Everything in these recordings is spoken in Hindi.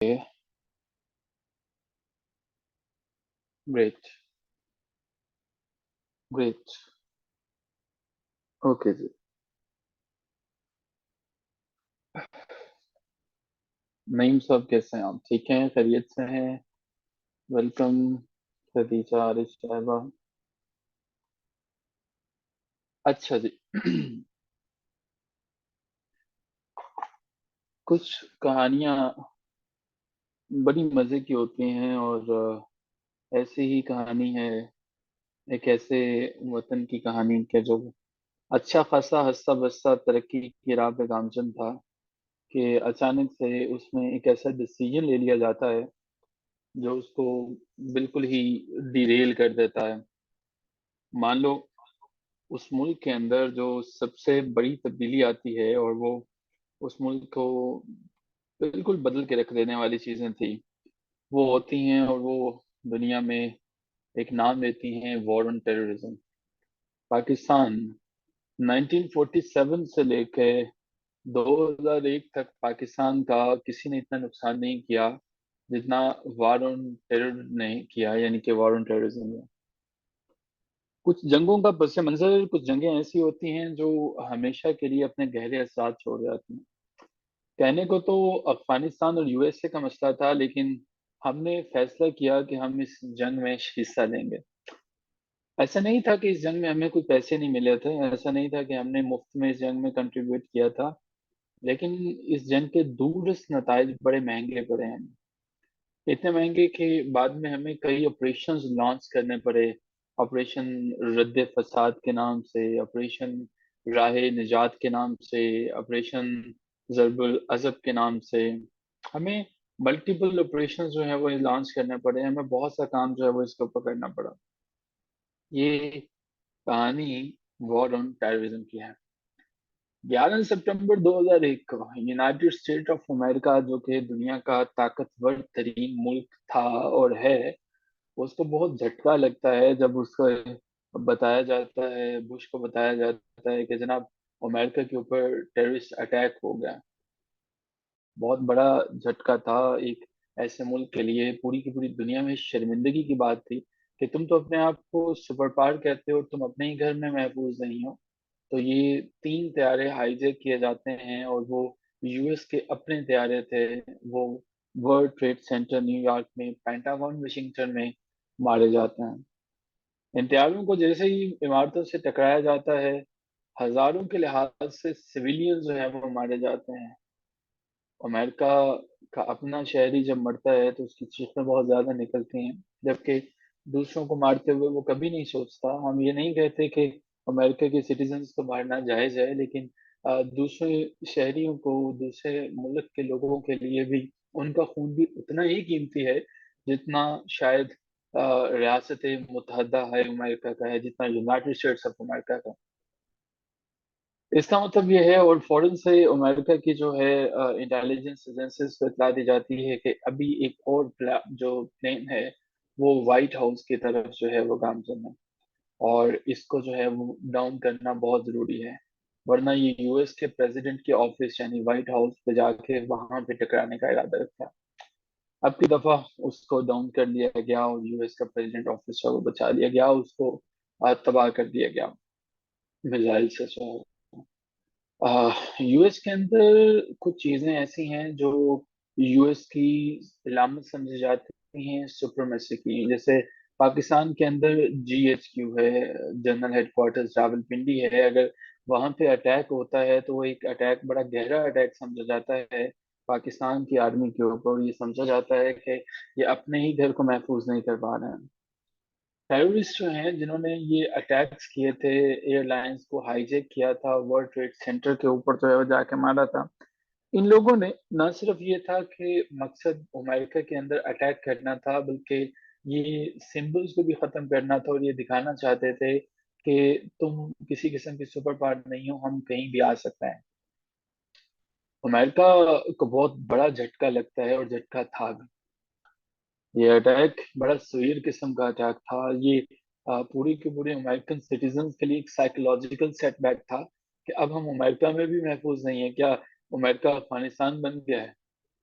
Okay, great, great. ओके जी। नईम साहब कैसे हैं आप? ठीक हैं? खैरियत से हैं? वेलकम। खदीजा आरिफ साहबा। अच्छा जी। कुछ कहानियां बड़ी मजे की होती हैं और ऐसी ही कहानी है। एक ऐसे वतन की कहानी के जो अच्छा खासा हंसता बसता तरक्की की राह पे गामजन था कि अचानक से उसमें एक ऐसा डिसीजन ले लिया जाता है जो उसको बिल्कुल ही डिरेल कर देता है। मान लो उस मुल्क के अंदर जो सबसे बड़ी तब्दीली आती है और वो उस मुल्क को बिल्कुल बदल के रख देने वाली चीजें थी, वो होती हैं और वो दुनिया में एक नाम लेती हैं वॉर ऑन टेररिज्म। पाकिस्तान 1947 से लेके 2001 तक पाकिस्तान का किसी ने इतना नुकसान नहीं किया जितना वॉर ऑन टेरर ने किया, यानी कि वॉर ऑन टेररिज्म ने। कुछ जंगों का पस मंजर, कुछ जंगें ऐसी होती हैं जो हमेशा के लिए अपने गहरे असरात छोड़ जाती हैं। कहने को तो अफगानिस्तान और यूएसए का मसला था, लेकिन हमने फैसला किया कि हम इस जंग में हिस्सा लेंगे। ऐसा नहीं था कि इस जंग में हमें कुछ पैसे नहीं मिले थे, ऐसा नहीं था कि हमने मुफ्त में इस जंग में कंट्रीब्यूट किया था, लेकिन इस जंग के दूरस्थ नताइज बड़े महंगे पड़े हैं। इतने महंगे कि बाद में हमें कई ऑपरेशंस लॉन्च करने पड़े। ऑपरेशन रद्द फसाद के नाम से, ऑपरेशन राह निजात के नाम से, ऑपरेशन जरबुल अजब के नाम से। हमें मल्टीपल ऑपरेशंस जो है वो लॉन्च करने पड़े, हमें बहुत सा काम जो है वो इसके ऊपर करना पड़ा। ये कहानी वॉर ऑन टेररिज्म की है। 11 सितंबर 2001 को यूनाइटेड स्टेट ऑफ अमेरिका, जो कि दुनिया का ताकतवर तरीन मुल्क था और है, उसको बहुत झटका लगता है जब उसको बताया जाता है, बुश को बताया जाता है कि जनाब अमेरिका के ऊपर टेररिस्ट अटैक हो गया। बहुत बड़ा झटका था एक ऐसे मुल्क के लिए। पूरी की पूरी दुनिया में शर्मिंदगी की बात थी कि तुम तो अपने आप को सुपर पावर कहते हो, तुम अपने ही घर में महफूज नहीं हो। तो ये 3 तैयारे हाईजैक किए जाते हैं और वो यूएस के अपने तैयारे थे। वो वर्ल्ड ट्रेड सेंटर न्यूयॉर्क में, पेंटागन वाशिंगटन में मारे जाते हैं। इन तैयारों को जैसे ही इमारतों से टकराया जाता है, हजारों के लिहाज से सिविलियन जो है वो मारे जाते हैं। अमेरिका का अपना शहरी जब मरता है तो उसकी चीखें बहुत ज्यादा निकलती हैं, जबकि दूसरों को मारते हुए वो कभी नहीं सोचता। हम ये नहीं कहते कि अमेरिका के सिटीजन्स को मारना जायज है, लेकिन दूसरे शहरियों को, दूसरे मुल्क के लोगों के लिए भी उनका खून भी उतना ही कीमती है जितना शायद रियासत मुत्तहदा है अमेरिका का है, जितना यूनाइटेड स्टेट्स ऑफ अमेरिका का। इसका मतलब ये है, और फौरन से अमेरिका की जो है इंटेलिजेंस एजेंसीज को इतला दी जाती है कि अभी एक और जो प्लेन है वो व्हाइट हाउस की तरफ जो है वो गामजन है, और इसको जो है वो डाउन करना बहुत जरूरी है, वरना ये यूएस के प्रेसिडेंट के ऑफिस यानी व्हाइट हाउस पे जाके वहां पे टकराने का इरादा रखता है। अब की दफा उसको डाउन कर लिया गया और यूएस का प्रेसिडेंट ऑफिस को बचा लिया गया, उसको तबाह कर दिया गया मिसाइल से। यूएस के अंदर कुछ चीजें ऐसी हैं जो यूएस की इलामत समझी जाती हैं सुप्रीमेसी की। जैसे पाकिस्तान के अंदर जीएचक्यू है, जनरल हेडक्वार्टर्स रावलपिंडी है। अगर वहां पे अटैक होता है तो वो एक अटैक, बड़ा गहरा अटैक समझा जाता है पाकिस्तान की आर्मी के ऊपर। ये समझा जाता है कि ये अपने ही घर को महफूज नहीं कर पा रहे हैं। टेररिस्ट जो हैं जिन्होंने ये अटैक्स किए थे, एयरलाइंस को हाईजैक किया था, वर्ल्ड ट्रेड सेंटर के ऊपर जो है वो जाके मारा था, इन लोगों ने न सिर्फ ये था कि मकसद अमेरिका के अंदर अटैक करना था, बल्कि ये सिंबल्स को भी खत्म करना था और ये दिखाना चाहते थे कि तुम किसी किस्म की सुपर पावर नहीं हो, हम कहीं भी आ सकते हैं। अमेरिका को बहुत बड़ा झटका लगता है, और झटका था भी। ये अटैक बड़ा सुरीर किस्म का अटैक था। ये पूरी के पूरे अमेरिकन सिटीजन्स के लिए एक साइकोलॉजिकल सेटबैक था कि अब हम अमेरिका में भी महफूज नहीं है क्या, अमेरिका अफगानिस्तान बन गया है।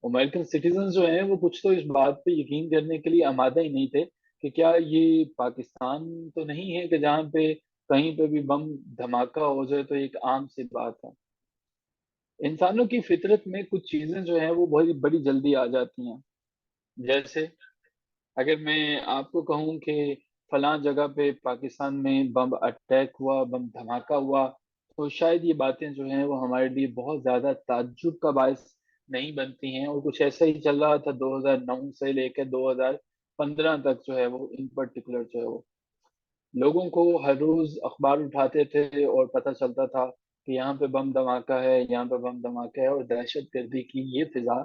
अमेरिकन सिटीजन जो हैं वो कुछ तो इस बात पे यकीन करने के लिए आमादा ही नहीं थे कि क्या ये पाकिस्तान तो नहीं है कि जहाँ पे कहीं पे भी बम धमाका हो जाए तो एक आम सी बात है। इंसानों की फितरत में कुछ चीजें जो है वो बहुत बड़ी जल्दी आ जाती हैं। जैसे अगर मैं आपको कहूं कि फलां जगह पे पाकिस्तान में बम अटैक हुआ, बम धमाका हुआ, तो शायद ये बातें जो हैं वो हमारे लिए बहुत ज्यादा ताज्जुब का बायस नहीं बनती हैं। और कुछ ऐसा ही चल रहा था 2009 से लेकर 2015 तक जो है वो इन पर्टिकुलर जो है वो लोगों को हर रोज अखबार उठाते थे और पता चलता था कि यहाँ पे बम धमाका है, यहाँ पे बम धमाका है। और दहशत गर्दी की ये फिजा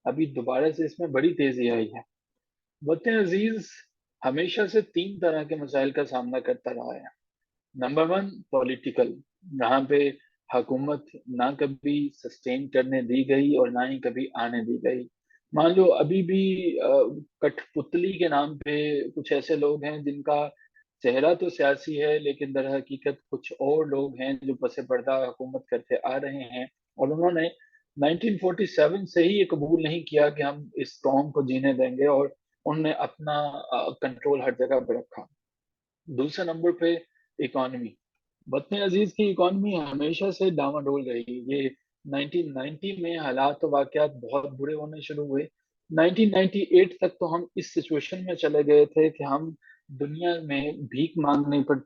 अभी दोबारा से इसमें बड़ी तेजी आई है। वतन अजीज हमेशा से तीन तरह के मसाइल का सामना करता रहा है। नंबर वन, पॉलिटिकल, जहाँ पे हुकूमत ना कभी सस्टेन करने दी गई और ना ही कभी आने दी गई। मान लो अभी भी कठपुतली के नाम पे कुछ ऐसे लोग हैं जिनका चेहरा तो सियासी है लेकिन दर हकीकत कुछ और लोग हैं जो पसे पर्दा हुकूमत करते आ रहे हैं। और उन्होंने 1947 से ही ये कबूल नहीं किया कि हम इस कौम को जीने देंगे, और उन्होंने अपना कंट्रोल हर जगह पे रखा। दूसरे नंबर पे इकॉनमी। वतन अजीज की इकॉनमी हमेशा से डामाडोल रही। ये 1990 में हालात और वाकयात बहुत बुरे होने शुरू हुए। 1998 तक तो हम इस सिचुएशन में चले गए थे कि हम दुनिया में भीख मांगने पर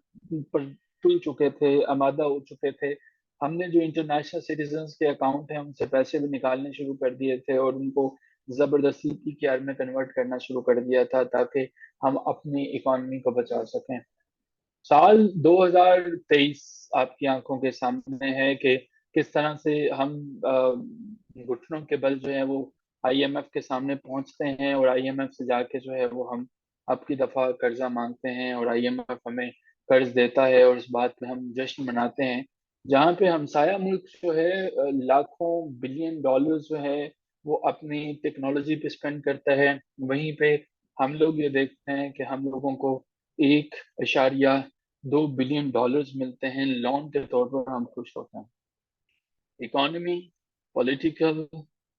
तुल चुके थे, आमादा हो चुके थे। हमने जो इंटरनेशनल सिटीजन्स के अकाउंट हैं उनसे पैसे भी निकालने शुरू कर दिए थे और उनको जबरदस्ती पीकेआर में कन्वर्ट करना शुरू कर दिया था ताकि हम अपनी इकॉनमी को बचा सकें। साल 2023 आपकी आंखों के सामने है कि किस तरह से हम घुटनों के बल जो है वो आईएमएफ के सामने पहुंचते हैं और आईएमएफ से जाके जो है वो हम अब की दफा कर्जा मांगते हैं और आईएमएफ हमें कर्ज देता है और इस बात पे हम जश्न मनाते हैं। जहाँ पे हमसाया मुल्क जो है लाखों बिलियन डॉलर जो है वो अपनी टेक्नोलॉजी पे स्पेंड करता है, वहीं पे हम लोग ये देखते हैं कि हम लोगों को 1.2 बिलियन डॉलर्स मिलते हैं लोन के तौर पर, हम खुश होते हैं। इकोनॉमी, पॉलिटिकल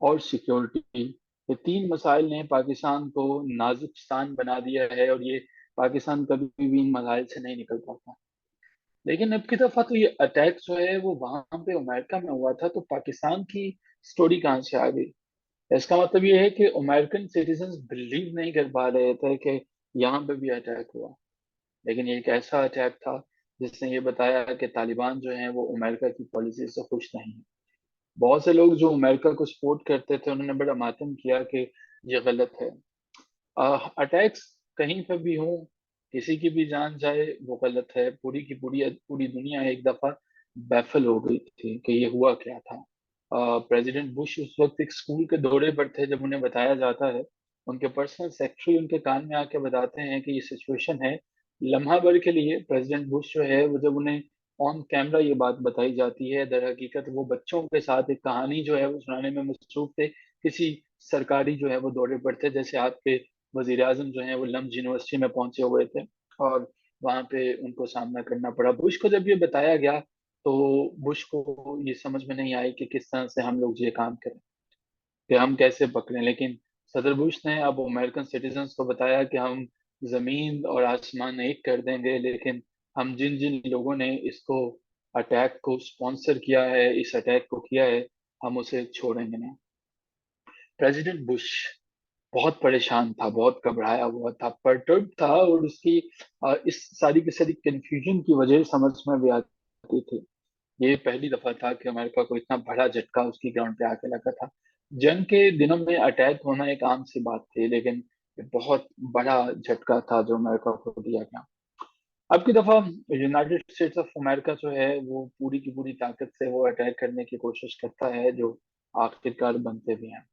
और सिक्योरिटी, ये तीन मसाइल ने पाकिस्तान को नाजुकिस्तान बना दिया है और ये पाकिस्तान कभी भी इन मसाइल से नहीं निकल पाता। लेकिन अब की दफा तो ये अटैक जो है वो वहां पे अमेरिका में हुआ था, तो पाकिस्तान की स्टोरी कहाँ से आ गई? इसका मतलब ये है कि अमेरिकन सिटीजन्स बिलीव नहीं कर पा रहे थे कि यहाँ पे भी अटैक हुआ। लेकिन ये एक ऐसा अटैक था जिसने ये बताया कि तालिबान जो है वो अमेरिका की पॉलिसी से खुश नहीं है। बहुत से लोग जो अमेरिका को सपोर्ट करते थे उन्होंने बड़ा मातम किया कि ये गलत है। अटैक्स कहीं पर भी हो, किसी की भी जान जाए, वो गलत है। पूरी की पूरी पूरी दुनिया एक दफा बैफल हो गई थी कि ये हुआ क्या था। प्रेसिडेंट बुश उस वक्त एक स्कूल के दौरे पर थे जब उन्हें बताया जाता है, उनके पर्सनल सेक्रेटरी उनके कान में आके बताते हैं कि ये सिचुएशन है। लम्हा भर के लिए प्रेसिडेंट बुश जो है वो जब उन्हें ऑन कैमरा ये बात बताई जाती है, दर हकीकत वो बच्चों के साथ एक कहानी जो है वो सुनाने में मसरूफ थे। किसी सरकारी जो है वो दौरे पर थे, जैसे आपके वजीर आजम जो है वो लम्स यूनिवर्सिटी में पहुंचे हुए थे और वहां पे उनको सामना करना पड़ा। बुश को जब ये बताया गया तो बुश को ये समझ में नहीं आई कि किस तरह से हम लोग ये काम करें, कि हम कैसे पकड़ें। लेकिन सदर बुश ने अब अमेरिकन सिटीजन्स को बताया कि हम जमीन और आसमान एक कर देंगे, लेकिन हम जिन जिन लोगों ने इसको अटैक को स्पॉन्सर किया है, इस अटैक को किया है, हम उसे छोड़ेंगे नहीं। प्रेसिडेंट बुश बहुत परेशान था, बहुत घबराया हुआ था, परटर्ब था और उसकी इस सारी की सारी कंफ्यूजन की वजह समझ में भी आती थी। ये पहली दफा था कि अमेरिका को इतना बड़ा झटका उसकी ग्राउंड पे आके लगा था। जंग के दिनों में अटैक होना एक आम सी बात थी, लेकिन ये बहुत बड़ा झटका था जो अमेरिका को दिया गया। अब की दफा यूनाइटेड स्टेट्स ऑफ अमेरिका जो है वो पूरी की पूरी ताकत से वो अटैक करने की कोशिश करता है, जो आखिरकार बनते भी हैं।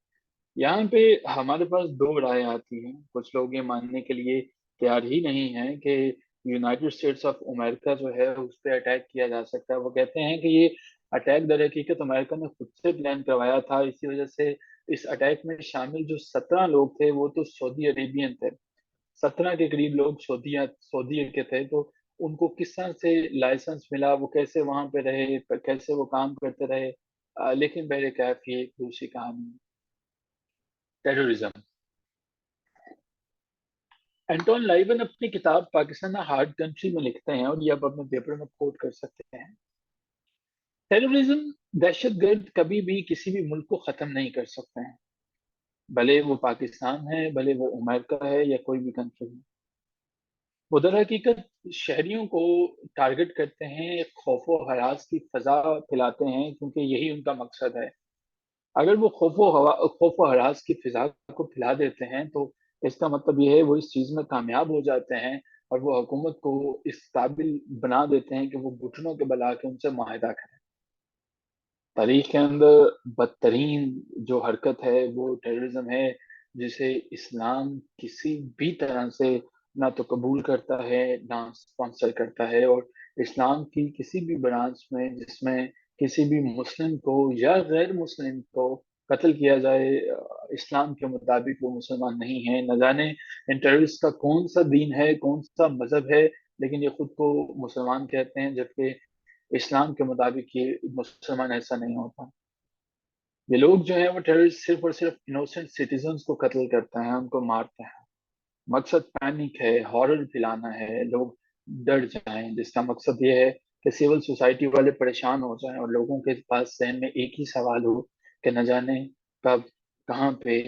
यहाँ पे हमारे पास दो राय आती हैं। कुछ लोग ये मानने के लिए तैयार ही नहीं है कि यूनाइटेड स्टेट्स ऑफ अमेरिका जो है उस पर अटैक किया जा सकता है। वो कहते हैं कि ये अटैक दर हकीकत अमेरिका ने खुद से प्लान करवाया था, इसी वजह से इस अटैक में शामिल जो 17 लोग थे वो तो सऊदी अरेबियन थे। 17 के करीब लोग सऊदी के थे। तो उनको किस तरह से लाइसेंस मिला, वो कैसे वहां पे रहे, कैसे वो काम करते रहे, लेकिन बहरकैफ ये एक दूसरी कहानी है। टेररिज्म। एंटोन लाइवन अपनी किताब पाकिस्तान हार्ड कंट्री में लिखते हैं, और ये आप अपने पेपर में कोट कर सकते हैं। टेररिज्म, दहशतगर्द कभी भी किसी भी मुल्क को खत्म नहीं कर सकते हैं, भले वो पाकिस्तान है, भले वो अमेरिका है, या कोई भी कंट्री है। वो दर हकीकत शहरियों को टारगेट करते हैं, खौफ व हरास की फजा फैलाते हैं, क्योंकि यही उनका मकसद है। अगर वो खौफ व हरास की फिजा को फैला देते हैं, तो इसका मतलब ये है वो इस चीज में कामयाब हो जाते हैं, और वो हुकूमत को इस काबिल बना देते हैं कि वो घुटनों के बल आके उनसे माहिदा करें। तारीख के अंदर बदतरीन जो हरकत है वो टेररिज्म है, जिसे इस्लाम किसी भी तरह से ना तो कबूल करता है, ना स्पॉन्सर करता है। और इस्लाम की किसी भी ब्रांच में जिसमें किसी भी मुस्लिम को या गैर मुस्लिम को कत्ल किया जाए, इस्लाम के मुताबिक वो मुसलमान नहीं है। न जाने इन टेररिस्ट का कौन सा दीन है, कौन सा मजहब है, लेकिन ये खुद को मुसलमान कहते हैं, जबकि इस्लाम के मुताबिक ये मुसलमान ऐसा नहीं होता। ये लोग जो है वो टेररिस्ट सिर्फ और सिर्फ इनोसेंट सिटीजन्स को कत्ल करते हैं, उनको मारते हैं। मकसद पैनिक है, हॉरर फैलाना है, लोग डर जाएं, जिसका मकसद ये है कि सिविल सोसाइटी वाले परेशान हो जाएं, और लोगों के पास जहन में एक ही सवाल हो कि न जाने कब, कहाँ पे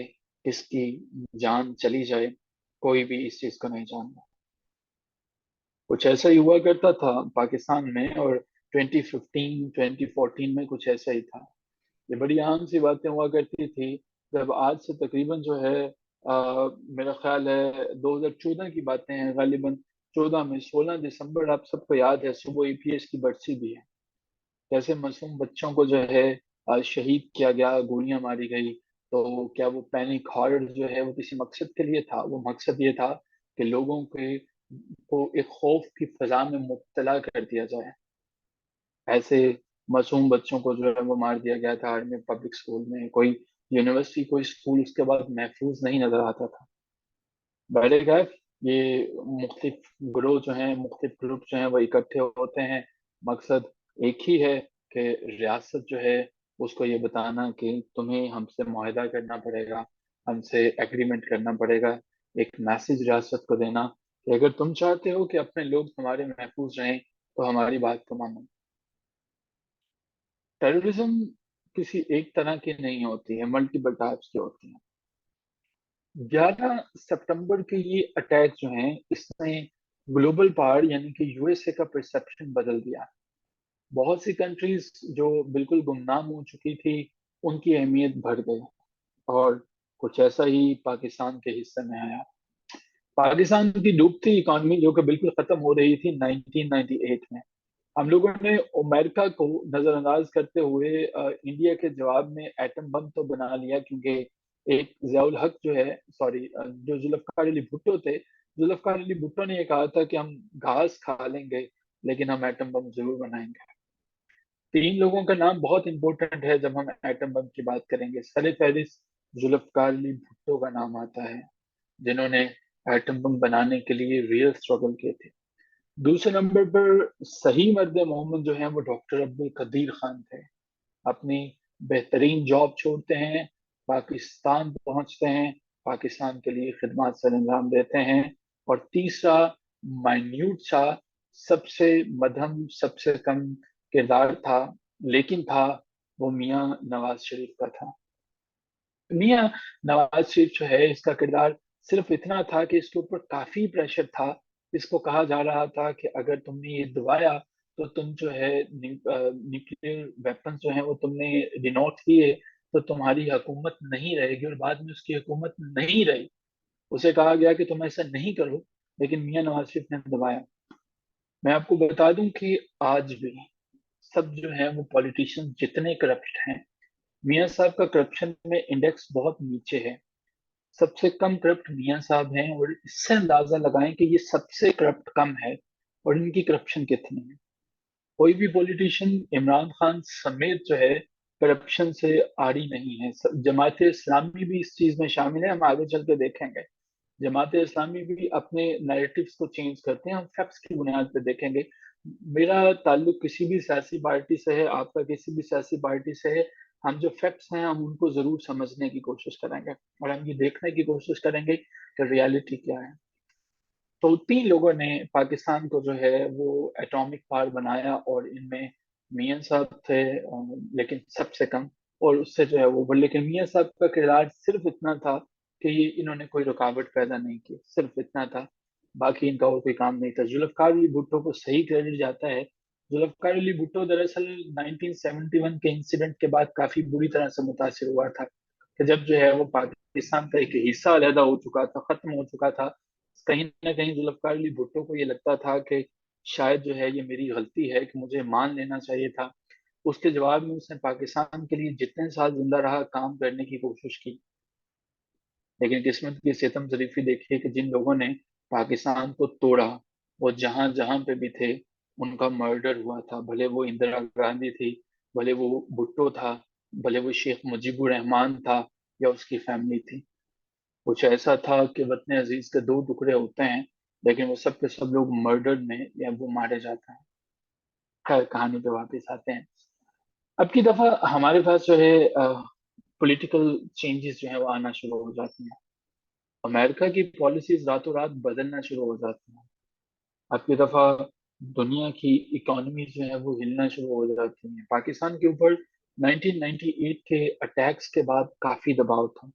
किसकी जान चली जाए। कोई भी इस चीज को नहीं जानता। कुछ ऐसा ही हुआ करता था पाकिस्तान में, और 2015 2014 में कुछ ऐसा ही था। ये बड़ी आम सी बातें हुआ करती थी। जब आज से तकरीबन जो है मेरा ख्याल है 2014 की बातें हैं गालिबन। 14 में 16 दिसंबर, आप सबको याद है, सुबह ईपीएस की बरसी भी है। जैसे मासूम बच्चों को जो है शहीद किया गया, गोलियां मारी गई। तो क्या वो पैनिक हॉरर जो है वो किसी मकसद के लिए था? वो मकसद ये था कि लोगों के को एक खौफ की फजा में मुब्तला कर दिया जाए। ऐसे मासूम बच्चों को जो है वो मार दिया गया था आर्मी पब्लिक स्कूल में। कोई यूनिवर्सिटी, कोई स्कूल उसके बाद महफूज नहीं नजर आता था। बहरकैफ ये मुख्तलिफ ग्रोह जो हैं, मुख्तलिफ ग्रुप जो हैं, वो इकट्ठे होते हैं। मकसद एक ही है कि रियासत जो है उसको ये बताना कि तुम्हें हमसे मुआहदा करना पड़ेगा, हमसे एग्रीमेंट करना पड़ेगा। एक मैसेज रियासत को देना कि अगर तुम चाहते हो कि अपने लोग तुम्हारे महफूज रहें, तो हमारी बात को मानो। टेररिज्म किसी एक तरह की नहीं होती है, मल्टीपल टाइप्स की होती है। 11 सितंबर के ये अटैक जो हैं, इसने ग्लोबल पावर यानी कि यूएसए का परसेप्शन बदल दिया। बहुत सी कंट्रीज जो बिल्कुल गुमनाम हो चुकी थी, उनकी अहमियत बढ़ गई। और कुछ ऐसा ही पाकिस्तान के हिस्से में आया। पाकिस्तान की डूबती इकॉनमी जो कि बिल्कुल खत्म हो रही थी 1998 में, हम लोगों ने अमेरिका को नजरअंदाज करते हुए इंडिया के जवाब में एटम बम तो बना लिया, क्योंकि एक जियाउल हक जो है, सॉरी, जो जुल्फकार अली भुट्टो थे, जुल्फकार अली भुट्टो ने ये कहा था कि हम घास खा लेंगे लेकिन हम एटम बम जरूर बनाएंगे। तीन लोगों का नाम बहुत इंपॉर्टेंट है जब हम एटम बम की बात करेंगे। सर फहरिस्त जुल्फकार अली भुट्टो का नाम आता है, जिन्होंने एटम बम बनाने के लिए रियल स्ट्रगल किए थे। दूसरे नंबर पर सही मर्द मोहम्मद जो है वो डॉक्टर अब्दुल कदीर खान थे। अपनी बेहतरीन जॉब छोड़ते हैं, पाकिस्तान पहुंचते हैं, पाकिस्तान के लिए खिदमत सर अंजाम देते हैं। और तीसरा, माइन्यूट सा, सबसे मध्यम, सबसे कम किरदार था, लेकिन था, वो मियाँ नवाज शरीफ का था। मियाँ नवाज शरीफ जो है, इसका किरदार सिर्फ इतना था कि इसके ऊपर काफी प्रेशर था। इसको कहा जा रहा था कि अगर तुमने ये दबाया तो तुम जो है न्यूक्लियर वेपन्स जो है वो तुमने डिनोट किए, तो तुम्हारी हुकूमत नहीं रहेगी। और बाद में उसकी हुकूमत नहीं रही। उसे कहा गया कि तुम ऐसा नहीं करो, लेकिन मियाँ नवाज शरीफ ने दबाया। मैं आपको बता दूं कि आज भी सब जो है वो पॉलिटिशियन जितने करप्ट हैं, मियाँ साहब का करप्शन में इंडेक्स बहुत नीचे है। सबसे कम करप्ट मियाँ साहब हैं, और इससे अंदाजा लगाएं कि ये सबसे करप्ट कम है और इनकी करप्शन कितनी है। कोई भी पॉलिटिशियन इमरान खान समेत जो है करप्शन से आड़ी नहीं है। जमात इस्लामी भी इस चीज में शामिल है, हम आगे चल के देखेंगे। जमात इस्लामी भी अपने नैरेटिव्स को चेंज करते हैं, हम फैक्ट्स की बुनियाद पर देखेंगे। मेरा ताल्लुक किसी भी सियासी पार्टी से है, आपका किसी भी सियासी पार्टी से है, हम जो फैक्ट्स हैं हम उनको जरूर समझने की कोशिश करेंगे, और हम ये देखने की कोशिश करेंगे कि रियलिटी क्या है। तो 3 लोगों ने पाकिस्तान को जो है वो एटॉमिक पावर बनाया, और इनमें मियां साहब थे, लेकिन सबसे कम। और उससे जो है वो, लेकिन मियां साहब का किरदार सिर्फ इतना था कि ये इन्होंने कोई रुकावट पैदा नहीं की, सिर्फ इतना था। बाकी इनका और कोई काम नहीं था। जुल्फकार अली भुट्टो को सही क्रेडिट जाता है। जुल्फकार अली भुट्टो दरअसल 1971 के इंसिडेंट के बाद काफी बुरी तरह से मुतासिर हुआ था, कि जब जो है वो पाकिस्तान का एक हिस्सा अलहदा हो चुका था, खत्म हो चुका था। कहीं ना कहीं जुल्फकार अली भुट्टो को ये लगता था कि शायद जो है ये मेरी गलती है, कि मुझे मान लेना चाहिए था। उसके जवाब में उसने पाकिस्तान के लिए जितने साल जिंदा रहा काम करने की कोशिश की। लेकिन किस्मत की सितम जरीफी देखिए कि जिन लोगों ने पाकिस्तान को तोड़ा, वो जहां जहां पे भी थे उनका मर्डर हुआ था। भले वो इंदिरा गांधी थी, भले वो भुट्टो था, भले वो शेख मुजीबुर रहमान था, या उसकी फैमिली थी। कुछ ऐसा था कि वतन अजीज के 2 टुकड़े होते हैं, लेकिन वो सब के सब लोग मर्डर में या वो मारे जाते हैं। खैर, कहानी पे वापस आते हैं। अब की दफा हमारे पास जो है पॉलिटिकल चेंजेस जो है वो आना शुरू हो जाती हैं। अमेरिका की पॉलिसीज रातों रात बदलना शुरू हो जाती हैं। अब की दफा दुनिया की इकोनॉमी जो है वो हिलना शुरू हो जाती है। पाकिस्तान के ऊपर 1998 के अटैक्स के बाद काफी दबाव था।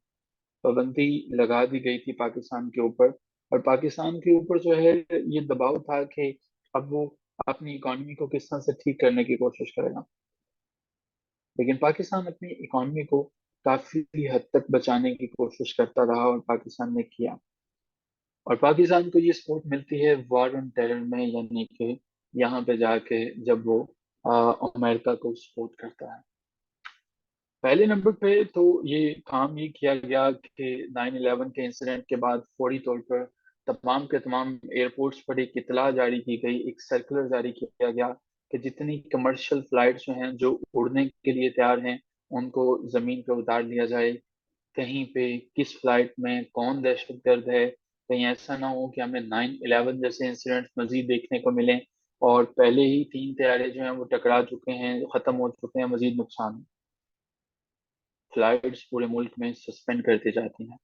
पाबंदी लगा दी गई थी पाकिस्तान के ऊपर, और पाकिस्तान के ऊपर जो है ये दबाव था कि अब वो अपनी इकोनॉमी को किस तरह से ठीक करने की कोशिश करेगा। लेकिन पाकिस्तान अपनी इकोनॉमी को काफी हद तक बचाने की कोशिश करता रहा, और पाकिस्तान ने किया। और पाकिस्तान को ये सपोर्ट मिलती है वॉर ऑन टेरर में, यानी कि यहाँ पे जाके जब वो अमेरिका को सपोर्ट करता है। पहले नंबर पे तो ये काम ये किया गया कि 9/11 के इंसिडेंट के बाद फौरी तौर पर तमाम के तमाम एयरपोर्ट्स पर एक इतला जारी की गई, एक सर्कुलर जारी किया गया कि जितनी कमर्शियल फ्लाइट्स जो हैं जो उड़ने के लिए तैयार हैं उनको जमीन पे उतार लिया जाए। कहीं पे किस फ्लाइट में कौन दहशतगर्द है, कहीं ऐसा ना हो कि हमें 9/11 जैसे इंसिडेंट्स मजीद देखने को मिले, और पहले ही 3 तैयारे जो हैं वो टकरा चुके हैं, खत्म हो चुके हैं, मजीद नुकसान। फ्लाइट्स पूरे मुल्क में सस्पेंड कर दी जाती हैं।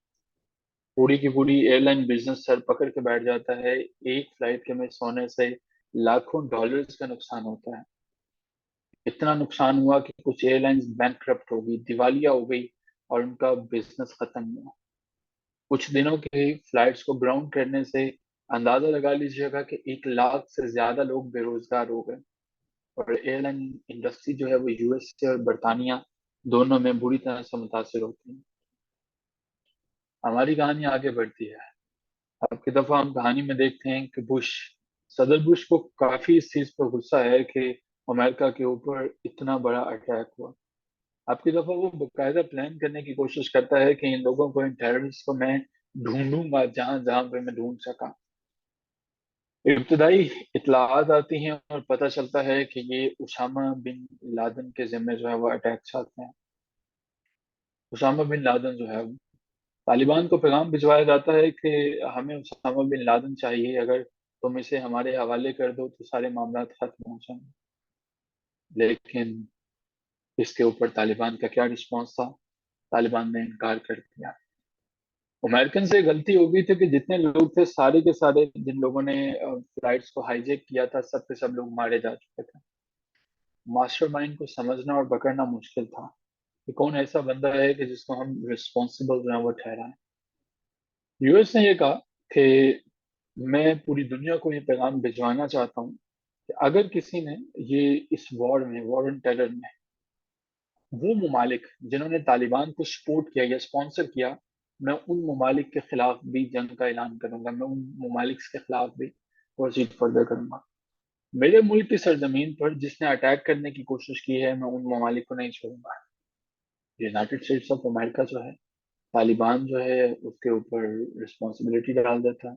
पूरी की पूरी एयरलाइन बिजनेस सर पकड़ के बैठ जाता है। एक फ्लाइट के मिस होने से लाखों डॉलर्स का नुकसान होता है। इतना नुकसान हुआ कि कुछ एयरलाइंस बैंकक्रप्ट हो गई, दिवालिया हो गई, और उनका बिजनेस खत्म हुआ। कुछ दिनों के फ्लाइट्स को ग्राउंड करने से अंदाजा लगा लीजिएगा कि 1 लाख से ज्यादा लोग बेरोजगार हो गए। और एयरलाइन इंडस्ट्री जो है वो यूएस और बरतानिया दोनों में बुरी तरह से मुतासर होती है। हमारी कहानी आगे बढ़ती है। अब की दफा हम कहानी में देखते हैं कि सदर बुश को काफी इस चीज पर गुस्सा है कि अमेरिका के ऊपर इतना बड़ा अटैक हुआ। अब की दफा वो बाकायदा प्लान करने की कोशिश करता है कि इन लोगों को, इन टेररिस्ट को मैं ढूंढूंगा जहां जहां पे मैं ढूंढ सका। इब्तदाई इतलात आती हैं और पता चलता है कि ये उसामा बिन लादेन के जिम्मे जो है वो अटैक चाहते हैं। उसामा बिन लादेन जो है, तालिबान को पैगाम भिजवाया जाता है कि हमें उसामा बिन लादेन चाहिए, अगर तुम इसे हमारे हवाले कर दो तो सारे मामला खत्म हो जाएंगे। लेकिन इसके ऊपर तालिबान का क्या रिस्पॉन्स था? तालिबान ने इनकार कर दिया। अमेरिकन से गलती हो गई थी कि जितने लोग थे सारे के सारे, जिन लोगों ने फ्लाइट्स को हाईजैक किया था, सब के सब लोग मारे जा चुके थे। मास्टरमाइंड को समझना और पकड़ना मुश्किल था कि कौन ऐसा बंदा है कि जिसको हम रिस्पॉन्सिबल जो है वो ठहराएं। यूएस ने ये कहा कि मैं पूरी दुनिया को ये पैगाम भिजवाना चाहता हूँ कि अगर किसी ने ये इस वॉर में, वॉर ऑन टेरर में, वो ममालिक जिन्होंने तालिबान को सपोर्ट किया या स्पॉन्सर किया, मैं उन ममालिक के खिलाफ भी जंग का ऐलान करूंगा, मैं उन ममालिक के खिलाफ भी प्रोसीड फर्दर करूंगा। मेरे मुल्क की सरजमीन पर जिसने अटैक करने की कोशिश की है, मैं उन ममालिक को नहीं छोड़ूंगा। यूनाइटेड स्टेट्स ऑफ अमेरिका जो है, तालिबान जो है उसके ऊपर रिस्पॉन्सिबिलिटी डाल देता है,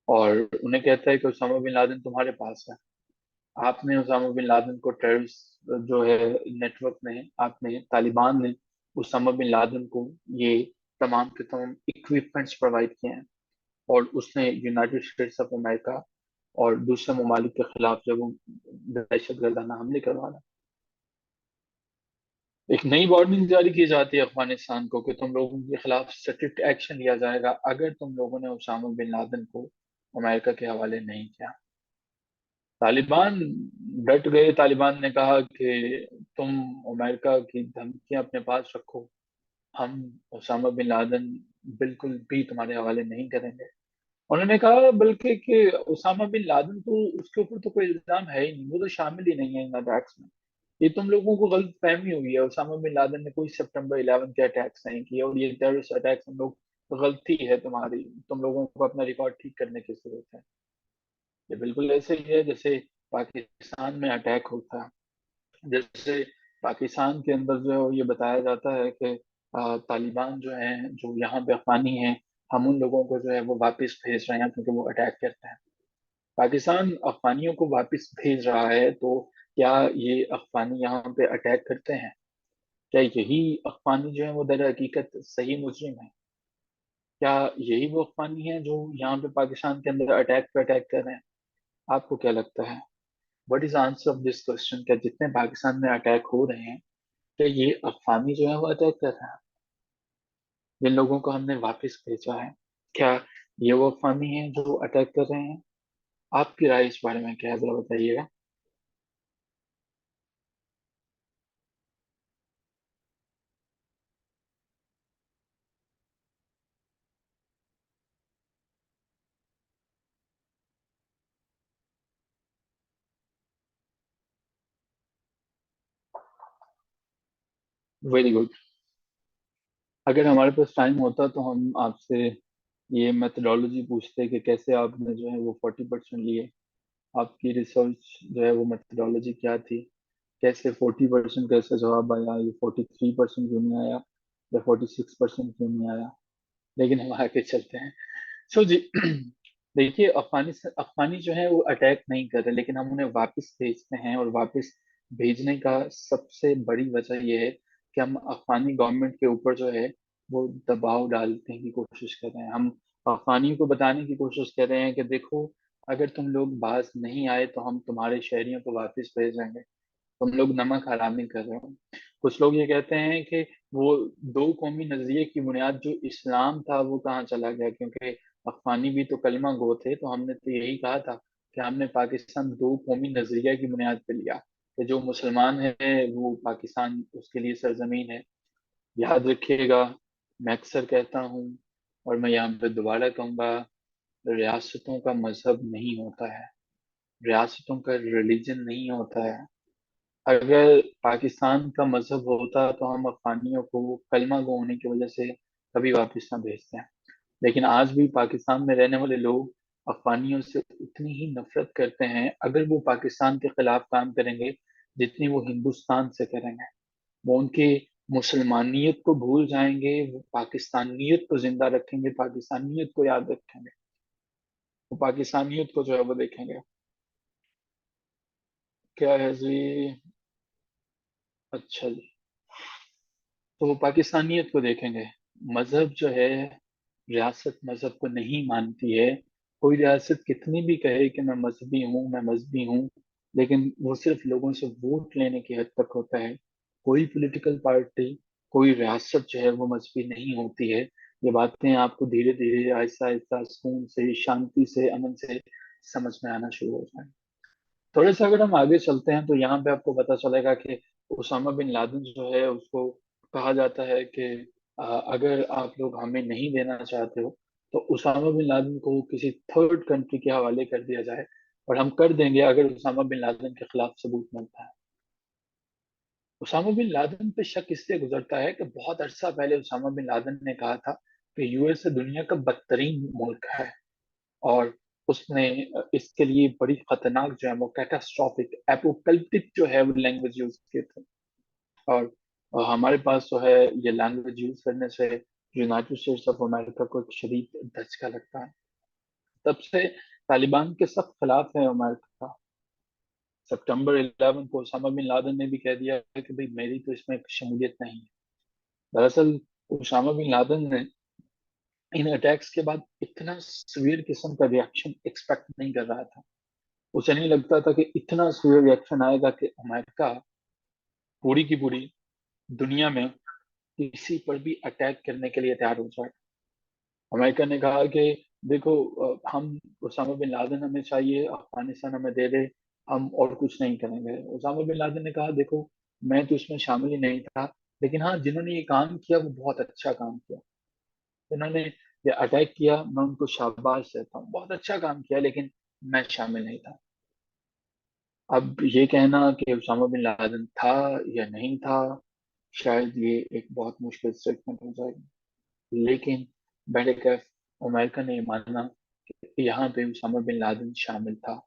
और उन्हें कहता है कि उसामा बिन लादेन तुम्हारे पास है। आपने उसामा बिन लादेन को टेररिस्ट जो है नेटवर्क ने, आपने, तालिबान ने उसामा बिन लादेन को ये तमाम के तमाम इक्विपमेंट्स प्रोवाइड किए हैं, और उसने यूनाइटेड स्टेट्स ऑफ अमेरिका और दूसरे ममालिक के खिलाफ जब वो दहशत गर्दाना हमले करवाना। एक नई वार्निंग जारी की जाती है अफगानिस्तान को कि तुम लोगों के खिलाफ स्ट्रिक्ट एक्शन लिया जाएगा अगर तुम लोगों ने उसामा बिन लादेन को अमेरिका के हवाले नहीं किया। तालिबान डट गए। तालिबान ने कहा कि तुम अमेरिका की धमकियां अपने पास रखो, हम उसामा बिन लादेन बिल्कुल भी तुम्हारे हवाले नहीं करेंगे। उन्होंने कहा बल्कि कि उसामा बिन लादेन तो, उसके ऊपर तो कोई इल्जाम है ही नहीं, वो तो शामिल ही नहीं है इन अटैक्स में। ये तुम लोगों को गलत फहमी हुई है, उसामा बिन लादेन ने कोई सितंबर 11 के अटैक्स नहीं किए, और ये टेररिस्ट अटैक्स हम लोग, गलती है तुम्हारी, तुम लोगों को अपना रिकॉर्ड ठीक करने की जरूरत है। ये बिल्कुल ऐसे ही है जैसे पाकिस्तान में अटैक होता है। जैसे पाकिस्तान के अंदर जो है ये बताया जाता है कि तालिबान जो है, जो यहाँ पे अफगानी हैं, हम उन लोगों को जो है वो वापस भेज रहे हैं क्योंकि वो अटैक करते हैं। पाकिस्तान अफगानियों को वापस भेज रहा है, तो क्या ये अफगानी यहाँ पे अटैक करते हैं? क्या यही अफगानी जो है वो दर हकीकत सही मुजरिम है? क्या यही वो अफगानी है जो यहाँ पे पाकिस्तान के अंदर अटैक पे अटैक कर रहे हैं? आपको क्या लगता है? What is answer of this question? क्या जितने पाकिस्तान में अटैक हो रहे हैं, क्या ये अफगानी जो है वो अटैक कर रहे हैं, जिन लोगों को हमने वापस भेजा है? क्या ये वो अफगानी है जो अटैक कर रहे हैं? आपकी राय इस बारे में क्या है, जरा बताइएगा। Very good. अगर हमारे पास टाइम होता तो हम आपसे ये मेथडोलॉजी पूछते कि कैसे आपने जो है वो 40% लिए। आपकी रिसर्च जो है वो मेथडोलॉजी क्या थी? कैसे 40% कैसे जवाब आया? ये 43% क्यों नहीं आया, या 46% क्यों नहीं आया? लेकिन हम आगे चलते हैं। सो जी, देखिए, अफगानी जो है वो अटैक नहीं कर रहे, लेकिन हम उन्हें वापस भेजते हैं, और वापस भेजने का सबसे बड़ी वजह यह है कि हम अफगानी गवर्नमेंट के ऊपर जो है वो दबाव डालने की कोशिश कर रहे हैं। हम अफगानियों को बताने की कोशिश कर रहे हैं कि देखो, अगर तुम लोग बाज नहीं आए तो हम तुम्हारे शहरियों को वापस भेजेंगे, तुम लोग नमक हरामी कर रहे हो। कुछ लोग ये कहते हैं कि वो दो कौमी नजरिए की बुनियाद जो इस्लाम था वो कहाँ चला गया, क्योंकि अफगानी भी तो कलमा गो थे। तो हमने तो यही कहा था कि हमने पाकिस्तान दो कौमी नजरिया की बुनियाद पे लिया, कि जो मुसलमान है वो पाकिस्तान उसके लिए सरजमीन है। याद रखिएगा, मैं अक्सर कहता हूँ, और मैं यहाँ पे दोबारा कहूंगा, रियासतों का मजहब नहीं होता है, रियासतों का रिलीजन नहीं होता है। अगर पाकिस्तान का मजहब होता तो हम अफगानियों को कलमा गो होने की वजह से कभी वापस ना भेजते हैं। लेकिन आज भी पाकिस्तान में रहने वाले लोग अफगानियों से उतनी ही नफरत करते हैं, अगर वो पाकिस्तान के खिलाफ काम करेंगे, जितनी वो हिंदुस्तान से करेंगे। वो उनकी मुसलमानियत को भूल जाएंगे, वो पाकिस्तानियत को जिंदा रखेंगे, पाकिस्तानियत को याद रखेंगे, वो पाकिस्तानियत को जो है वो देखेंगे। क्या है जी? अच्छा जी, तो वो पाकिस्तानियत को देखेंगे। मजहब जो है, रियासत मजहब को नहीं मानती है। कोई रियासत कितनी भी कहे कि मैं मजहबी हूँ, मैं मजहबी हूँ, लेकिन वो सिर्फ लोगों से वोट लेने की हद तक होता है। कोई पॉलिटिकल पार्टी, कोई रियासत जो है वो मजहबी नहीं होती है। ये बातें आपको धीरे धीरे, आहिस्ता आहिस्ता, सुकून से, शांति से, अमन से समझ में आना शुरू हो जाए। थोड़े से अगर हम आगे चलते हैं तो यहाँ पे आपको पता चलेगा कि उसामा बिन लादेन जो है उसको कहा जाता है कि अगर आप लोग हमें नहीं देना चाहते हो तो उसामा बिन लादेन को किसी थर्ड कंट्री के हवाले कर दिया जाए, और हम कर देंगे अगर उसामा बिन लादेन के खिलाफ सबूत मिलता है। उसामा बिन लादेन पे शक इसलिए गुजरता है कि बहुत अरसा पहले उसामा बिन लादेन ने कहा था कि यूएसए दुनिया का बदतरीन मुल्क है, और उसने इसके लिए बड़ी खतरनाक जो है वो कैटास्ट्रॉफिक एपोकलिप्टिक जो है वो लैंग्वेज यूज किए थे। और हमारे पास जो है ये लैंग्वेज यूज करने से यूनाइटेड स्टेट्स ऑफ अमेरिका को एक शदीद धचका लगता है। तब से तालिबान के सख्त खिलाफ है अमेरिका। सितंबर 11 को ओसामा बिन लादेन ने भी कह दिया है कि भाई मेरी तो इसमें शमूलियत नहीं है। दरअसल ओसामा बिन लादेन ने इन अटैक्स के बाद इतना सीवियर किस्म का रिएक्शन एक्सपेक्ट नहीं कर रहा था। उसे नहीं लगता था कि इतना सीवियर रिएक्शन आएगा कि अमेरिका पूरी की पूरी दुनिया में किसी पर भी अटैक करने के लिए तैयार हो जाए। अमेरिका ने कहा कि देखो, हम उसामा बिन लादेन हमें चाहिए, अफगानिस्तान हमें दे दे, हम और कुछ नहीं करेंगे। उसामा बिन लादेन ने कहा देखो, मैं तो इसमें शामिल ही नहीं था, लेकिन हाँ, जिन्होंने ये काम किया वो बहुत अच्छा काम किया। जिन्होंने ये अटैक किया मैं उनको शाबाश देता हूँ, बहुत अच्छा काम किया, लेकिन मैं शामिल नहीं था। अब ये कहना कि उसामा बिन लादेन था या नहीं था, शायद ये एक बहुत मुश्किल स्टेटमेंट हो जाएगी। लेकिन बेडिकैफ अमेरिका ने माना कि यहाँ पे उसामा बिन लादेन शामिल था।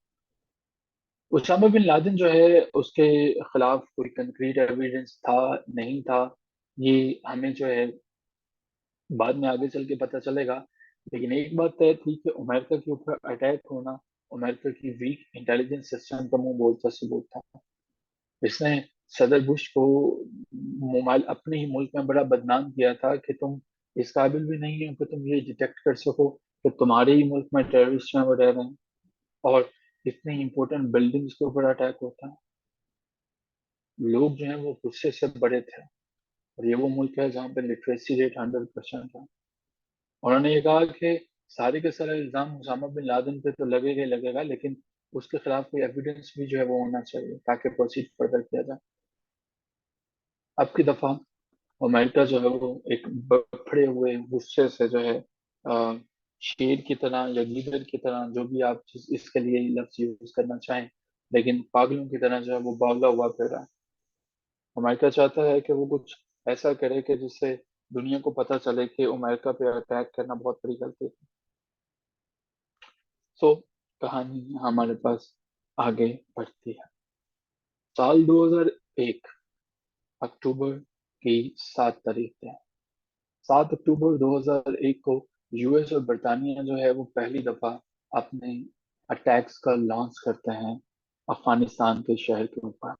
उसामा बिन लादेन जो है उसके खिलाफ कोई कंक्रीट एविडेंस था नहीं था, ये हमें जो है बाद में आगे चल के पता चलेगा। लेकिन एक बात तय थी कि अमेरिका के ऊपर अटैक होना अमेरिका की वीक इंटेलिजेंस सिस्टम का मुंह बोलता सबूत था। इसने सदर बुश को मोबाइल अपने ही मुल्क में बड़ा बदनाम किया था कि तुम इस काबिल भी नहीं हो कि तुम ये डिटेक्ट कर सको कि तुम्हारे ही मुल्क में टेररिस्ट हैं वो रह रहे हैं, और इतनी इंपॉर्टेंट बिल्डिंग्स के ऊपर अटैक होता है। लोग जो हैं वो गुस्से से बड़े थे, और ये वो मुल्क है जहाँ पे लिटरेसी रेट 100% है। उन्होंने ये कहा कि सारे के सारे इल्जाम उसामा बिन लादेन पे तो लगेगा ही लगेगा, लेकिन उसके खिलाफ कोई एविडेंस भी जो है वो होना चाहिए ताकि प्रोसीड फर्दर किया जाए। अब की दफा अमेरिका जो है वो एक बड़े हुए गुस्से से जो है शेर की तरह या गीदड़ की तरह, जो भी आप इसके लिए लफ्ज यूज करना चाहें, लेकिन पागलों की तरह जो है वो भागा हुआ फिर रहा है। अमेरिका चाहता है कि वो कुछ ऐसा करे कि जिससे दुनिया को पता चले कि अमेरिका पे अटैक करना बहुत बड़ी गलती थी। सो कहानी हमारे पास आगे बढ़ती है। साल 2001, अक्टूबर की 7 तारीख है। 7 अक्टूबर 2001 को यूएस और बरतानिया जो है वो पहली दफा अपने अटैक्स का लॉन्च करते हैं अफगानिस्तान के शहर के ऊपर।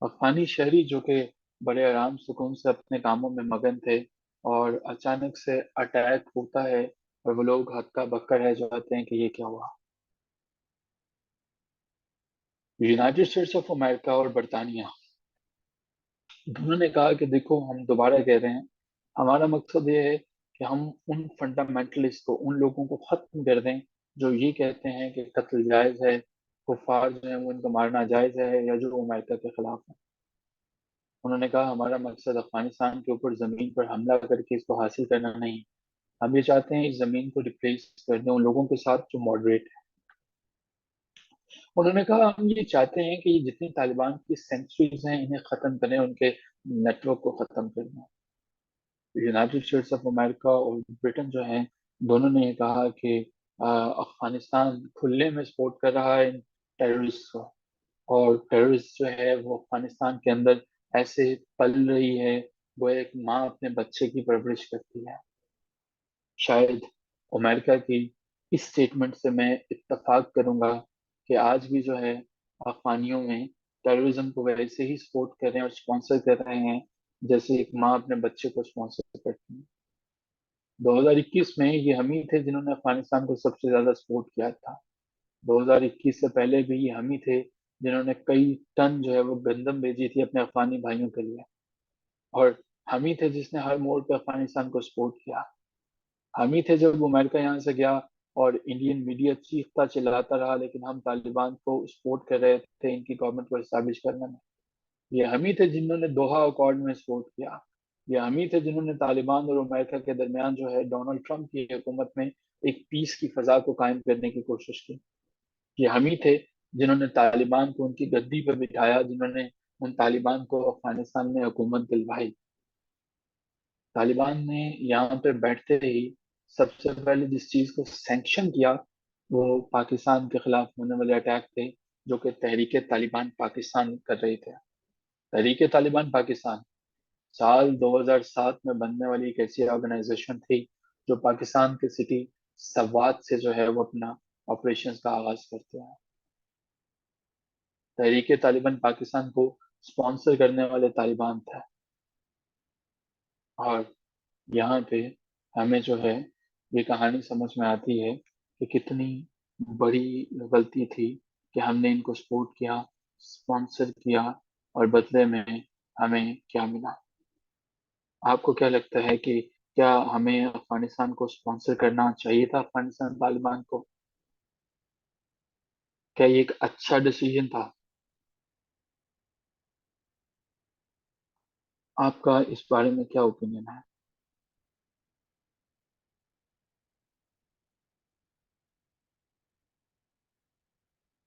अफगानी शहरी जो कि बड़े आराम सुकून से अपने कामों में मगन थे, और अचानक से अटैक होता है, और वो लोग हक्का बक्का रह जाते हैं कि ये क्या हुआ। यूनाइटेड स्टेट्स ऑफ अमेरिका और बरतानिया दोनों ने कहा कि देखो, हम दोबारा कह रहे हैं, हमारा मकसद ये है कि हम उन फंडामेंटलिस्ट को, उन लोगों को खत्म कर दें जो ये कहते हैं कि कत्ल जायज है, कुफार जो है वो इनको मारना जायज है, या जो अमेरिका के खिलाफ है। उन्होंने कहा हमारा मकसद अफगानिस्तान के ऊपर जमीन पर हमला करके इसको हासिल करना नहीं। हम ये चाहते हैं इस जमीन को रिप्लेस कर दें उन लोगों के साथ जो मॉडरेट है। उन्होंने कहा हम ये चाहते हैं कि ये जितनी तालिबान की सेंचुरीज हैं इन्हें खत्म करें, उनके नेटवर्क को खत्म करना। यूनाइटेड स्टेट्स ऑफ अमेरिका और ब्रिटेन जो हैं, दोनों ने ये कहा कि अफगानिस्तान खुले में सपोर्ट कर रहा है इन टेररिस्ट को, और टेररिस्ट जो है वो अफगानिस्तान के अंदर ऐसे पल रही है, वो एक माँ अपने बच्चे की परवरिश करती है। शायद अमेरिका की इस स्टेटमेंट से मैं इत्तेफाक करूंगा कि आज भी जो है अफगानियों में टेररिज्म को वैसे ही सपोर्ट कर रहे हैं और स्पॉन्सर कर रहे हैं जैसे एक माँ अपने बच्चे को स्पॉन्सर करती है। 2021 में ये हम ही थे जिन्होंने अफगानिस्तान को सबसे ज्यादा सपोर्ट किया था। 2021 से पहले भी ये हम ही थे जिन्होंने कई टन जो है वो गंदम भेजी थी अपने अफगानी भाइयों के लिए। और हम ही थे जिसने हर मोड़ पे अफगानिस्तान को सपोर्ट किया। हम ही थे जब अमेरिका यहाँ से गया और इंडियन मीडिया चीखता चिल्लाता रहा, लेकिन हम तालिबान को सपोर्ट कर रहे थे इनकी गवर्नमेंट को एस्टैब्लिश करने में। ये हम ही थे जिन्होंने दोहा अकॉर्ड में सपोर्ट किया। ये हम ही थे जिन्होंने तालिबान और अमेरिका के दरमियान जो है डोनाल्ड ट्रंप की हुकूमत में एक पीस की फजा को कायम करने की कोशिश की। ये हम ही थे जिन्होंने तालिबान को उनकी गद्दी पर बिठाया, जिन्होंने उन तालिबान को अफगानिस्तान में हुकूमत दिलवाई। तालिबान ने यहाँ पे बैठते ही सबसे पहले जिस चीज को सैंक्शन किया वो पाकिस्तान के खिलाफ होने वाले अटैक थे, जो कि तहरीक तालिबान पाकिस्तान कर रही थे। तहरीक तालिबान पाकिस्तान साल 2007 में बनने वाली एक ऐसी ऑर्गेनाइजेशन थी जो पाकिस्तान के सिटी सवात से जो है वो अपना ऑपरेशंस का आगाज करते हैं। तहरीक तालिबान पाकिस्तान को स्पॉन्सर करने वाले तालिबान थे। और यहाँ पे हमें जो है ये कहानी समझ में आती है कि कितनी बड़ी गलती थी कि हमने इनको सपोर्ट किया, स्पॉन्सर किया, और बदले में हमें क्या मिला? आपको क्या लगता है कि क्या हमें अफगानिस्तान को स्पॉन्सर करना चाहिए था, अफगानिस्तान तालिबान को? क्या ये एक अच्छा डिसीजन था? आपका इस बारे में क्या ओपिनियन है?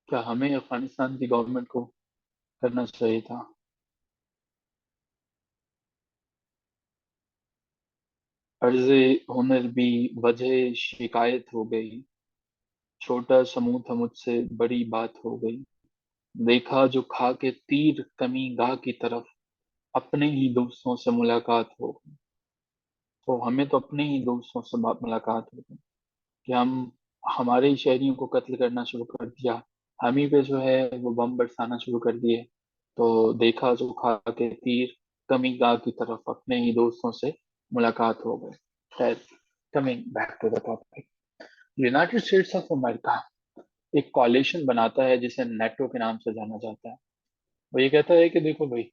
क्या हमें अफगानिस्तान की गवर्नमेंट को करना चाहिए था? अर्ज़े हुनर भी वजह शिकायत हो गई, छोटा समूह था मुझसे बड़ी बात हो गई। देखा जो खा के तीर कमी गाह की तरफ, अपने ही दोस्तों से मुलाकात हो गई। तो हमें तो अपने ही दोस्तों से मुलाकात हो गई कि हम हमारे ही शहरियों को कत्ल करना शुरू कर दिया। हम ही पे जो है वो बम बरसाना शुरू कर दिए। तो देखा जो खा के तीर कमी गाह की तरफ, अपने ही दोस्तों से मुलाकात हो गई। खैर, coming back to the topic, United States of America एक कॉalition बनाता है जिसे नेटो के नाम से जाना जाता है। वो ये कहता है कि देखो भाई,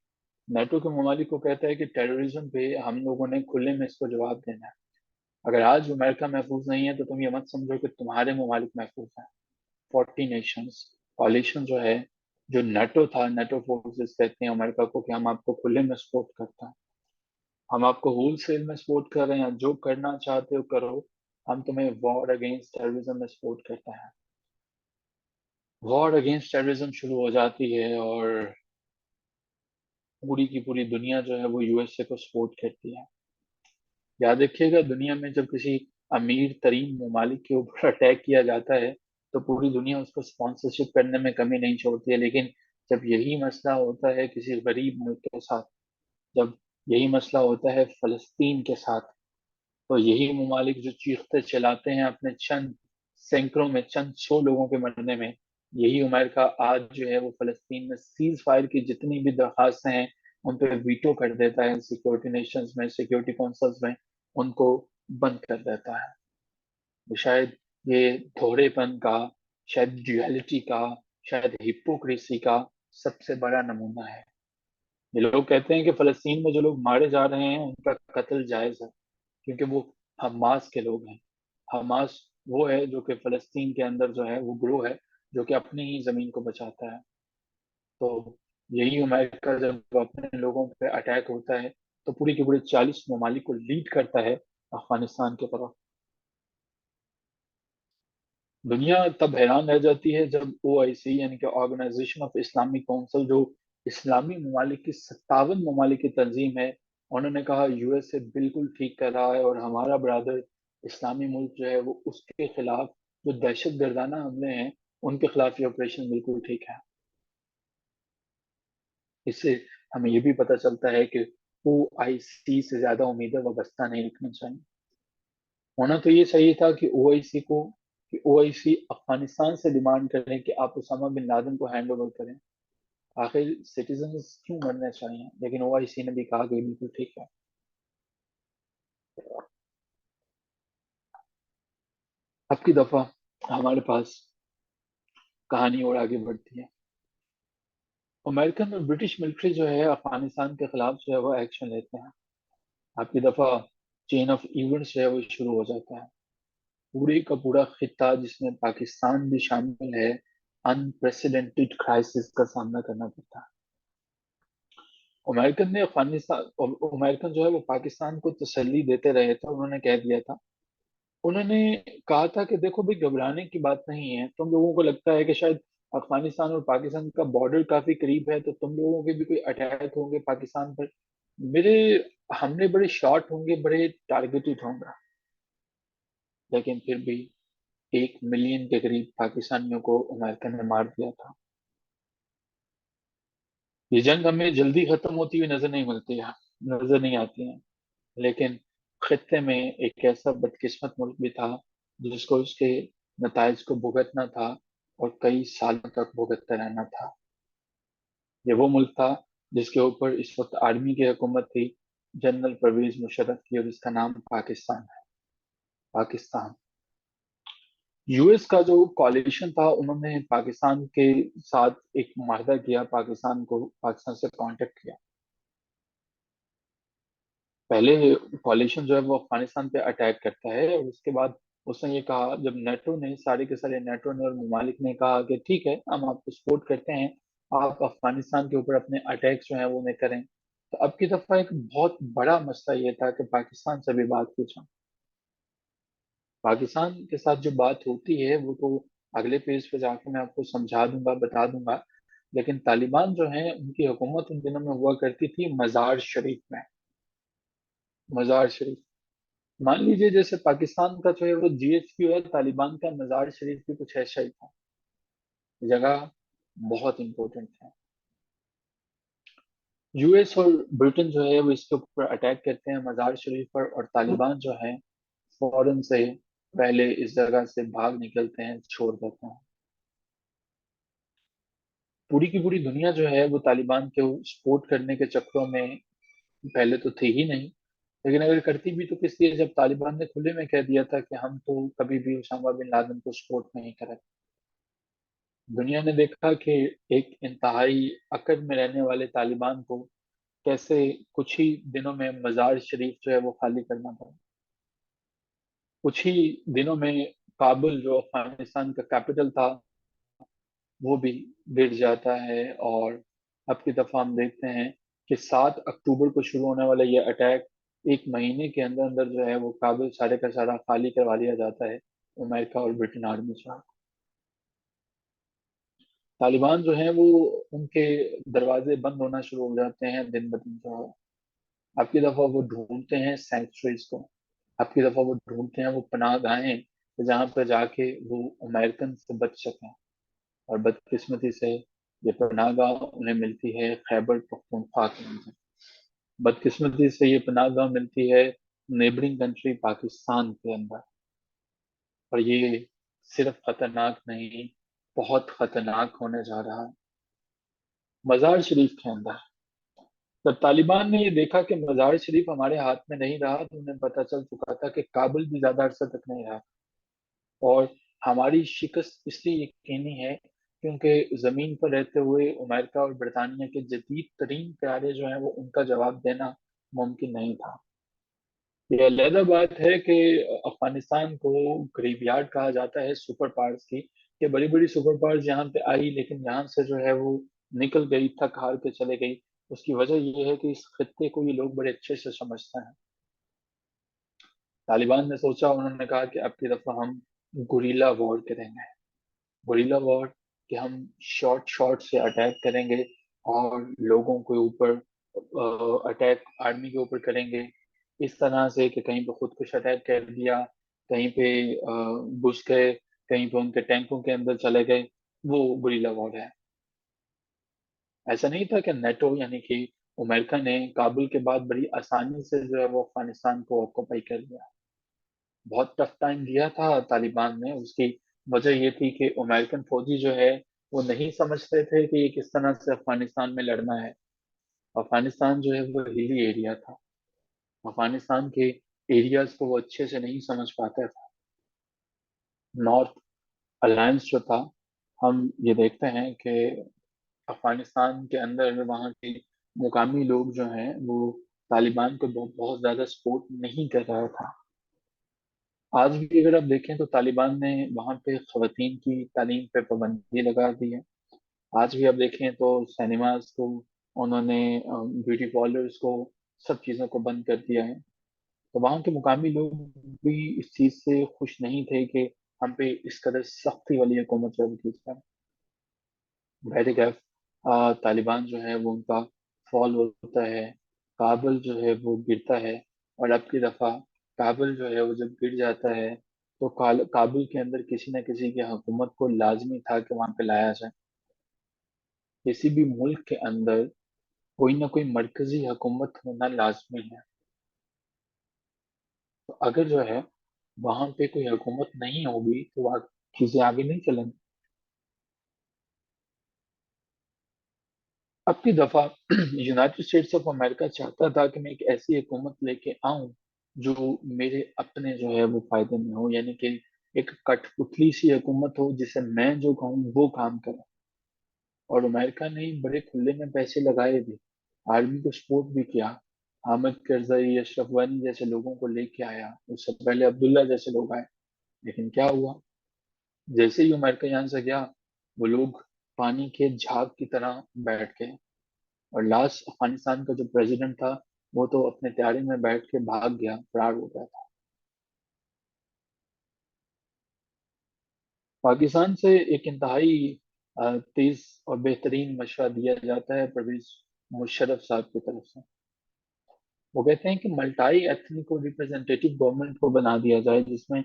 नेटो के ममालिक को कहता है कि टेररिज्म पे हम लोगों ने खुले में इसको जवाब देना है। अगर आज अमेरिका महफूज नहीं है तो तुम ये मत समझो कि तुम्हारे ममालिक महफूज हैं। 40 नेशंस कॉalition जो है, जो नेटो था, नेटो फोर्सेस कहते हैं अमेरिका को कि हम आपको खुले में सपोर्ट करते हैं, हम आपको होल सेल में सपोर्ट कर रहे हैं, जो करना चाहते हो करो, हम तुम्हें वॉर अगेंस्ट टेररिज्म में सपोर्ट करते हैं। वॉर अगेंस्ट टेररिज्म शुरू हो जाती है और पूरी की पूरी दुनिया जो है वो यूएसए को सपोर्ट करती है। याद रखिएगा, दुनिया में जब किसी अमीर तरीन ममालिक के ऊपर अटैक किया जाता है तो पूरी दुनिया उसको स्पॉन्सरशिप करने में कमी नहीं छोड़ती है, लेकिन जब यही मसला होता है किसी गरीब मुल्क के साथ, जब यही मसला होता है फलस्तीन के साथ, तो यही ममालिक जो चीखते चिल्लाते हैं अपने चंद सैकड़ों में, चंद सौ लोगों के मरने में, यही अमेरिका आज जो है वो फलस्तीन में सीज फायर की जितनी भी दरखास्तें हैं उन पे वीटो कर देता है, सिक्योरिटी नेशंस में, सिक्योरिटी काउंसिल्स में उनको बंद कर देता है। तो शायद ये धोरेपन का, शायद ड्युअलिटी का, शायद हिपोक्रेसी का सबसे बड़ा नमूना है। ये लोग कहते हैं कि फलस्तीन में जो लोग मारे जा रहे हैं उनका कत्ल जायज है, क्योंकि वो हमास के लोग हैं। हमास वो है जो कि फलस्तीन के अंदर जो है वो ग्रोह है, जो कि अपनी ही जमीन को बचाता है। तो यही अमेरिका जब अपने लोगों पे अटैक होता है तो पूरी की पूरी 40 ममालिक को लीड करता है अफगानिस्तान की तरफ। दुनिया तब हैरान रह जाती है जब ओआईसी यानी कि ऑर्गेनाइजेशन ऑफ इस्लामिक काउंसिल, जो इस्लामी ममालिक की 57 ममालिक की तंजीम है, उन्होंने कहा यूएसए बिल्कुल ठीक कर रहा है और हमारा ब्रादर इस्लामी मुल्क जो है वो उसके खिलाफ जो दहशत गर्दाना हमले हैं उनके खिलाफ ये ऑपरेशन बिल्कुल ठीक है। इससे हमें ये भी पता चलता है कि ओआईसी से ज्यादा उम्मीदें वाबस्ता नहीं रखनी चाहिए। होना तो ये चाहिए था कि ओआईसी अफगानिस्तान से डिमांड करें कि आप उसामा बिन लादेन को हैंड ओवर करें। आखिर सिटीजन्स क्यों मरने चाहिए, लेकिन ओआईसी ने भी कहा कि बिल्कुल ठीक है। अब की दफा हमारे पास कहानी और आगे बढ़ती है। अमेरिकन और ब्रिटिश मिलिट्री जो है अफगानिस्तान के खिलाफ जो है वो एक्शन लेते हैं। आपकी दफा चेन ऑफ इवेंट्स जो है वो शुरू हो जाता है। पूरे का पूरा खिता जिसमें पाकिस्तान भी शामिल है, अनप्रेसिडेंटेड क्राइसिस का सामना करना पड़ता है। अमेरिकन ने अफगानिस्तान अमेरिकन जो है वो पाकिस्तान को तसल्ली देते रहे थे। उन्होंने कह दिया था, उन्होंने कहा था कि देखो भाई, घबराने की बात नहीं है। तुम लोगों को लगता है कि शायद अफगानिस्तान और पाकिस्तान का बॉर्डर काफी करीब है तो तुम लोगों के भी कोई अटैक होंगे पाकिस्तान पर, मेरे हमले बड़े शॉर्ट होंगे, बड़े टारगेटेड होंगे। लेकिन फिर भी 1 मिलियन के करीब पाकिस्तानियों को अमेरिका ने मार दिया था। ये जंग हमें जल्दी खत्म होती हुई नजर नहीं मिलती है, नजर नहीं आती है, लेकिन खत्ते में एक ऐसा बदकिस्मत मुल्क भी था जिसको उसके नताइज को भुगतना था और कई सालों तक भुगतते रहना था। ये वो मुल्क था जिसके ऊपर इस वक्त आर्मी की हुकूमत थी, जनरल परवेज मुशर्रफ की, और इसका नाम पाकिस्तान है। पाकिस्तान, यूएस का जो कॉalition था, उन्होंने पाकिस्तान के साथ एक माहदा किया, पाकिस्तान से कांटेक्ट किया। पहले कॉalition जो है वो अफगानिस्तान पे अटैक करता है, और उसके बाद उसने ये कहा, जब नेटो ने, सारे के सारे नेटो ने और ममालिक ने कहा कि ठीक है, हम आपको सपोर्ट करते हैं, आप अफगानिस्तान के ऊपर अपने अटैक जो है वो नहीं करें। तो अब की दफा एक बहुत बड़ा मसला ये था कि पाकिस्तान से भी बात की जाए। पाकिस्तान के साथ जो बात होती है वो तो अगले पेज पे जाके मैं आपको समझा दूंगा, बता दूंगा। लेकिन तालिबान जो है, उनकी हुकूमत उन दिनों में हुआ करती थी मजार शरीफ में। मजार शरीफ, मान लीजिए जैसे पाकिस्तान का जो है वो GHQ है, तालिबान का मजार शरीफ भी कुछ ऐसा ही था। जगह बहुत इंपॉर्टेंट है। US और ब्रिटेन जो है वो इसके ऊपर अटैक करते हैं मजार शरीफ पर, और तालिबान जो है फौरन से पहले इस जगह से भाग निकलते हैं, छोड़ देते हैं। पूरी की पूरी दुनिया जो है वो तालिबान के सपोर्ट करने के चक्करों में पहले तो थी ही नहीं। लेकिन अगर करती भी तो किस लिए, जब तालिबान ने खुले में कह दिया था कि हम तो कभी भी उसामा बिन लादेन को सपोर्ट नहीं करें। दुनिया ने देखा कि एक इंतहाई अकड़ में रहने वाले तालिबान को कैसे कुछ ही दिनों में मजार शरीफ जो है वो खाली करना पड़ा। कुछ ही दिनों में काबुल, जो अफगानिस्तान का कैपिटल था, वो भी गिर जाता है। और अब की दफा हम देखते हैं कि 7 अक्टूबर को शुरू होने वाला ये अटैक, एक महीने के अंदर अंदर जो है वो काबुल सारे का सारा खाली करवा लिया जाता है अमेरिका और ब्रिटेन आर्मी से। तालिबान जो है वो, उनके दरवाजे बंद होना शुरू हो जाते हैं दिन ब दिन जो है। आपकी दफा वो ढूंढते हैं सेंचुरीज को। आपकी दफा वो ढूंढते हैं वो पनाह गाहें, जहाँ पर जाके वो अमेरिकन से बच सकें। और बदकिस्मती से ये पनाह गाह उन्हें मिलती है खैबर पख्तूनख्वा के अंदर। बदकिस्मती से ये पनाह गाह मिलती है नेबरिंग कंट्री पाकिस्तान के अंदर। और ये सिर्फ खतरनाक नहीं, बहुत खतरनाक होने जा रहा है। मजार शरीफ के अंदर जब तालिबान ने ये देखा कि मजार शरीफ हमारे हाथ में नहीं रहा, तो उन्हें पता चल चुका था कि काबुल भी ज्यादा अरसा तक नहीं रहा। और हमारी शिकस्त इसलिए यकीनी है क्योंकि जमीन पर रहते हुए अमेरिका और बरतानिया के जदीद तरीन प्यारे जो हैं वो, उनका जवाब देना मुमकिन नहीं था। ये अलग बात है कि अफगानिस्तान को ग्रेवयार्ड कहा जाता है सुपर पावर्स की, कि बड़ी बड़ी सुपर पावर्स यहाँ पे आई लेकिन यहाँ से जो है वो निकल गई, थक हार के चले गई। उसकी वजह ये है कि इस खत्ते को ये लोग बड़े अच्छे से समझते हैं। तालिबान ने सोचा, उन्होंने कहा कि अब की दफा हम गुरीला वॉर करेंगे। गुरीला वॉर, कि हम शॉर्ट शॉर्ट से अटैक करेंगे और लोगों के ऊपर अटैक आर्मी के ऊपर करेंगे। इस तरह से कि कहीं पे खुदकुश अटैक कर दिया, कहीं पे घुस गए, कहीं पे उनके टैंकों के अंदर चले गए। वो गुरीला वॉर है। ऐसा नहीं था कि नेटो यानी कि अमेरिका ने काबुल के बाद बड़ी आसानी से जो है वो अफगानिस्तान को ऑक्यूपाई कर लिया। बहुत टफ टाइम दिया था तालिबान ने। उसकी वजह ये थी कि अमेरिकन फौजी जो है वो नहीं समझते थे कि ये किस तरह से अफगानिस्तान में लड़ना है। अफगानिस्तान जो है वो हिली एरिया था। अफगानिस्तान के एरियाज को वो अच्छे से नहीं समझ पाता था। नॉर्थ अलायंस जो था, हम ये देखते हैं कि अफगानिस्तान के अंदर वहाँ के मुकामी लोग जो हैं वो तालिबान को बहुत ज्यादा सपोर्ट नहीं कर रहा था। आज भी अगर आप देखें तो तालिबान ने वहाँ पे खवातीन की तालीम पे पाबंदी लगा दी है। आज भी आप देखें तो सिनेमाज को उन्होंने, ब्यूटी पार्लर्स को, सब चीज़ों को बंद कर दिया है। तो वहाँ के मुकामी लोग भी इस चीज़ से खुश नहीं थे कि हम पे इस कदर सख्ती वाली हुकूमत जो है वो की जाए। बहरकैफ तालिबान जो है वो उनका फॉल होता है, काबुल जो है वो गिरता है। और अब की दफ़ा काबुल जो है वो जब गिर जाता है, तो काबुल के अंदर किसी न किसी की हुकूमत को लाजमी था कि वहाँ पे लाया जाए। किसी भी मुल्क के अंदर कोई ना कोई मरकजी हुकूमत होना लाजमी है। तो अगर जो है वहाँ पे कोई हुकूमत नहीं होगी तो वहाँ चीज़ें आगे नहीं चलेंगी। अब की दफा यूनाइटेड स्टेट्स ऑफ अमेरिका चाहता था कि मैं एक ऐसी हुकूमत लेके आऊं जो मेरे अपने जो है वो फायदे में हो, यानी कि एक कठपुतली सी हुकूमत हो जिसे मैं जो कहूँ वो काम करे। और अमेरिका ने बड़े खुले में पैसे लगाए भी, आर्मी को सपोर्ट भी किया। हामिद करजई, अशरफ गनी जैसे लोगों को लेके आया। उससे पहले अब्दुल्ला जैसे लोग आए। लेकिन क्या हुआ, जैसे ही अमेरिका यहाँ से गया, वो लोग पानी के झाग की तरह बैठ गए। और लास्ट अफगानिस्तान का जो प्रेसिडेंट था, वो तो अपने त्यारे में बैठ के भाग गया, फरार हो गया था। पाकिस्तान से एक इंतहाई तेज और बेहतरीन मशवरा दिया जाता है परवेज मुशर्रफ साहब की तरफ से। वो कहते हैं कि मल्टाई एथनिक को रिप्रेजेंटेटिव गवर्नमेंट को बना दिया जाए, जिसमें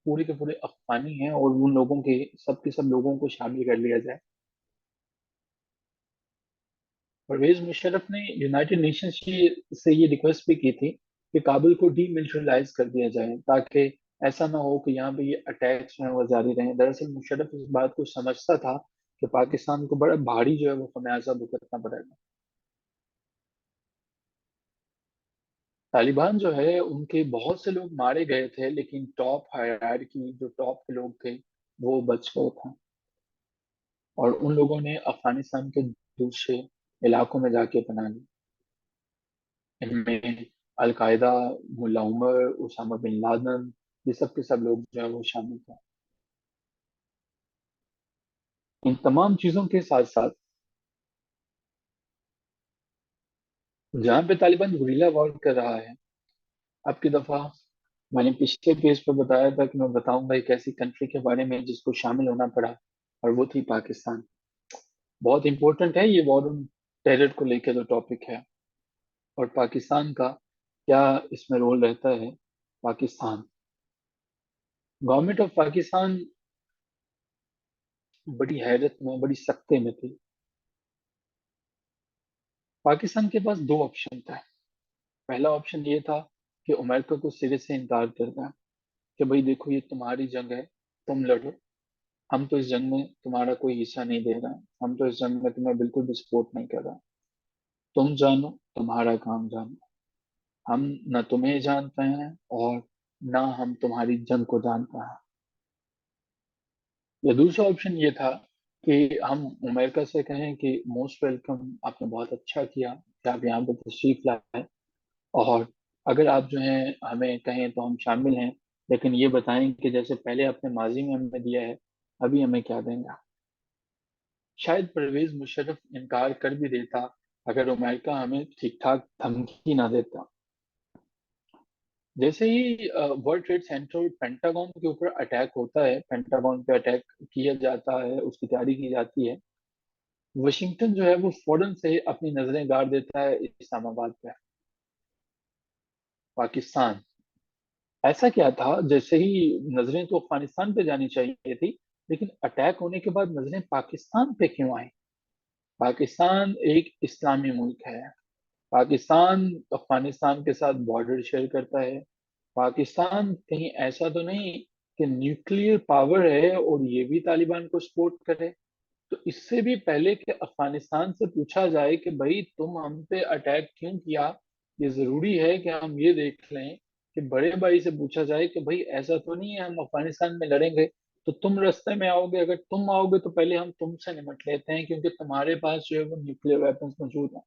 पूरे के पूरे अफगानी हैं और उन लोगों के सब लोगों को शामिल कर लिया जाए। परवेज मुशर्रफ ने यूनाइटेड नेशंस की से ये रिक्वेस्ट भी की थी कि काबुल को डीमिलिटराइज कर दिया जाए, ताकि ऐसा ना हो कि यहाँ पे ये अटैक्स जो है वो जारी रहें। दरअसल मुशर्रफ इस बात को समझता था कि पाकिस्तान को बड़ा भारी जो है वो खमियाजा भुगतना पड़ेगा। तालिबान जो है, उनके बहुत से लोग मारे गए थे, लेकिन टॉप हायरार्की जो टॉप के लोग थे, वो बच गए थे। और उन लोगों ने अफगानिस्तान के दूसरे इलाकों में जाके पनाह ली। इनमें अलकायदा, मुल्ला उमर, उसामा बिन लादेन, ये सब के सब लोग जो है वो शामिल थे। इन तमाम चीजों के साथ साथ जहाँ पे तालिबान गुरिल्ला वॉर कर रहा है, अब की दफा मैंने पिछले पेज पर बताया था कि मैं बताऊंगा एक ऐसी कंट्री के बारे में जिसको शामिल होना पड़ा, और वो थी पाकिस्तान। बहुत इंपॉर्टेंट है ये वॉर ऑन टेरर को लेकर जो टॉपिक है, और पाकिस्तान का क्या इसमें रोल रहता है। पाकिस्तान, गवर्नमेंट ऑफ पाकिस्तान बड़ी हैरत में, बड़ी सख्ते में थी। पाकिस्तान के पास दो ऑप्शन था। पहला ऑप्शन ये था कि अमेरिका को सिरे से इनकार करना, कि भाई देखो ये तुम्हारी जंग है, तुम लड़ो, हम तो इस जंग में तुम्हारा कोई हिस्सा नहीं दे रहे हैं, हम तो इस जंग में तुम्हें बिल्कुल भी सपोर्ट नहीं कर रहे। तुम जानो, तुम्हारा काम जानो, हम न तुम्हें जानते हैं और ना हम तुम्हारी जंग को जानते हैं। या दूसरा ऑप्शन ये था कि हम अमेरिका से कहें कि मोस्ट वेलकम, आपने बहुत अच्छा किया कि आप यहाँ पे तशरीफ लाए, और अगर आप जो है हमें कहें तो हम शामिल हैं, लेकिन ये बताएं कि जैसे पहले आपने माजी में हमें दिया है, अभी हमें क्या देंगे। शायद परवेज मुशर्रफ इनकार कर भी देता अगर अमेरिका हमें ठीक ठाक धमकी ना देता। जैसे ही वर्ल्ड ट्रेड सेंटर और पेंटागन के ऊपर अटैक होता है, पेंटागन पे अटैक किया जाता है, उसकी तैयारी की जाती है, वाशिंगटन जो है वो फौरन से अपनी नजरें गाड़ देता है इस्लामाबाद पे। पाकिस्तान, ऐसा क्या था, जैसे ही नजरें तो अफगानिस्तान पे जानी चाहिए थी, लेकिन अटैक होने के बाद नजरें पाकिस्तान पे क्यों आई। पाकिस्तान एक इस्लामी मुल्क है। पाकिस्तान अफगानिस्तान के साथ बॉर्डर शेयर करता है। पाकिस्तान कहीं ऐसा तो नहीं कि न्यूक्लियर पावर है और ये भी तालिबान को सपोर्ट करे। तो इससे भी पहले कि अफगानिस्तान से पूछा जाए कि भाई तुम हम पे अटैक क्यों किया, ये जरूरी है कि हम ये देख लें कि बड़े भाई से पूछा जाए कि भाई ऐसा तो नहीं है हम अफगानिस्तान में लड़ेंगे, तो तुम रास्ते में आओगे, अगर तुम आओगे तो पहले हम तुमसे निपट लेते हैं, क्योंकि तुम्हारे पास जो है वो न्यूक्लियर वेपन्स मौजूद हैं।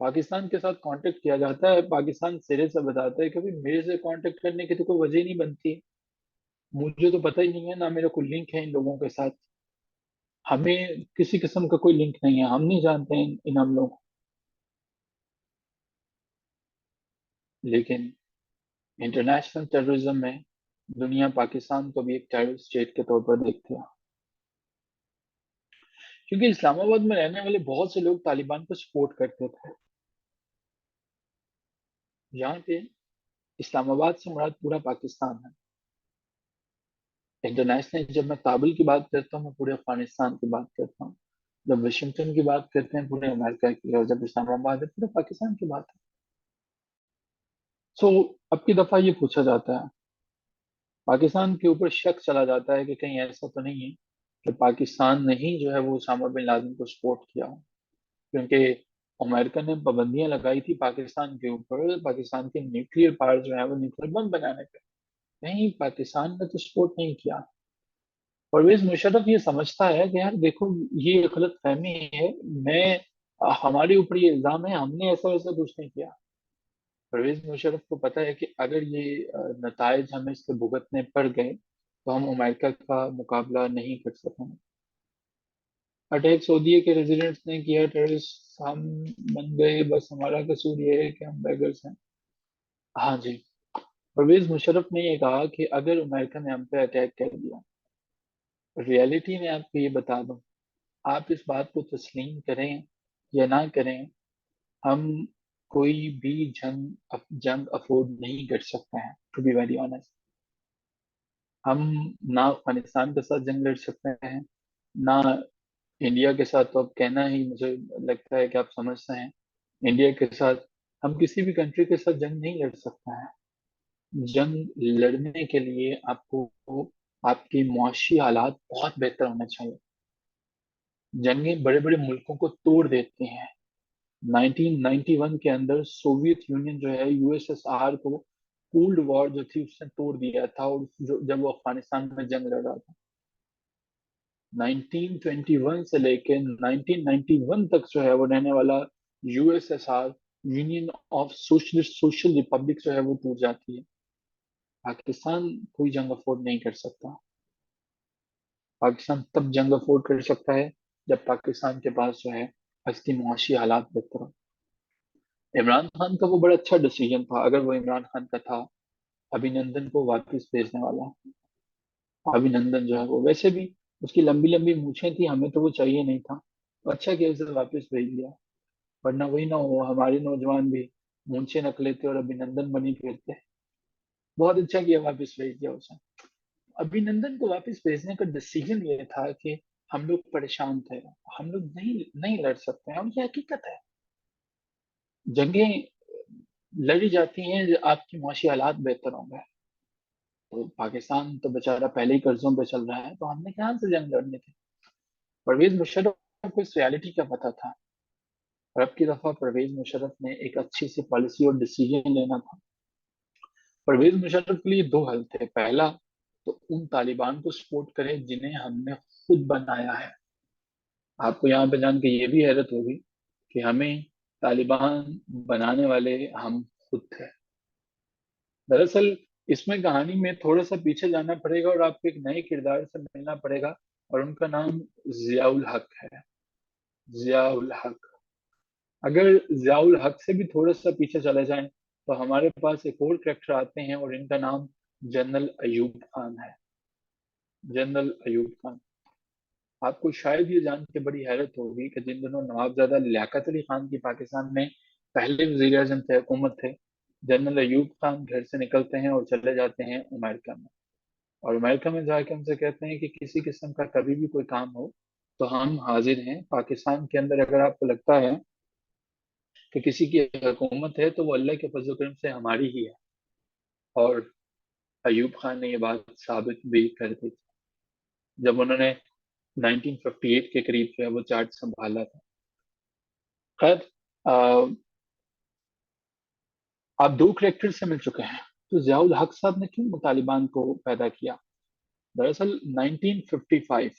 पाकिस्तान के साथ कांटेक्ट किया जाता है, पाकिस्तान सिरे से बताता है कि भाई मेरे से कांटेक्ट करने की तो कोई वजह ही नहीं बनती, मुझे तो पता ही नहीं है, ना मेरा कोई लिंक है इन लोगों के साथ, हमें किसी किस्म का कोई लिंक नहीं है, हम नहीं जानते हैं इन हमलों को। लेकिन इंटरनेशनल टेररिज्म में दुनिया पाकिस्तान को भी एक टेररिस्ट स्टेट के तौर पर देखती है, क्योंकि इस्लामाबाद में रहने वाले बहुत से लोग तालिबान को सपोर्ट करते थे। यहाँ पे इस्लामाबाद से मुराद पूरा पाकिस्तान है। इंटरनेशनल जब मैं काबुल की बात करता हूँ, मैं पूरे अफगानिस्तान की बात करता हूँ। जब वाशिंगटन की बात करते हैं, पूरे अमेरिका की, और जब इस्लामाबाद है, पूरे पाकिस्तान की बात है। सो अब की दफा ये पूछा जाता है, पाकिस्तान के ऊपर शक चला जाता है कि कहीं ऐसा तो नहीं है कि पाकिस्तान ने ही जो है वो उसामा बिन लादेन को सपोर्ट किया हो, क्योंकि अमेरिका ने पाबंदियां लगाई थी पाकिस्तान के ऊपर, पाकिस्तान के न्यूक्लियर पावर जो है वो न्यूक्लियर बम बनाने पे। नहीं, पाकिस्तान ने तो सपोर्ट नहीं किया। परवेज मुशर्रफ ये समझता है कि यार देखो, ये गलत फहमी है, मैं हमारे ऊपर ये इल्जाम है, हमने ऐसा वैसा कुछ नहीं किया। परवेज मुशर्रफ को पता है कि अगर ये नतायज हमें इसके भुगतने पड़ गए तो हम अमेरिका का मुकाबला नहीं कर सकेंगे। अटैक सऊदीया के रेजिडेंट्स ने किया, टेररिस्ट हम बन गए, बस हमारा कसूर ये है कि हम बेगर्स हैं। हाँ जी। परवेज मुशर्रफ ने ये कहा कि अगर अमेरिका ने हम पे अटैक कर दिया, रियलिटी में आपको ये बता दूं, आप इस बात को तस्लीम करें या ना करें, हम कोई भी जंग अफोर्ड नहीं कर सकते हैं, टू बी वेरी ऑनेस्ट। हम ना अफगानिस्तान के साथ जंग लड़ सकते हैं, ना इंडिया के साथ, तो अब कहना ही मुझे लगता है कि आप समझते हैं, इंडिया के साथ हम किसी भी कंट्री के साथ जंग नहीं लड़ सकते हैं। जंग लड़ने के लिए आपको आपकी मुआशी हालात बहुत बेहतर होने चाहिए। जंगें बड़े बड़े मुल्कों को तोड़ देती हैं। 1991 के अंदर सोवियत यूनियन जो है, यूएसएसआर को कोल्ड वॉर जो थी उसने तोड़ दिया था, और जब वो अफगानिस्तान में जंग लड़ रहा था, 1921 से लेके 1991 तक जो है वो रहने वाला USSR, union of socialist social Republic जो है वो टूट जाती है। पाकिस्तान कोई जंग अफोर्ड नहीं कर सकता। पाकिस्तान तब जंग अफोर्ड कर सकता है जब पाकिस्तान के पास जो है इसकी मुआशी हालात बेहतर हो। इमरान खान का वो बड़ा अच्छा डिसीजन था, अगर वो इमरान खान का था, अभिनंदन को वापस भेजने वाला। अभिनंदन जो है वो वैसे भी, उसकी लंबी लंबी मूछें थी, हमें तो वो चाहिए नहीं था, तो अच्छा किया उसे वापस भेज दिया। वरना वही ना हो, हमारे नौजवान भी मूछें रख लेते और अभिनंदन बनी फिरते। बहुत अच्छा किया वापस भेज दिया उसे। अभिनंदन को वापस भेजने का डिसीजन ये था कि हम लोग परेशान थे, हम लोग नहीं नहीं लड़ सकते हैं, और ये हकीकत है। जंगें लड़ी जाती हैं जो आपकी माशी हालात बेहतर होंगे। तो पाकिस्तान तो बेचारा पहले ही कर्जों पे चल रहा है, तो हमने कहाँ से जंग लड़नी थी। परवेज मुशर्रफ को इस रियलिटी का पता था, और अब की दफा परवेज मुशर्रफ ने एक अच्छी सी पॉलिसी और डिसीजन लेना था। परवेज मुशर्रफ के लिए दो हल थे। पहला, तो उन तालिबान को सपोर्ट करें जिन्हें हमने खुद बनाया है। आपको यहाँ पे जान के ये भी हैरत होगी कि हमें तालिबान बनाने वाले हम खुद थे। दरअसल इसमें कहानी में थोड़ा सा पीछे जाना पड़ेगा और आपको एक नए किरदार से मिलना पड़ेगा, और उनका नाम जियाउल हक है। जियाउल हक। अगर जियाउल हक से भी थोड़ा सा पीछे चले जाएं तो हमारे पास एक और कैरेक्टर आते हैं, और इनका नाम जनरल अयूब खान है। जनरल अयूब खान। आपको शायद ये जान के बड़ी हैरत होगी कि जिन दिनों नवाबजादा लियाकत अली खान की पाकिस्तान में पहले वजीर आजम थे, हुकूमत थे, जनरल अयूब खान घर से निकलते हैं और चले जाते हैं अमेरिका में। और अमेरिका में जाके हमसे कहते हैं कि किसी किस्म का कभी भी कोई काम हो तो हम हाजिर हैं। पाकिस्तान के अंदर अगर आपको लगता है कि किसी की हुकूमत है तो वो अल्लाह के फजल करम से हमारी ही है। और अयूब खान ने ये बात साबित भी कर दी जब उन्होंने 1958 के करीब जो है वो चार्ज संभाला था। खैर, अ, आप दो करेक्टर से मिल चुके हैं, तो जियाउल हक साहब ने क्यों तालिबान को पैदा किया। दरअसल 1955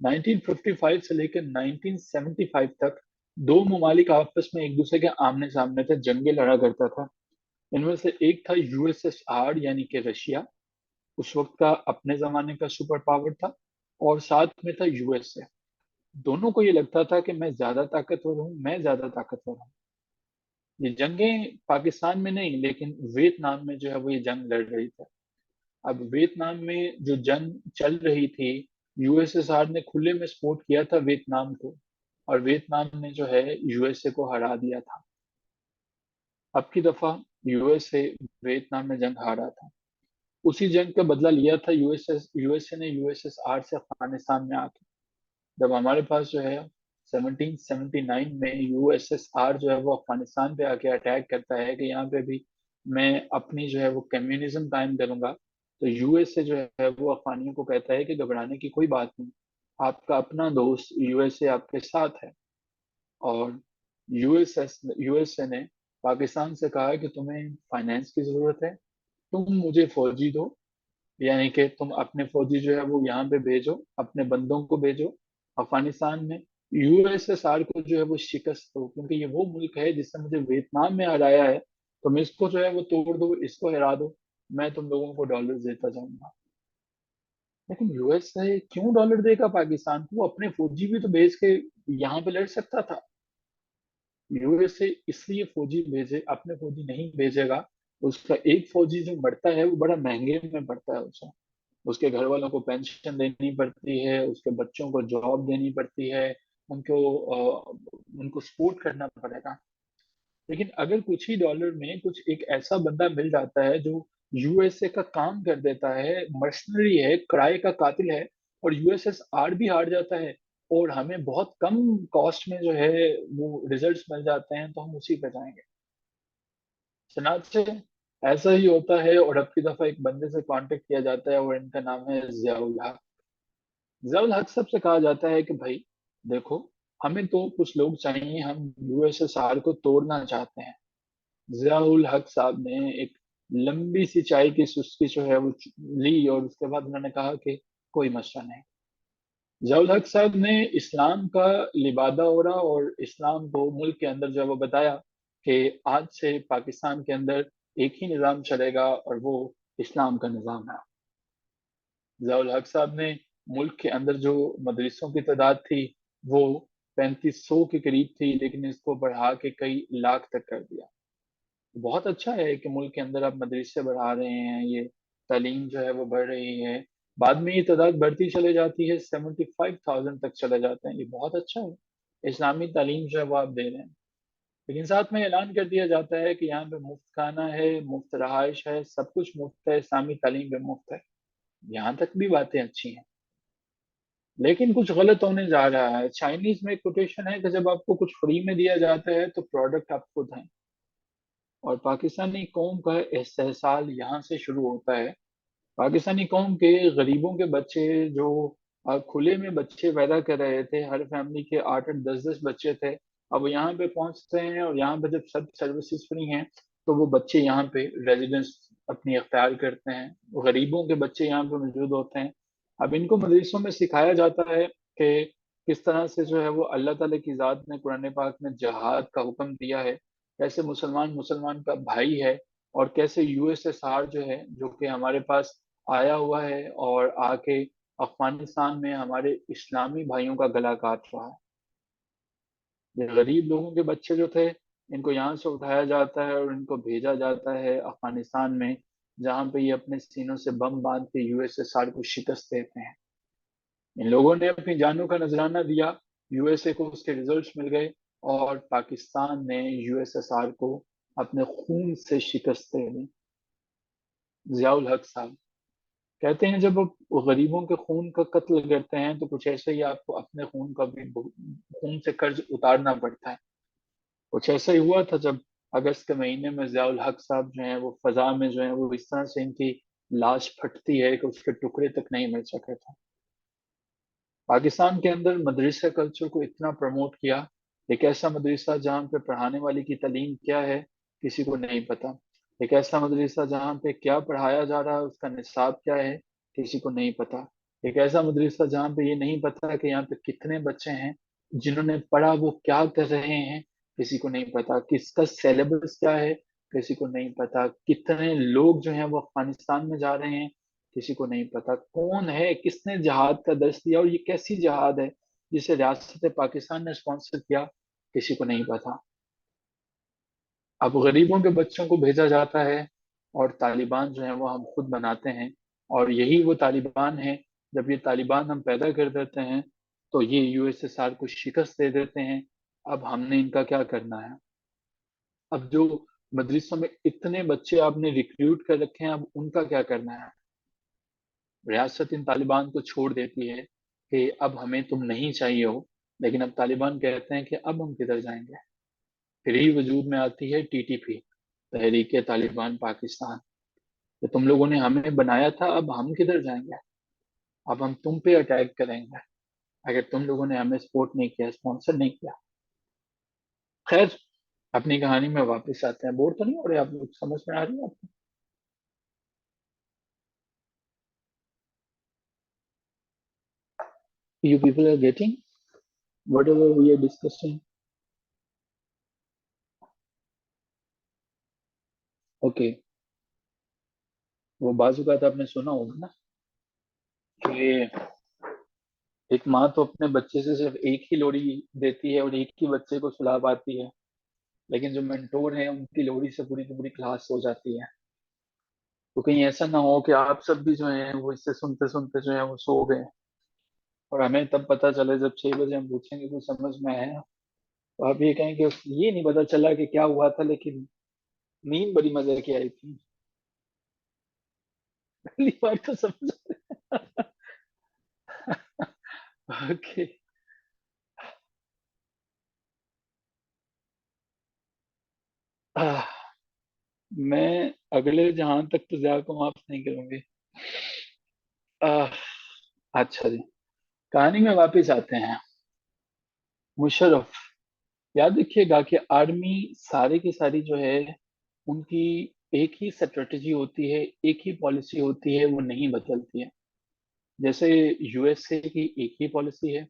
1955 से लेकर 1975 तक दो ममालिक आपस में एक दूसरे के आमने सामने थे, जंगे लड़ा करता था। इनमें से एक था यूएसएसआर यानी कि रशिया, उस वक्त का अपने जमाने का सुपर पावर था, और साथ में था यूएसए। दोनों को ये लगता था कि मैं ज्यादा ताकतवर हूँ, मैं ज्यादा ताकतवर हूँ। ये जंगें पाकिस्तान में नहीं, लेकिन वियतनाम में जो है वो ये जंग लड़ रही थी। अब वियतनाम में जो जंग चल रही थी, यूएसएसआर ने खुले में सपोर्ट किया था वियतनाम को, और वियतनाम ने जो है यूएसए को हरा दिया था। अब की दफा यूएसए वियतनाम में जंग हारा था, उसी जंग का बदला लिया था यूएसए ने यूएसएसआर से अफगानिस्तान में आके। जब हमारे पास जो है 1779 में यूएसएसआर जो है वो अफगानिस्तान पे आके अटैक करता है कि यहाँ पे भी मैं अपनी जो है वो कम्युनिज्म कायम करूंगा, तो यूएसए जो है वो अफगानियों को कहता है कि घबराने की कोई बात नहीं, आपका अपना दोस्त यूएसए आपके साथ है। और यूएसए ने पाकिस्तान से कहा कि तुम्हें फाइनेंस की जरूरत है, तुम मुझे फौजी दो, यानी कि तुम अपने फौजी जो है वो यहाँ पे भेजो, अपने बंदों को भेजो अफगानिस्तान में, यूएसएसआर को जो है वो शिकस्त दो, क्योंकि ये वो मुल्क है जिसने मुझे वियतनाम में हराया है, तो मैं इसको जो है वो तोड़ दो, इसको हरा दो, मैं तुम लोगों को डॉलर देता जाऊंगा। लेकिन यूएसए क्यों डॉलर देगा पाकिस्तान को? वो अपने फौजी भी तो भेज के यहाँ पे लड़ सकता था। यूएसए इसलिए फौजी भेजे, अपने फौजी नहीं भेजेगा। उसका एक फौजी जो मरता है वो बड़ा महंगे में पड़ता है उसे। उसके घर वालों को पेंशन देनी पड़ती है, उसके बच्चों को जॉब देनी पड़ती है, उनको उनको सपोर्ट करना पड़ेगा। लेकिन अगर कुछ ही डॉलर में कुछ एक ऐसा बंदा मिल जाता है जो यूएसए का काम कर देता है, मर्सनरी है, किराए का कातिल है, और यूएसएसआर भी हार जाता है, और हमें बहुत कम कॉस्ट में जो है वो रिजल्ट्स मिल जाते हैं, तो हम उसी पे जाएंगे। सनात से ऐसा ही होता है। और अब की दफा एक बंदे से कांटेक्ट किया जाता है और इनका नाम है जियाउल हक। जियाउल हक साहब से कहा जाता है कि भाई देखो, हमें तो कुछ लोग चाहिए, हम यूएसएसआर को तोड़ना चाहते हैं। जियाउल हक साहब ने एक लंबी सी चाय की सुस्की जो है वो ली, और उसके बाद उन्होंने कहा कि कोई मसला नहीं। जियाउल हक साहब ने इस्लाम का लिबादा ओढ़ा और इस्लाम को मुल्क के अंदर जो है वो बताया कि आज से पाकिस्तान के अंदर एक ही निज़ाम चलेगा, और वो इस्लाम का निज़ाम है। जियाउल हक साहब ने मुल्क के अंदर जो मदरसों की तादाद थी वो 3500 के करीब थी, लेकिन इसको बढ़ा के कई लाख तक कर दिया। बहुत अच्छा है कि मुल्क के अंदर आप मदरसे बढ़ा रहे हैं, ये तालीम जो है वो बढ़ रही है। बाद में ये तादाद बढ़ती चले जाती है, 75,000 तक चले जाते हैं, ये बहुत अच्छा है। इस्लामी तालीम जो है वो आप दे रहे हैं। लेकिन साथ में ऐलान कर दिया जाता है कि यहाँ पे मुफ्त खाना है, मुफ्त रहाइश है, सब कुछ मुफ्त है, इस्लामी तालीम भी मुफ्त है। यहाँ तक भी बातें अच्छी हैं, लेकिन कुछ गलत होने जा रहा है। चाइनीज में कोटेशन है कि जब आपको कुछ फ्री में दिया जाता है तो प्रोडक्ट आप खुद हैं। और पाकिस्तानी कौम का इस्तेहसाल यहाँ से शुरू होता है। पाकिस्तानी कौम के गरीबों के बच्चे जो खुले में बच्चे पैदा कर रहे थे, हर फैमिली के 8 8 10 10 बच्चे थे, अब यहाँ पे पहुंचते हैं, और यहाँ पे जब सब सर्विसेज फ्री हैं तो वो बच्चे यहाँ पे रेजिडेंस अपनी अख्तियार करते हैं। गरीबों के बच्चे यहाँ पे मौजूद होते हैं। अब इनको मदरसों में सिखाया जाता है कि किस तरह से जो है वो अल्लाह ताला की ज़ात ने कुरान पाक में जहाद का हुक्म दिया है, कैसे मुसलमान मुसलमान का भाई है, और कैसे यूएसएसआर जो है, जो कि हमारे पास आया हुआ है और आके अफगानिस्तान में हमारे इस्लामी भाइयों का गला काट रहा है। ये गरीब लोगों के बच्चे जो थे, इनको यहाँ से उठाया जाता है और इनको भेजा जाता है अफगानिस्तान में, जहाँ पे ये अपने सीनों से बम बांध के यूएसएसआर को शिकस्त देते हैं। इन लोगों ने अपनी जानों का नजराना दिया, यूएसए को उसके रिजल्ट्स मिल गए, और पाकिस्तान ने यूएसएसआर को अपने खून से शिकस्त दे दी। जियाउल हक साहब कहते हैं, जब आप गरीबों के खून का कत्ल करते हैं तो कुछ ऐसे ही आपको अपने खून का भी खून से कर्ज उतारना पड़ता है। कुछ ऐसा ही हुआ था जब अगस्त के महीने में जियाउल हक साहब जो हैं वो फजा में जो है वो इस तरह से इनकी लाश फटती है कि उसके टुकड़े तक नहीं मिल सके थे। पाकिस्तान के अंदर मदरसा कल्चर को इतना प्रमोट किया। एक ऐसा मदरसा जहाँ पे पढ़ाने वाले की तालीम क्या है किसी को नहीं पता। एक ऐसा मदरसा जहाँ पे क्या पढ़ाया जा रहा है, उसका निसाब क्या है, किसी को नहीं पता। एक ऐसा मदरसा जहाँ पे ये नहीं पता कि यहाँ पे कितने बच्चे हैं जिन्होंने पढ़ा, वो क्या कर रहे हैं, किसी को नहीं पता। किसका सिलेबस क्या है, किसी को नहीं पता। कितने लोग जो हैं वो अफगानिस्तान में जा रहे हैं, किसी को नहीं पता। कौन है, किसने जहाद का दर्ज दिया, और ये कैसी जहाद है जिसे रियासत पाकिस्तान ने स्पॉन्सर किया, किसी को नहीं पता। अब गरीबों के बच्चों को भेजा जाता है, और तालिबान जो है वो हम खुद बनाते हैं। और यही वो तालिबान है, जब ये तालिबान हम पैदा कर देते हैं तो ये यूएसएसआर को शिकस्त दे देते हैं। अब हमने इनका क्या करना है? अब जो मदरसों में इतने बच्चे आपने रिक्रूट कर रखे हैं, अब उनका क्या करना है? रियासत इन तालिबान को छोड़ देती है कि अब हमें तुम नहीं चाहिए हो। लेकिन अब तालिबान कहते हैं कि अब हम किधर जाएंगे? फिर ही वजूद में आती है टीटीपी, तहरीक तालिबान पाकिस्तान। कि तुम लोगों ने हमें बनाया था, अब हम किधर जाएंगे? अब हम तुम पे अटैक करेंगे अगर तुम लोगों ने हमें सपोर्ट नहीं किया, स्पॉन्सर नहीं किया। खैर, अपनी कहानी में वापस आते हैं। बोर तो नहीं हो रहे आप लोग? समझ में आ रही है आपको? You people are getting? whatever we are discussing. Okay, वो बाजू का तो आपने सुना होगा ना कि एक माँ तो अपने बच्चे से सिर्फ एक ही लोरी देती है और एक ही बच्चे को सुला पाती है, लेकिन जो मेंटोर है उनकी लोरी से पूरी की पूरी क्लास हो जाती है। तो कहीं ऐसा ना हो कि आप सब भी जो है वो इससे सुनते सुनते जो है वो सो गए, और हमें तब पता चले जब 6 बजे हम पूछेंगे कुछ समझ में आया, तो आप ये कहें कि ये नहीं पता चला कि क्या हुआ था, लेकिन नींद बड़ी मजे की आई थी। पहली बार तो समझ। ओके। मैं अगले जहां तक तो जाकर माफ नहीं करूंगी। आह, अच्छा जी, कहानी में वापस आते हैं। मुशर्रफ, याद रखिएगा कि आर्मी सारे की सारी जो है उनकी एक ही स्ट्रेटजी होती है, एक ही पॉलिसी होती है, वो नहीं बदलती है। जैसे यूएसए की एक ही पॉलिसी है,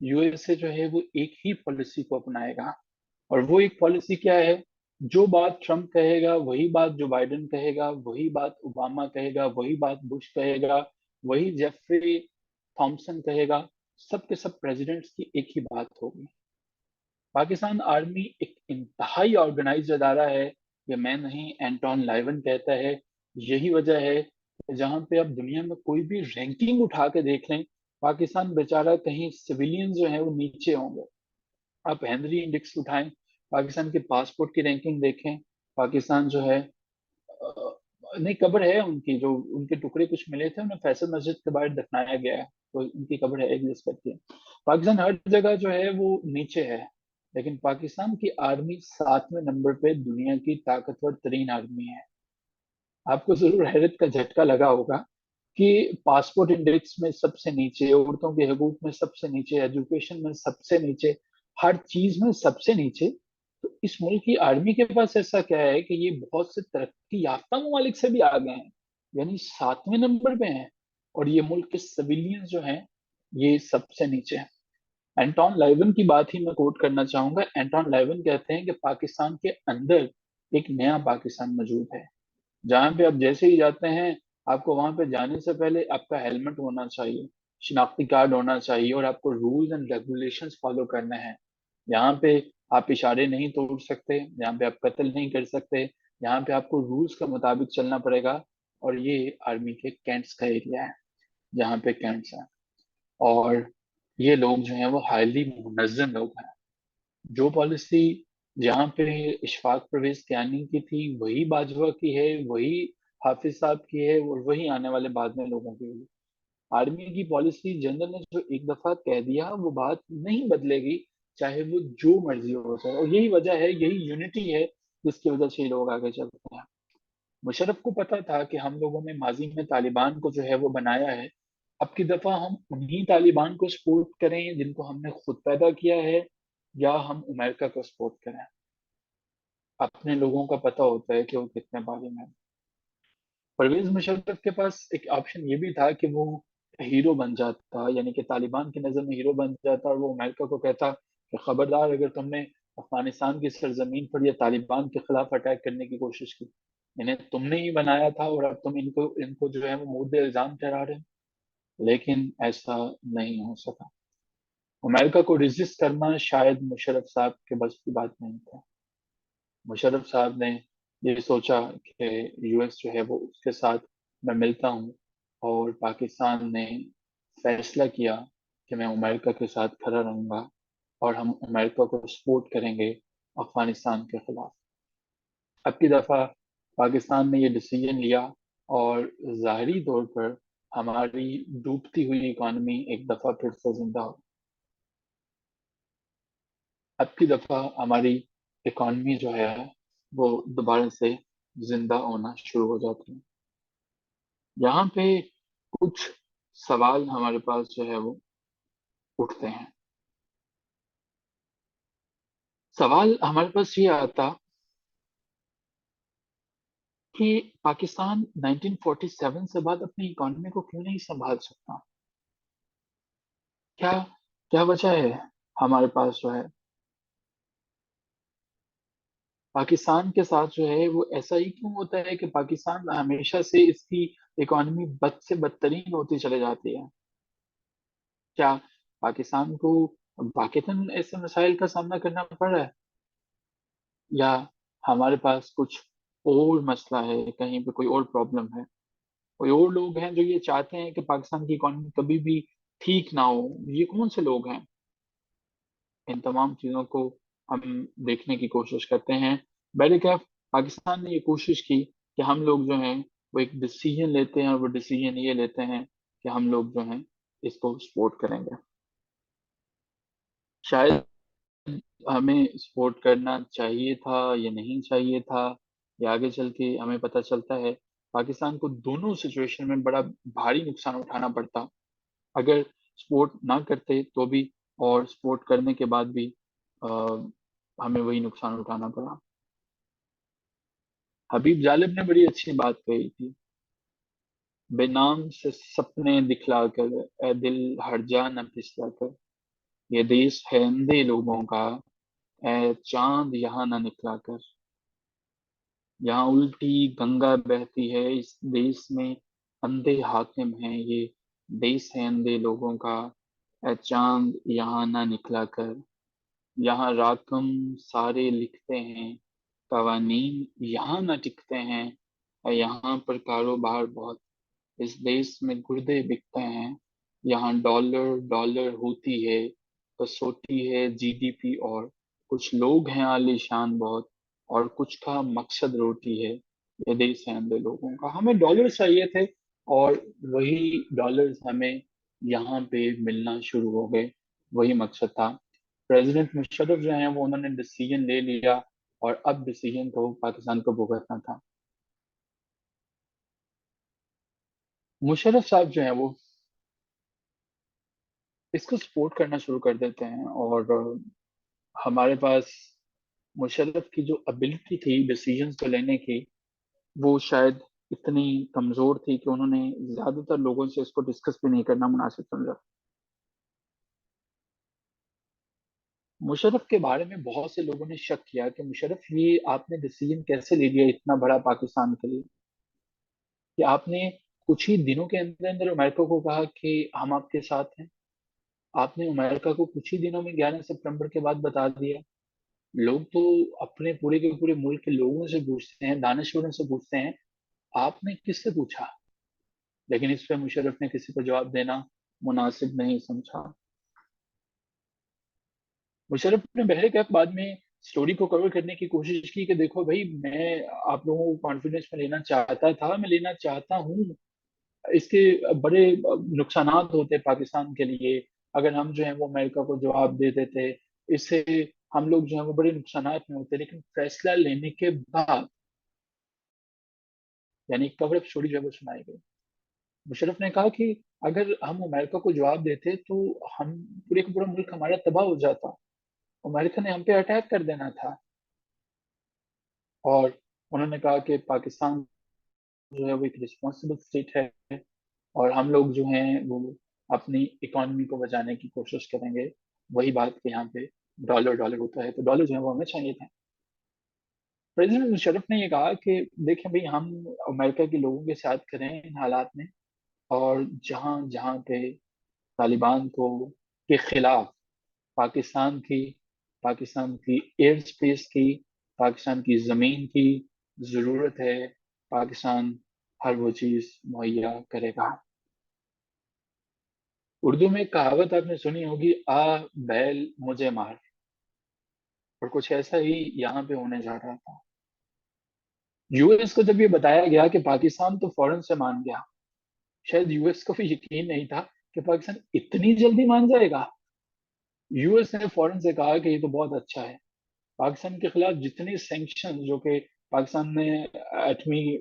यूएसए जो है वो एक ही पॉलिसी को अपनाएगा। और वो एक पॉलिसी क्या है? जो बात ट्रम्प कहेगा वही बात जो बाइडेन कहेगा, वही बात ओबामा कहेगा, वही बात बुश कहेगा, वही जेफरी थॉमसन कहेगा। सब के सब प्रेसिडेंट्स की एक ही बात होगी। पाकिस्तान आर्मी एक इंतहाई ऑर्गेनाइज्ड अदारा है, ये मैं नहीं, एंटोन लाइवन कहता है। यही वजह है कि जहां पे आप दुनिया में कोई भी रैंकिंग उठा के देख लें, पाकिस्तान बेचारा कहीं सिविलियन जो है वो नीचे होंगे। आप हेनरी इंडेक्स उठाएं, पाकिस्तान के पासपोर्ट की रैंकिंग देखें, पाकिस्तान जो है नहीं, कब्र है उनकी, जो उनके टुकड़े कुछ मिले थे उन्हें फैसल मस्जिद के बाहर दफनाया गया है, तो उनकी कब्र है, एग्जिस्ट करती है। पाकिस्तान हर जगह जो है वो नीचे है, लेकिन पाकिस्तान की आर्मी 7वें नंबर पे दुनिया की ताकतवर तरीन आर्मी है। आपको जरूर हैरत का झटका लगा होगा कि पासपोर्ट इंडेक्स में सबसे नीचे, औरतों के हकूक में सबसे नीचे, एजुकेशन में सबसे नीचे, हर चीज में सबसे नीचे। तो इस मुल्क की आर्मी के पास ऐसा क्या है कि ये बहुत से तरक्की याफ्ता ममालिक से भी आगे हैं, यानी 7वें नंबर पे हैं, और ये मुल्क के सिविलियन जो हैं ये सबसे नीचे हैं। एंटोन लाइवन की बात ही मैं कोट करना चाहूंगा। एंटोन लाइवन कहते हैं कि पाकिस्तान के अंदर एक नया पाकिस्तान मौजूद है, जहां पे आप जैसे ही जाते हैं, आपको वहां पे जाने से पहले आपका हेलमेट होना चाहिए, शिनाख्ती कार्ड होना चाहिए, और आपको रूल्स एंड रेगुलेशंस फॉलो करने हैं। यहाँ पे आप इशारे नहीं तोड़ सकते, यहाँ पे आप कत्ल नहीं कर सकते, यहाँ पे आपको रूल्स के मुताबिक चलना पड़ेगा। और ये आर्मी के कैंट्स का एरिया है, जहाँ पे कैंट्स हैं, और ये लोग जो हैं वो हाईली मुनज्जम लोग हैं। जो पॉलिसी जहाँ पे इशफाक परवेज कियानी की थी वही बाजवा की है, वही हाफिज साहब की है, और वही आने वाले बाद में लोगों की होगी। आर्मी की पॉलिसी, जनरल ने जो एक दफा कह दिया वो बात नहीं बदलेगी, चाहे वो जो मर्जी हो जाए। और यही वजह है, यही यूनिटी है जिसकी वजह से ये लोग आगे चलते हैं। मुशर्रफ को पता था कि हम लोगों ने माजी में तालिबान को जो है वो बनाया है, अब की दफा हम उन्हीं तालिबान को सपोर्ट करें जिनको हमने खुद पैदा किया है, या हम अमेरिका को सपोर्ट करें। अपने लोगों का पता होता है कि वो कितने बारे में। परवेज मुशर्रफ के पास एक ऑप्शन ये भी था कि वो हीरो बन जाता, यानी कि तालिबान की नजर में हीरो बन जाता, और वो अमेरिका को कहता कि खबरदार, अगर तुमने अफगानिस्तान की सरजमीन पर या तालिबान के खिलाफ अटैक करने की कोशिश की, इन्हें तुमने ही बनाया था और अब तुम इनको इनको जो है वो मुद्दे इल्जाम ठहरा रहे हो। लेकिन ऐसा नहीं हो सका। अमेरिका को रेजिस्ट करना शायद मुशर्रफ साहब के बस की बात नहीं था। मुशर्रफ साहब ने ये सोचा कि यूएस जो है वो उसके साथ मैं मिलता हूँ, और पाकिस्तान ने फैसला किया कि मैं अमेरिका के साथ खड़ा रहूंगा, और हम अमेरिका को सपोर्ट करेंगे अफगानिस्तान के खिलाफ। अब की दफा पाकिस्तान ने ये डिसीजन लिया, और ज़ाहरी तौर पर हमारी डूबती हुई इकॉनमी एक दफा फिर से जिंदा हो। अब की दफा हमारी इकॉनमी जो है वो दोबारा से जिंदा होना शुरू हो जाती है। यहाँ पे कुछ सवाल हमारे पास जो है वो उठते हैं। सवाल हमारे पास ये आता कि पाकिस्तान 1947 से बाद अपनी इकॉनमी को क्यों नहीं संभाल सकता? क्या क्या वजह है हमारे पास जो है पाकिस्तान के साथ जो है वो ऐसा ही क्यों होता है कि पाकिस्तान हमेशा से इसकी इकोनॉमी बद से बदतरीन होती चले जाती है? क्या पाकिस्तान को वाकईतन ऐसे मसाइल का सामना करना पड़ रहा है, या हमारे पास कुछ और मसला है, कहीं पे कोई और प्रॉब्लम है, कोई और लोग हैं जो ये चाहते हैं कि पाकिस्तान की इकोनॉमी कभी भी ठीक ना हो? ये कौन से लोग हैं? इन तमाम चीज़ों को हम देखने की कोशिश करते हैं। बैरिकैफ पाकिस्तान ने ये कोशिश की कि हम लोग जो हैं वो एक डिसीजन लेते हैं, और वो डिसीजन ये लेते हैं कि हम लोग जो हैं इसको सपोर्ट करेंगे। शायद हमें सपोर्ट करना चाहिए था या नहीं चाहिए था, या आगे चल के हमें पता चलता है पाकिस्तान को दोनों सिचुएशन में बड़ा भारी नुकसान उठाना पड़ता अगर सपोर्ट ना करते तो भी, और सपोर्ट करने के बाद भी आ, हमें वही नुकसान उठाना पड़ा। हबीब जालिब ने बड़ी अच्छी बात कही थी, बेनाम से सपने दिखला कर, ए दिल हर जा न फिसला कर, ये देश है अंधे लोगों का, ए चांद यहाँ न निकला कर। यहाँ उल्टी गंगा बहती है, इस देश में अंधे हाकिम हैं, ये देश है अंधे लोगों का, ए चांद यहाँ ना निकला कर। यहाँ राकम सारे लिखते हैं, कवानीन यहाँ ना टिकते हैं, और यहाँ पर कारोबार बहुत, इस देश में गुर्दे बिकते हैं। यहाँ डॉलर डॉलर होती है, कसौटी है जीडीपी, और कुछ लोग हैं आलीशान बहुत, और कुछ का मकसद रोटी है। ये देश है अंधे लोगों का। हमें डॉलर चाहिए थे, और वही डॉलर्स हमें यहाँ पे मिलना शुरू हो गए। वही मकसद था। प्रेसिडेंट मुशर्रफ जो है वो उन्होंने डिसीजन ले लिया, और अब डिसीजन को पाकिस्तान को भुगतना था। मुशर्रफ साहब जो है वो इसको सपोर्ट करना शुरू कर देते हैं, और हमारे पास मुशर्रफ की जो एबिलिटी थी डिसीजंस को लेने की, वो शायद इतनी कमजोर थी कि उन्होंने ज्यादातर लोगों से इसको डिस्कस भी नहीं करना मुनासिब समझा। मुशर्रफ के बारे में बहुत से लोगों ने शक किया कि मुशर्रफ ये आपने डिसीजन कैसे ले लिया इतना बड़ा पाकिस्तान के लिए, कि आपने कुछ ही दिनों के अंदर अंदर अमेरिका को कहा कि हम आपके साथ हैं। आपने अमेरिका को कुछ ही दिनों में 11 सितंबर के बाद बता दिया। लोग तो अपने पूरे के पूरे मुल्क के लोगों से पूछते हैं, दानश्वरों से पूछते हैं, आपने किससे पूछा? लेकिन इस पे मुशर्रफ ने किसी को जवाब देना मुनासिब नहीं समझा। मुशर्रफ ने बहरे कैफ बाद में स्टोरी को कवर करने की कोशिश की कि देखो भाई, मैं आप लोगों को कॉन्फिडेंस में लेना चाहता था, मैं लेना चाहता हूँ। इसके बड़े नुकसानात होते पाकिस्तान के लिए अगर हम जो है वो अमेरिका को जवाब दे देते। इससे हम लोग जो है वो बड़े नुकसानात में होते, लेकिन फैसला लेने के बाद, यानी कवर अप स्टोरी जो है वो सुनाई गई। मुशर्रफ ने कहा कि अगर हम अमेरिका को जवाब देते तो हम पूरे का पूरा मुल्क हमारा तबाह हो जाता, अमेरिका ने हम पे अटैक कर देना था। और उन्होंने कहा कि पाकिस्तान जो है वो एक रिस्पॉन्सिबल स्टेट है, और हम लोग जो हैं वो अपनी इकोनॉमी को बचाने की कोशिश करेंगे। वही बात कि यहाँ पे डॉलर डॉलर होता है, तो डॉलर जो है वो हमें चाहिए था। प्रेसिडेंट मुशर्रफ ने ये कहा कि देखें भाई, हम अमेरिका के लोगों के साथ करें इन हालात में, और जहाँ जहाँ पे तालिबान को के खिलाफ पाकिस्तान की पाकिस्तान की एयर स्पेस की, पाकिस्तान की जमीन की जरूरत है, पाकिस्तान हर वो चीज मुहैया करेगा। उर्दू में एक कहावत आपने सुनी होगी, आ बैल मुझे मार। और कुछ ऐसा ही यहाँ पे होने जा रहा था। यूएस को जब ये बताया गया कि पाकिस्तान तो फौरन से मान गया, शायद यूएस को भी यकीन नहीं था कि पाकिस्तान इतनी जल्दी मान जाएगा। यूएस ने फौरन से कहा कि ये तो बहुत अच्छा है। पाकिस्तान के खिलाफ जितने सैंक्शन जो कि पाकिस्तान में एटमी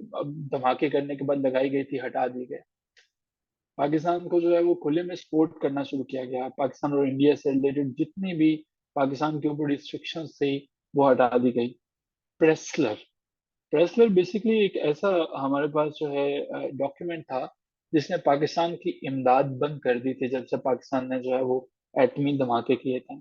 धमाके करने के बाद लगाई गई थी, हटा दी गई। पाकिस्तान को जो है वो खुले में सपोर्ट करना शुरू किया गया। पाकिस्तान और इंडिया से रिलेटेड जितनी भी पाकिस्तान के ऊपर रिस्ट्रिक्शंस थी वो हटा दी गई। प्रेसलर प्रेसलर बेसिकली एक ऐसा हमारे पास जो है डॉक्यूमेंट था जिसने पाकिस्तान की इमदाद बंद कर दी थी, जब से पाकिस्तान ने जो है वो एटमी धमाके किए थे।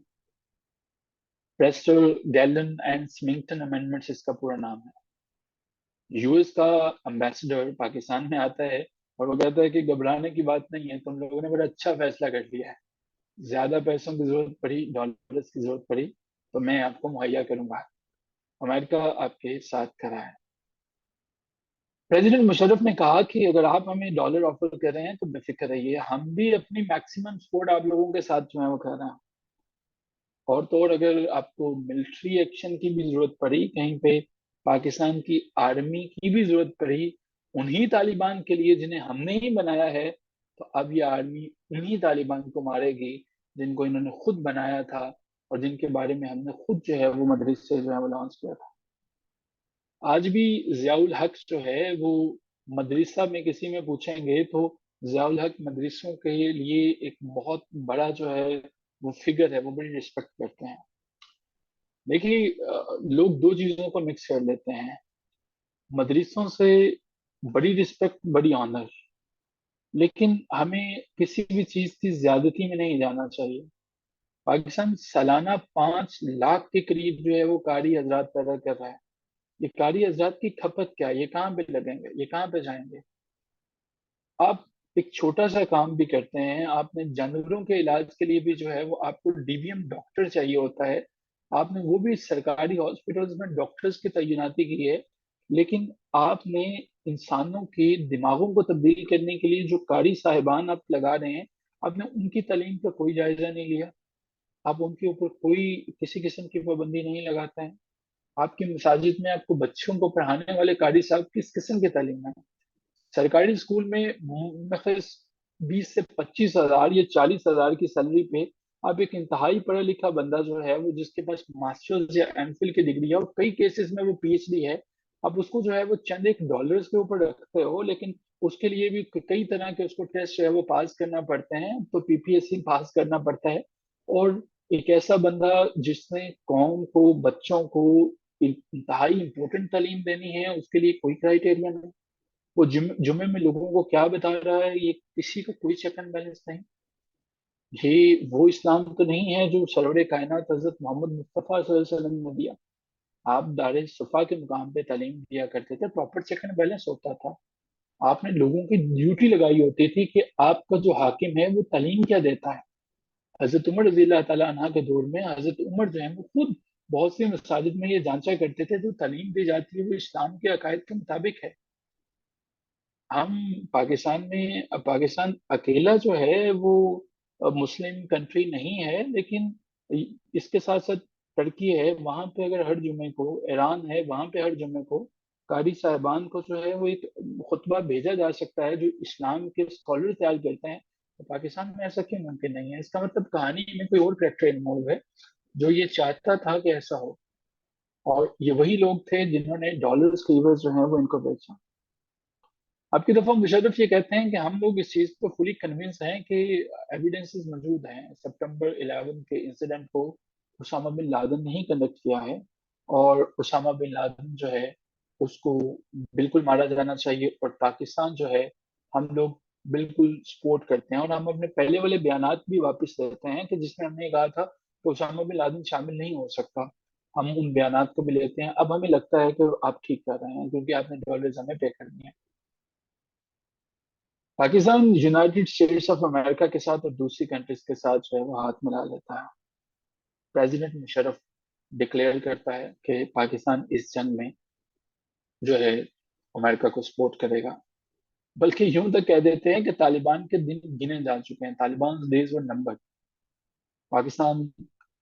प्रेस्टर गैलन एंड स्मिंगटन अमेंडमेंट्स इसका पूरा नाम है। यूएस का एम्बेसडर पाकिस्तान में आता है और वो कहता है कि घबराने की बात नहीं है, तुम लोगों ने बड़ा अच्छा फैसला कर लिया है। ज्यादा पैसों की जरूरत पड़ी, डॉलर्स की जरूरत पड़ी, तो मैं आपको मुहैया करूंगा। अमेरिका आपके साथ खड़ा है। प्रेसिडेंट मुशर्रफ ने कहा कि अगर आप हमें डॉलर ऑफर कर रहे हैं तो बेफिक्र रहिए, हम भी अपनी मैक्सिमम सपोर्ट आप लोगों के साथ जो है वो कर रहे हैं। और तो और अगर आपको मिलिट्री एक्शन की भी जरूरत पड़ी कहीं पे, पाकिस्तान की आर्मी की भी जरूरत पड़ी उन्हीं तालिबान के लिए जिन्हें हमने ही बनाया है, तो अब ये आर्मी उन्हीं तालिबान को मारेगी जिनको इन्होंने खुद बनाया था और जिनके बारे में हमने खुद जो है वो मदरसे जो है वो लॉन्च किया था। आज भी जियाउल हक जो है वो मदरसा में किसी में पूछेंगे तो जियाउल हक मदरसों के लिए एक बहुत बड़ा जो है वो फिगर है, वो बड़ी रिस्पेक्ट करते हैं। देखिए लोग दो चीजों को मिक्स कर लेते हैं, मदरसों से बड़ी रिस्पेक्ट, बड़ी ऑनर, लेकिन हमें किसी भी चीज की ज्यादती में नहीं जाना चाहिए। पाकिस्तान सालाना 5 लाख के करीब जो है वो कारी हजरात पैदा कर रहा है। ये कारी हजरात की खपत क्या है, ये कहाँ पे लगेंगे, ये कहाँ पे जाएंगे। आप एक छोटा सा काम भी करते हैं, आपने जानवरों के इलाज के लिए भी जो है वो आपको डीवीएम डॉक्टर चाहिए होता है, आपने वो भी सरकारी हॉस्पिटल्स में डॉक्टर्स की तैनाती की है, लेकिन आपने इंसानों के दिमागों को तब्दील करने के लिए जो कारी साहिबान आप लगा रहे हैं, आपने उनकी तालीम का कोई जायजा नहीं लिया। आप उनके ऊपर कोई किसी किस्म की पाबंदी नहीं लगाते हैं। आपकी मसाजिद में आपको बच्चों को पढ़ाने वाले कारी साहब किस किस्म की तालीम है। सरकारी स्कूल में मतलब 20 से 25 हजार या 40 हजार की सैलरी पे अब एक इंतहाई पढ़ा लिखा बंदा जो है वो, जिसके पास मास्टर्स या एमफिल की डिग्री है और कई केसेस में वो पीएचडी है, अब उसको जो है वो चंद एक डॉलर्स के ऊपर रखते हो, लेकिन उसके लिए भी कई तरह के उसको टेस्ट जो है वो पास करना पड़ते हैं, तो पीपीएससी पास करना पड़ता है। और एक ऐसा बंदा जिसने कौम को, बच्चों को इंतहाई इंपॉर्टेंट तालीम देनी है, उसके लिए कोई क्राइटेरिया नहीं। वो जुमे में लोगों को क्या बता रहा है, ये किसी का कोई चेक एंड बैलेंस नहीं। ये वो इस्लाम तो नहीं है जो सरवरे कायनात हजरत मोहम्मद मुस्तफ़ा सल्लल्लाहु अलैहि वसल्लम ने दिया। आप दारे सफ़ा के मुकाम पे तालीम दिया करते थे, प्रॉपर चेक एंड बैलेंस होता था। आपने लोगों की ड्यूटी लगाई होती थी कि आपका जो हाकिम है वो तालीम क्या देता है। हजरत उमर रजी अल्लाह तआला अन्हा के दौर में हजरत उमर जो है वो खुद बहुत सी मसाजिद में ये जांचा करते थे, जो तालीम दी जाती है वो इस्लाम के अकायद के मुताबिक है। हम पाकिस्तान में, पाकिस्तान अकेला जो है वो मुस्लिम कंट्री नहीं है, लेकिन इसके साथ साथ टर्की है, वहां पे अगर हर जुमे को, ईरान है वहां पे हर जुमे को कारी साहिबान को जो है वो एक खुतबा भेजा जा सकता है जो इस्लाम के स्कॉलर तैयार करते हैं। तो पाकिस्तान में ऐसा क्यों मुमकिन नहीं है? इसका मतलब कहानी में कोई और करेक्टर इन्वॉल्व है जो ये चाहता था कि ऐसा हो, और ये वही लोग थे जिन्होंने डॉलर्स के एवज जो है वो इनको बेचा। अब की दफा मुशर्रफ ये कहते हैं कि हम लोग इस चीज को फुली कन्विंस हैं कि एविडेंसेस मौजूद हैं, सितंबर 11 के इंसिडेंट को उसामा बिन लादेन ने ही कंडक्ट किया है, और उसामा बिन लादेन जो है उसको बिल्कुल मारा जाना चाहिए, और पाकिस्तान जो है हम लोग बिल्कुल सपोर्ट करते हैं। और हम अपने पहले वाले बयानात भी वापस लेते हैं कि जिसमें हमने कहा था कि उसामा बिन लादेन शामिल नहीं हो सकता, हम उन बयानात को भी लेते हैं। अब हमें लगता है कि आप ठीक कर रहे हैं क्योंकि आपने डॉलर्स हमें पे कर दिए हैं। Pakistan United States of America के साथ और दूसरी कंट्रीज के साथ जो है वो हाथ मिला लेता है। प्रेसिडेंट मुशर्रफ डिक्लेयर करता है कि पाकिस्तान इस जंग में जो है अमेरिका को सपोर्ट करेगा, बल्कि यूं तक कह देते हैं कि तालिबान के दिन गिने जा चुके हैं, तालिबान डेज वर नंबर। पाकिस्तान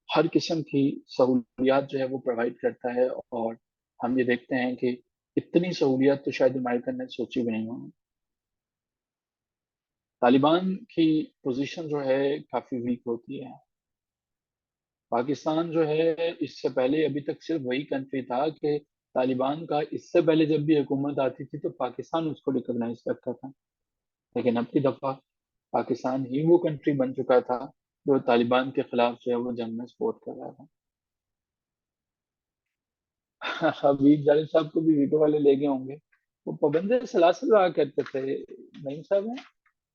हर किस्म की सहूलियात जो है वो प्रोवाइड करता है, और हम ये देखते हैं कि इतनी सहूलियात तो शायद अमेरिका ने सोची भी नहीं होंगी। तालिबान की पोजीशन जो है काफी वीक होती है। पाकिस्तान जो है इससे पहले अभी तक सिर्फ वही कंट्री था कि तालिबान का इससे पहले जब भी हुकूमत आती थी तो पाकिस्तान उसको रिकॉग्नाइज करता था, लेकिन अब की दफा पाकिस्तान ही वो कंट्री बन चुका था जो तालिबान के खिलाफ जो है वो जंग में सपोर्ट कर रहा था। हबीब जालिब साहब को भी वीटो वाले ले गए होंगे, वो पाबंद सलासल रहा करते थे, नहीं साहब है।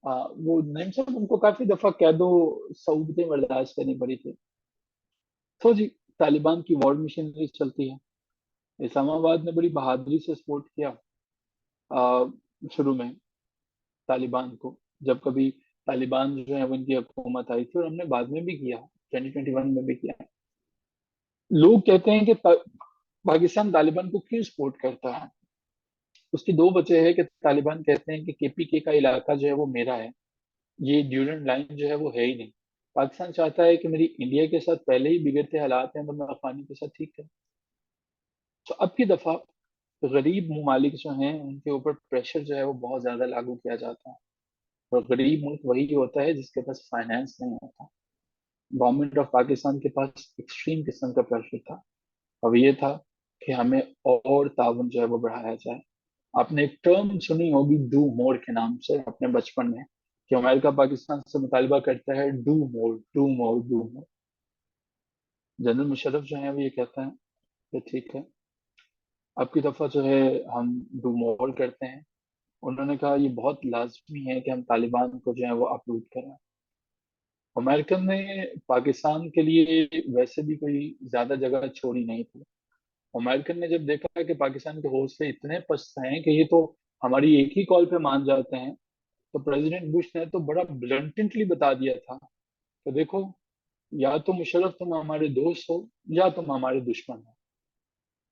वो नईम साहब, उनको काफी दफा कैदो सऊदतें बर्दाश्त करनी पड़ी थी। तो जी, तालिबान की वॉर मशीनरी चलती है। इस्लामाबाद ने बड़ी बहादुरी से सपोर्ट किया शुरू में तालिबान को, जब कभी तालिबान जो है वो इनकी हुकूमत आई थी, और हमने बाद में भी किया, 2021 में भी किया। लोग कहते हैं कि पाकिस्तान तालिबान को क्यों सपोर्ट करता है। उसकी दो वजह है कि तालिबान कहते हैं कि केपीके का इलाका जो है वो मेरा है, ये ड्यूरेंट लाइन जो है वो है ही नहीं। पाकिस्तान चाहता है कि मेरी इंडिया के साथ पहले ही बिगड़ते हालात हैं, तो मैं अफगानी के साथ ठीक है। तो अब की दफा गरीब ममालिक जो हैं उनके ऊपर प्रेशर जो है वो बहुत ज्यादा लागू किया जाता है। और गरीब मुल्क वही होता है जिसके पास फाइनेंस नहीं होता। गवर्नमेंट ऑफ पाकिस्तान के पास एक्सट्रीम किस्म का प्रेशर था। अब ये था कि हमें और ताउन जो है वो बढ़ाया जाए। आपने एक टर्म सुनी होगी डू मोर के नाम से अपने बचपन में, कि अमेरिका पाकिस्तान से मुतालबा करता है do more, do more, do more. General Musharraf जो है वो ये कहता है कि ठीक है, अब की दफा जो है हम डू मोर करते हैं। उन्होंने कहा ये बहुत लाजमी है कि हम तालिबान को जो है वो अपरूव करें। अमेरिकन ने पाकिस्तान के लिए वैसे भी कोई ज्यादा जगह छोड़ी नहीं थी। अमेरिकन ने जब देखा कि पाकिस्तान के हौसले इतने पस्त हैं कि ये तो हमारी एक ही कॉल पे मान जाते हैं, तो प्रेसिडेंट बुश ने तो बड़ा ब्लंटेंटली बता दिया था कि देखो, या तो मुशर्रफ तुम हमारे दोस्त हो या तुम हमारे दुश्मन हो।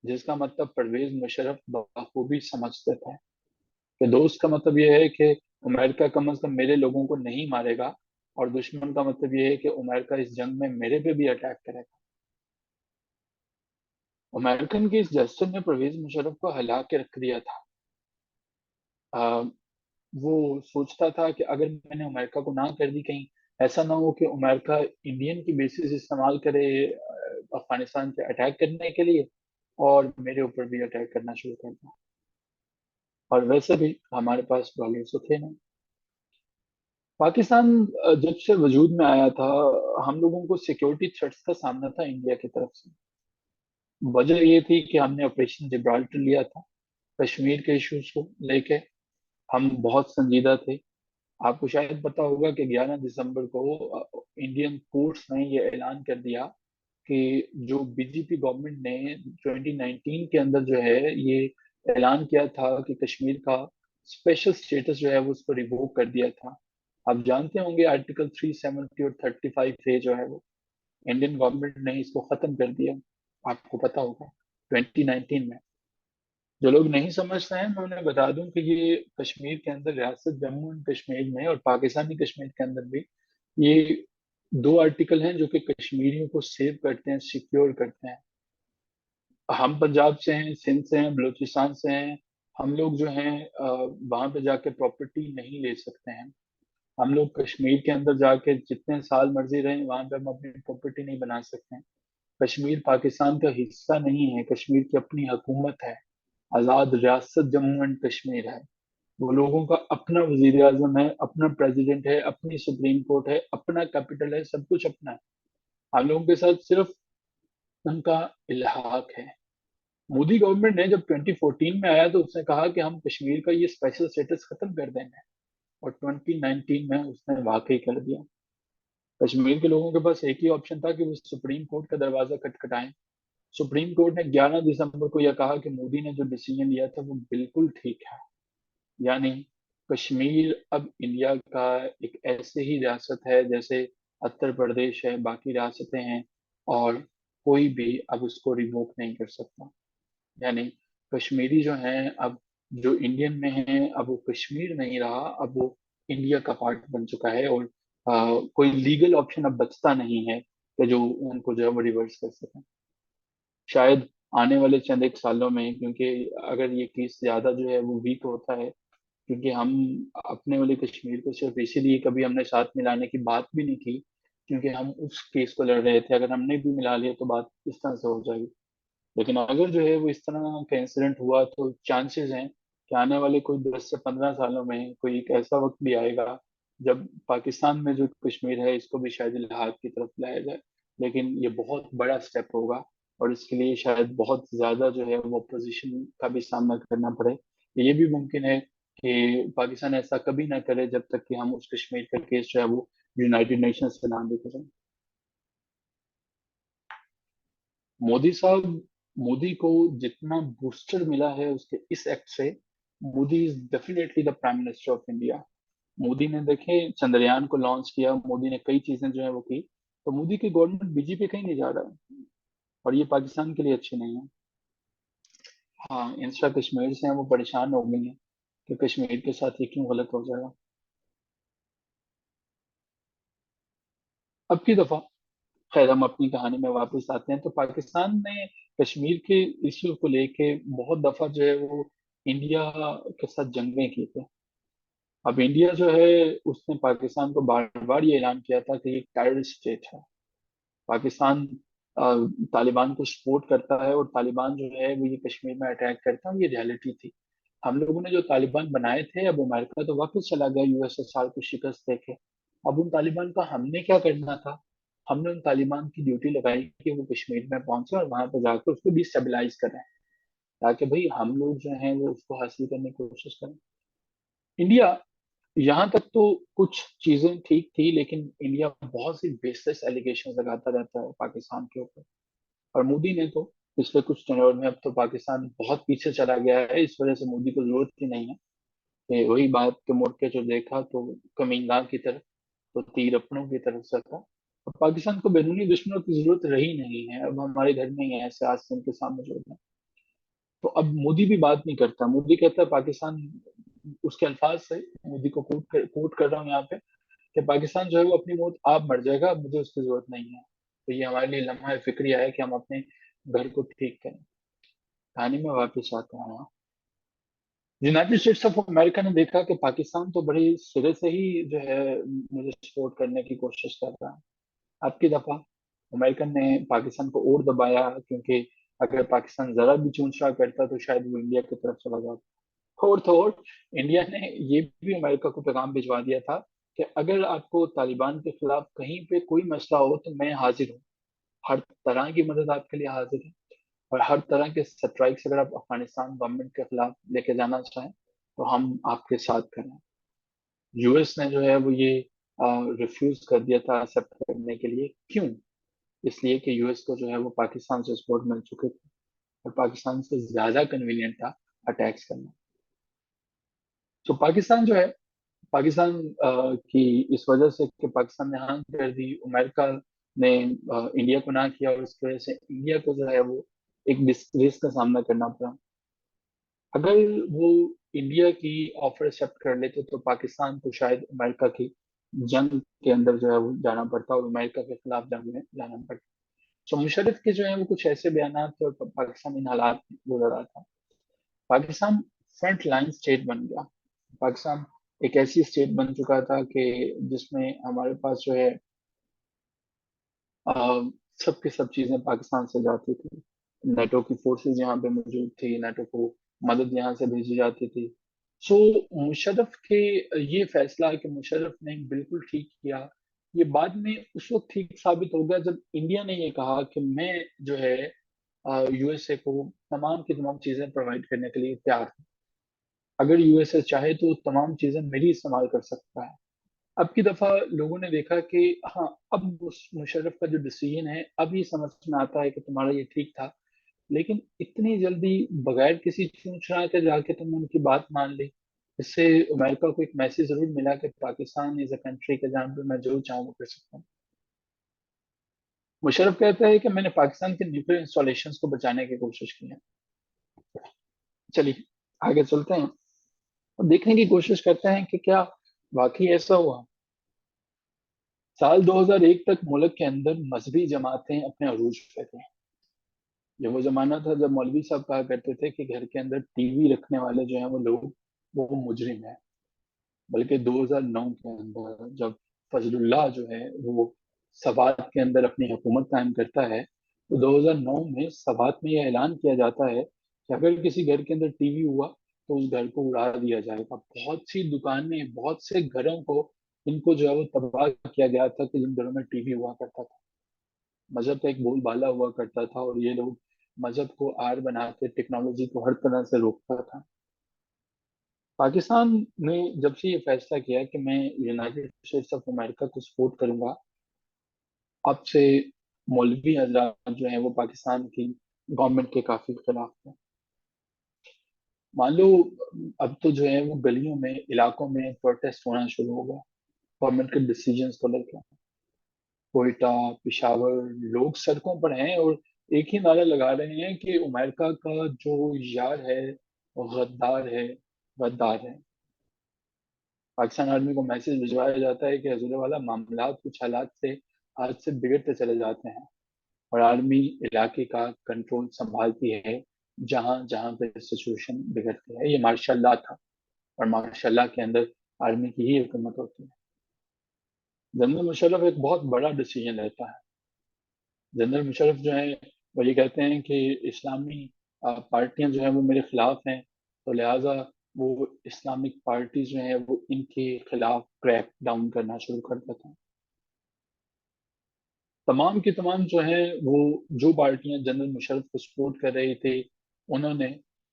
जिसका मतलब परवेज मुशर्रफ बखूबी समझते थे कि दोस्त का मतलब ये है कि अमेरिका कम से कम मेरे लोगों को नहीं मारेगा, और दुश्मन का मतलब ये है कि अमेरिका इस जंग में मेरे पे भी अटैक करेगा। अमेरिकन के इस जेस्चर ने परवेज मुशर्रफ को हिला के रख दिया था। आ, वो सोचता था कि अगर मैंने अमेरिका को ना कर दी, कहीं ऐसा ना हो कि अमेरिका इंडियन की बेसिस इस्तेमाल करे अफगानिस्तान पे अटैक करने के लिए, और मेरे ऊपर भी अटैक करना शुरू कर दिया। और वैसे भी हमारे पास डॉलर तो थे नहीं। पाकिस्तान जब से वजूद में आया था, हम लोगों को सिक्योरिटी थ्रेट्स का सामना था इंडिया की तरफ से। वजह ये थी कि हमने ऑपरेशन जिब्राल्टर लिया था, कश्मीर के इश्यूज को लेके हम बहुत संजीदा थे। आपको शायद पता होगा कि 11 दिसंबर को इंडियन कोर्ट्स ने ये ऐलान कर दिया कि जो बीजेपी गवर्नमेंट ने 2019 के अंदर जो है ये ऐलान किया था कि कश्मीर का स्पेशल स्टेटस जो है वो उसको रिवोक कर दिया था। आप जानते होंगे आर्टिकल 370 और 35 ए जो है वो इंडियन गवर्नमेंट ने इसको खत्म कर दिया। आपको पता होगा 2019 में। जो लोग नहीं समझते हैं मैं उन्हें बता दूं कि ये कश्मीर के अंदर, रियासत जम्मू एंड कश्मीर में और पाकिस्तानी कश्मीर के अंदर भी, ये दो आर्टिकल हैं जो कि कश्मीरियों को सेव करते हैं, सिक्योर करते हैं। हम पंजाब से हैं, सिंध से हैं, बलूचिस्तान से हैं। हम लोग जो हैं वहां पे जाके प्रॉपर्टी नहीं ले सकते हैं। हम लोग कश्मीर के अंदर जाके जितने साल मर्जी रहें, वहां पे हम अपनी प्रॉपर्टी नहीं बना सकते हैं। कश्मीर पाकिस्तान का हिस्सा नहीं है, कश्मीर की अपनी हुकूमत है। आजाद रियासत जम्मू एंड कश्मीर है। वो लोगों का अपना वजीर आजम है, अपना प्रेसिडेंट है, अपनी सुप्रीम कोर्ट है, अपना कैपिटल है, सब कुछ अपना है। हम लोगों के साथ सिर्फ उनका इल्हाक है। मोदी गवर्नमेंट ने जब 2014 में आया तो उसने कहा कि हम कश्मीर का ये स्पेशल स्टेटस खत्म कर देंगे, और 2019 में उसने वाकई कर दिया। कश्मीर के लोगों के पास एक ही ऑप्शन था कि वो सुप्रीम कोर्ट का दरवाजा खटखटाएं। सुप्रीम कोर्ट ने 11 दिसंबर को यह कहा कि मोदी ने जो डिसीजन लिया था वो बिल्कुल ठीक है। यानी कश्मीर अब इंडिया का एक ऐसे ही रियासत है जैसे उत्तर प्रदेश है, बाकी रियासतें हैं, और कोई भी अब उसको रिवोक नहीं कर सकता। यानी कश्मीरी जो हैं अब, जो इंडियन में हैं, अब वो कश्मीर नहीं रहा, अब वो इंडिया का पार्ट बन चुका है। और कोई लीगल ऑप्शन अब बचता नहीं है कि जो उनको जो है वो रिवर्स कर सकें। शायद आने वाले चंद एक सालों में, क्योंकि अगर ये केस ज्यादा जो है वो वीक होता है, क्योंकि हम अपने वाले कश्मीर को सिर्फ इसीलिए कभी हमने साथ मिलाने की बात भी नहीं की क्योंकि हम उस केस को लड़ रहे थे। अगर हमने भी मिला लिया तो बात इस तरह से हो जाएगी। लेकिन अगर जो है वो इस तरह का इंसिडेंट हुआ तो चांसेस हैं कि आने वाले कोई 10 से 15 सालों में कोई एक ऐसा वक्त भी आएगा जब पाकिस्तान में जो कश्मीर है इसको भी शायद इलाहाद की तरफ लाया जाए। लेकिन ये बहुत बड़ा स्टेप होगा, और इसके लिए शायद बहुत ज्यादा जो है वो अपोजिशन का भी सामना करना पड़े। ये भी मुमकिन है कि पाकिस्तान ऐसा कभी ना करे जब तक कि हम उस कश्मीर का केस जो है वो यूनाइटेड नेशंस से ना लेके जाएं। मोदी साहब, मोदी को जितना बूस्टर मिला है उसके इस एक्ट से, Modi is definitely the prime minister of India. Modi ने देखे चंद्रयान को लॉन्च किया, मोदी ने कई चीजें जो है वो की, तो मोदी की गवर्नमेंट बीजेपी कहीं नहीं जा रहा है, और ये पाकिस्तान के लिए अच्छी नहीं है। हाँ, इंस्टा कश्मीर से हैं वो परेशान हो गई हैं कि कश्मीर के साथ ये क्यों गलत हो जाएगा। अब की दफा, खैर हम अपनी कहानी में वापस आते हैं, तो पाकिस्तान ने कश्मीर के इश्यू को लेके बहुत दफा जो है वो इंडिया के साथ जंगें की थी। अब इंडिया जो है उसने पाकिस्तान को बार बार ये ऐलान किया था कि ये टेररिस्ट स्टेट है। पाकिस्तान अ, तालिबान को सपोर्ट करता है, और तालिबान जो है वो ये कश्मीर में अटैक करता है, ये रियलिटी थी। हम लोगों ने जो तालिबान बनाए थे, अब अमेरिका तो वापस चला गया यूएसएसआर को शिकस्त देके। अब उन तालिबान का हमने क्या करना था? हमने उन तालिबान की ड्यूटी लगाई कि वो कश्मीर में पहुंचे और वहां पर जाकर उसको डिस्टेबलाइज करें, ताकि भाई हम लोग जो हैं वो उसको हासिल करने की कोशिश करें। इंडिया, यहाँ तक तो कुछ चीजें ठीक थी, लेकिन इंडिया बहुत सी बेसिस एलिगेशन लगाता रहता है पाकिस्तान के ऊपर। और मोदी ने तो पिछले कुछ टेन्योर में, अब तो पाकिस्तान बहुत पीछे चला गया है, इस वजह से मोदी को जरूरत ही नहीं है कि वही बात के मुड़ के जो देखा तो कमीना की तरफ, तो तीर अपनों की तरफ से था। अब पाकिस्तान को बैरूनी दुश्मनों की जरूरत रही नहीं है, अब हमारे घर में ही है ऐसे आसिम के सामने जो है। तो अब मोदी भी बात नहीं करता, मोदी कहता है पाकिस्तान, उसके अल्फाज से मोदी को कोट कर रहा हूँ यहाँ पे, कि पाकिस्तान जो है वो अपनी मौत आप मर जाएगा, मुझे उसकी जरूरत नहीं है। तो ये हमारे लिए लम्हा फिक्रिया है कि हम अपने घर को ठीक करें। कहानी में वापस आता हूँ। यूनाइटेड स्टेट्स ऑफ अमेरिका ने देखा कि पाकिस्तान तो बड़े सिरे से ही जो है मुझे सपोर्ट करने की कोशिश कर रहा है। अब की दफा अमेरिकन ने पाकिस्तान को और दबाया, क्योंकि अगर पाकिस्तान जरा भी चूंचरा करता तो शायद वो इंडिया की तरफ चला जाता। और तो और, इंडिया ने ये भी अमेरिका को पैगाम भिजवा दिया था कि अगर आपको तालिबान के खिलाफ कहीं पे कोई मसला हो तो मैं हाजिर हूँ, हर तरह की मदद आपके लिए हाजिर है, और हर तरह के स्ट्राइक्स अगर आप अफगानिस्तान गवर्नमेंट के खिलाफ लेके जाना चाहें तो हम आपके साथ करें। यूएस ने जो है वो ये रिफ्यूज कर दिया था एक्सेप्ट करने के लिए। क्यों? इसलिए कि यूएस को जो है वो पाकिस्तान से सपोर्ट मिल चुके थे, और पाकिस्तान से ज्यादा कन्वीनियंट था अटैक्स करना। तो पाकिस्तान जो है, पाकिस्तान की इस वजह से कि पाकिस्तान ने हाँ कर दी, अमेरिका ने इंडिया को ना किया, और इसकी वजह से इंडिया को जो है वो एक डिस्ग्रेस का सामना करना पड़ा। अगर वो इंडिया की ऑफर एक्सेप्ट कर लेते तो पाकिस्तान को शायद अमेरिका की जंग के अंदर जो है वो जाना पड़ता, और अमेरिका के खिलाफ जंग में जाना पड़ता। तो मुशर्रफ के जो है वो कुछ ऐसे बयान थे, और पाकिस्तान इन हालात में गुजर रहा था। पाकिस्तान फ्रंट लाइन स्टेट बन गया। पाकिस्तान एक ऐसी स्टेट बन चुका था कि जिसमें हमारे पास जो है अ, सब की सब चीजें पाकिस्तान से जाती थी। नेटो की फोर्सेस यहाँ पे मौजूद थी, नेटो को मदद यहाँ से भेजी जाती थी। सो मुशर्रफ के ये फैसला कि मुशर्रफ ने बिल्कुल ठीक किया, ये बाद में उस वक्त ठीक साबित हो गया जब इंडिया ने ये कहा कि मैं जो है यूएसए को तमाम की तमाम चीजें प्रोवाइड करने के लिए तैयार हूँ। अगर यूएसए चाहे तो तमाम चीजें मेरी इस्तेमाल कर सकता है। अब की दफा लोगों ने देखा कि हाँ, अब उस मुशर्रफ का जो डिसीजन है अब ये समझ में आता है कि तुम्हारा ये ठीक था, लेकिन इतनी जल्दी बगैर किसी चूंचना के जाके तुमने उनकी बात मान ली। इससे अमेरिका को एक मैसेज जरूर मिला कि पाकिस्तान इज अ कंट्री के जहाँ पे मैं जो चाहूँ वो कर सकता हूँ। मुशर्रफ कहता है कि मैंने पाकिस्तान के न्यूक्लियर इंस्टॉलेशन को बचाने की कोशिश की है। चलिए आगे चलते हैं और देखने की कोशिश करते हैं कि क्या वाकई ऐसा हुआ। साल 2001 तक मुल्क के अंदर मजहबी जमातें अपने अरूज पे थी। ये वो जमाना था जब मौलवी साहब कहा करते थे कि घर के अंदर टीवी रखने वाले जो हैं वो लोग वो मुजरिम है। बल्कि 2009 के अंदर जब फजलुल्लाह जो है वो सवात के अंदर अपनी हुकूमत कायम करता है, तो 2009 में सवात में यह ऐलान किया जाता है कि अगर किसी घर के अंदर टीवी हुआ तो उस घर को उड़ा दिया जाएगा। बहुत सी दुकानें, बहुत से घरों को, इनको जो है वो तबाह किया गया था कि जिन घरों में टीवी हुआ करता था। मजहब का एक बोलबाला हुआ करता था, और ये लोग मजहब को आड़ बना के टेक्नोलॉजी को हर तरह से रोकता था। पाकिस्तान ने जब से ये फैसला किया कि मैं यूनाइटेड स्टेट्स ऑफ अमेरिका को सपोर्ट करूंगा, अब से मौलवी हजरात जो है वो पाकिस्तान की गवर्नमेंट के काफी खिलाफ है। मान लो अब तो जो है वो गलियों में, इलाकों में प्रोटेस्ट होना शुरू हो गया गवर्नमेंट के डिसीजंस को लेकर। कोयटा, पिशावर, लोग सड़कों पर हैं और एक ही नारा लगा रहे हैं कि अमेरिका का जो यार है वो गद्दार है, गद्दार है। पाकिस्तान आर्मी को मैसेज भिजवाया जाता है कि हजूर वाला मामला कुछ हालात से आज से बिगड़ते चले जाते हैं, और आर्मी इलाके का कंट्रोल संभालती है जहां जहां पे सिचुएशन बिगड़ती है। ये मार्शल लॉ था, और मार्शल लॉ के अंदर आर्मी की ही हुकूमत होती है। जनरल मुशर्रफ एक बहुत बड़ा डिसीजन लेता है। जनरल मुशर्रफ जो है वो ये कहते हैं कि इस्लामी पार्टियां जो है वो मेरे खिलाफ हैं, तो लिहाजा वो इस्लामिक पार्टी जो है वो इनके खिलाफ क्रैक डाउन करना शुरू कर देते हैं। तमाम की तमाम जो है वो, जो पार्टियां जनरल मुशर्रफ को सपोर्ट कर रही थी, उन्होंने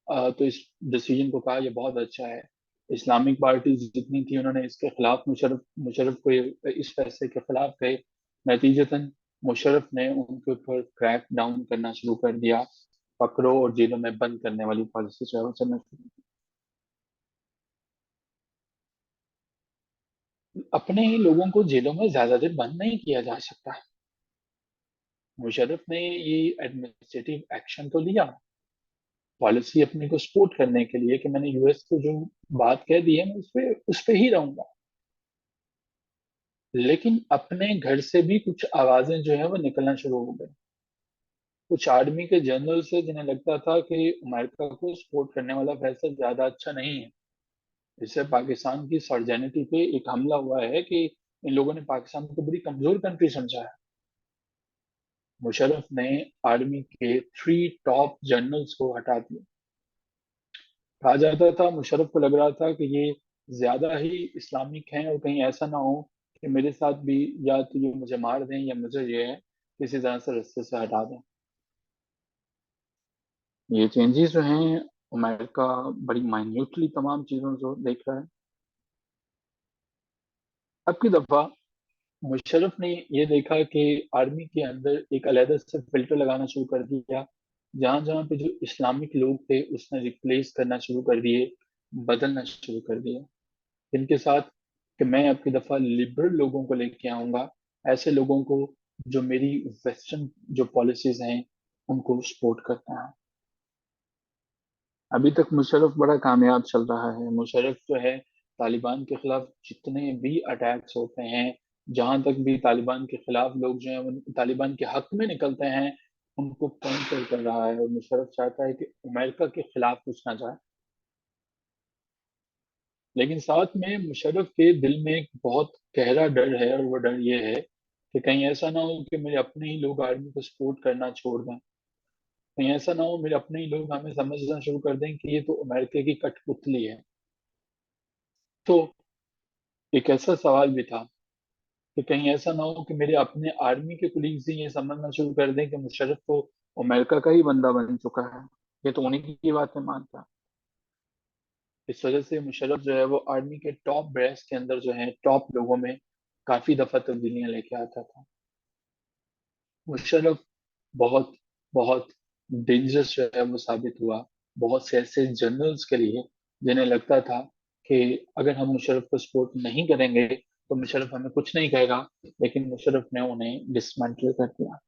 तो इस डिसीजन को कहा ये बहुत अच्छा है। इस्लामिक पार्टी जितनी थी उन्होंने इसके खिलाफ, मुशर्रफ मुशर्रफ को इस फैसले के खिलाफ गए। नतीजतन मुशर्रफ ने उनके ऊपर क्रैक डाउन करना शुरू कर दिया। पकड़ो और जेलों में बंद करने वाली पॉलिसी जो है वो चलना शुरू की। अपने ही लोगों को जेलों में ज्यादा देर बंद नहीं किया जा सकता। मुशर्रफ ने ये एडमिनिस्ट्रेटिव एक्शन तो लिया, पॉलिसी अपने को सपोर्ट करने के लिए कि मैंने यूएस को जो बात कह दी है मैं उस पे ही रहूंगा। लेकिन अपने घर से भी कुछ आवाजें जो है वो निकलना शुरू हो गई। कुछ आर्मी के जनरल से जिन्हें लगता था कि अमेरिका को सपोर्ट करने वाला फैसला ज्यादा अच्छा नहीं है। इससे पाकिस्तान की सॉल्जेनिटी पे एक हमला हुआ है कि इन लोगों ने पाकिस्तान को बड़ी कमजोर कंट्री समझा है। मुशर्रफ ने आर्मी के 3 टॉप जनरल्स को हटा दिया। कहा जाता था, मुशर्रफ को लग रहा था कि ये ज्यादा ही इस्लामिक हैं और कहीं ऐसा ना हो कि मेरे साथ भी या तो ये मुझे मार दें या मुझे ये है किसी तरह से रास्ते से हटा दें। ये चेंजेस जो हैं, अमेरिका बड़ी माइन्यूटली तमाम चीजों को देख रहा है। अब की दफा मुशर्रफ ने ये देखा कि आर्मी के अंदर एक अलग से फिल्टर लगाना शुरू कर दिया। जहां जहां पे जो इस्लामिक लोग थे उसने रिप्लेस करना शुरू कर दिए, बदलना शुरू कर दिया। इनके साथ कि मैं अब की दफा लिबरल लोगों को लेके आऊंगा, ऐसे लोगों को जो मेरी वेस्टर्न जो पॉलिसीज हैं उनको सपोर्ट करता है। अभी तक मुशर्रफ बड़ा कामयाब चल रहा है। मुशर्रफ जो है तालिबान के खिलाफ जितने भी अटैक्स होते हैं, जहां तक भी तालिबान के खिलाफ लोग जो हैं वो तालिबान के हक में निकलते हैं, उनको काउंटर कर रहा है। और मुशर्रफ चाहता है कि अमेरिका के खिलाफ कुछ ना जाए। लेकिन साथ में मुशर्रफ के दिल में एक बहुत गहरा डर है, और वो डर ये है कि कहीं ऐसा ना हो कि मेरे अपने ही लोग आर्मी को सपोर्ट करना छोड़ दें। कहीं ऐसा ना हो मेरे अपने ही लोग हमें समझना शुरू कर दें कि ये तो अमेरिका की कठपुतली है। तो एक ऐसा सवाल भी था कि कहीं ऐसा ना हो कि मेरे अपने आर्मी के कुलीग्स ही ये समझना शुरू कर दें कि मुशर्रफ तो अमेरिका का ही बंदा बन चुका है, ये तो उन्हीं की बातें मानता है। इस वजह से मुशर्रफ जो है वो आर्मी के टॉप ब्रेस के अंदर जो है टॉप लोगों में काफी दफा तब्दीलियां लेके आता था। मुशर्रफ बहुत बहुत डेंजरस जो है वो साबित हुआ बहुत से ऐसे जनरल्स के लिए जिन्हें लगता था कि अगर हम मुशर्रफ को सपोर्ट नहीं करेंगे तो मुशर्रफ हमें कुछ नहीं कहेगा। लेकिन मुशर्रफ ने उन्हें डिसमेंटल कर दिया।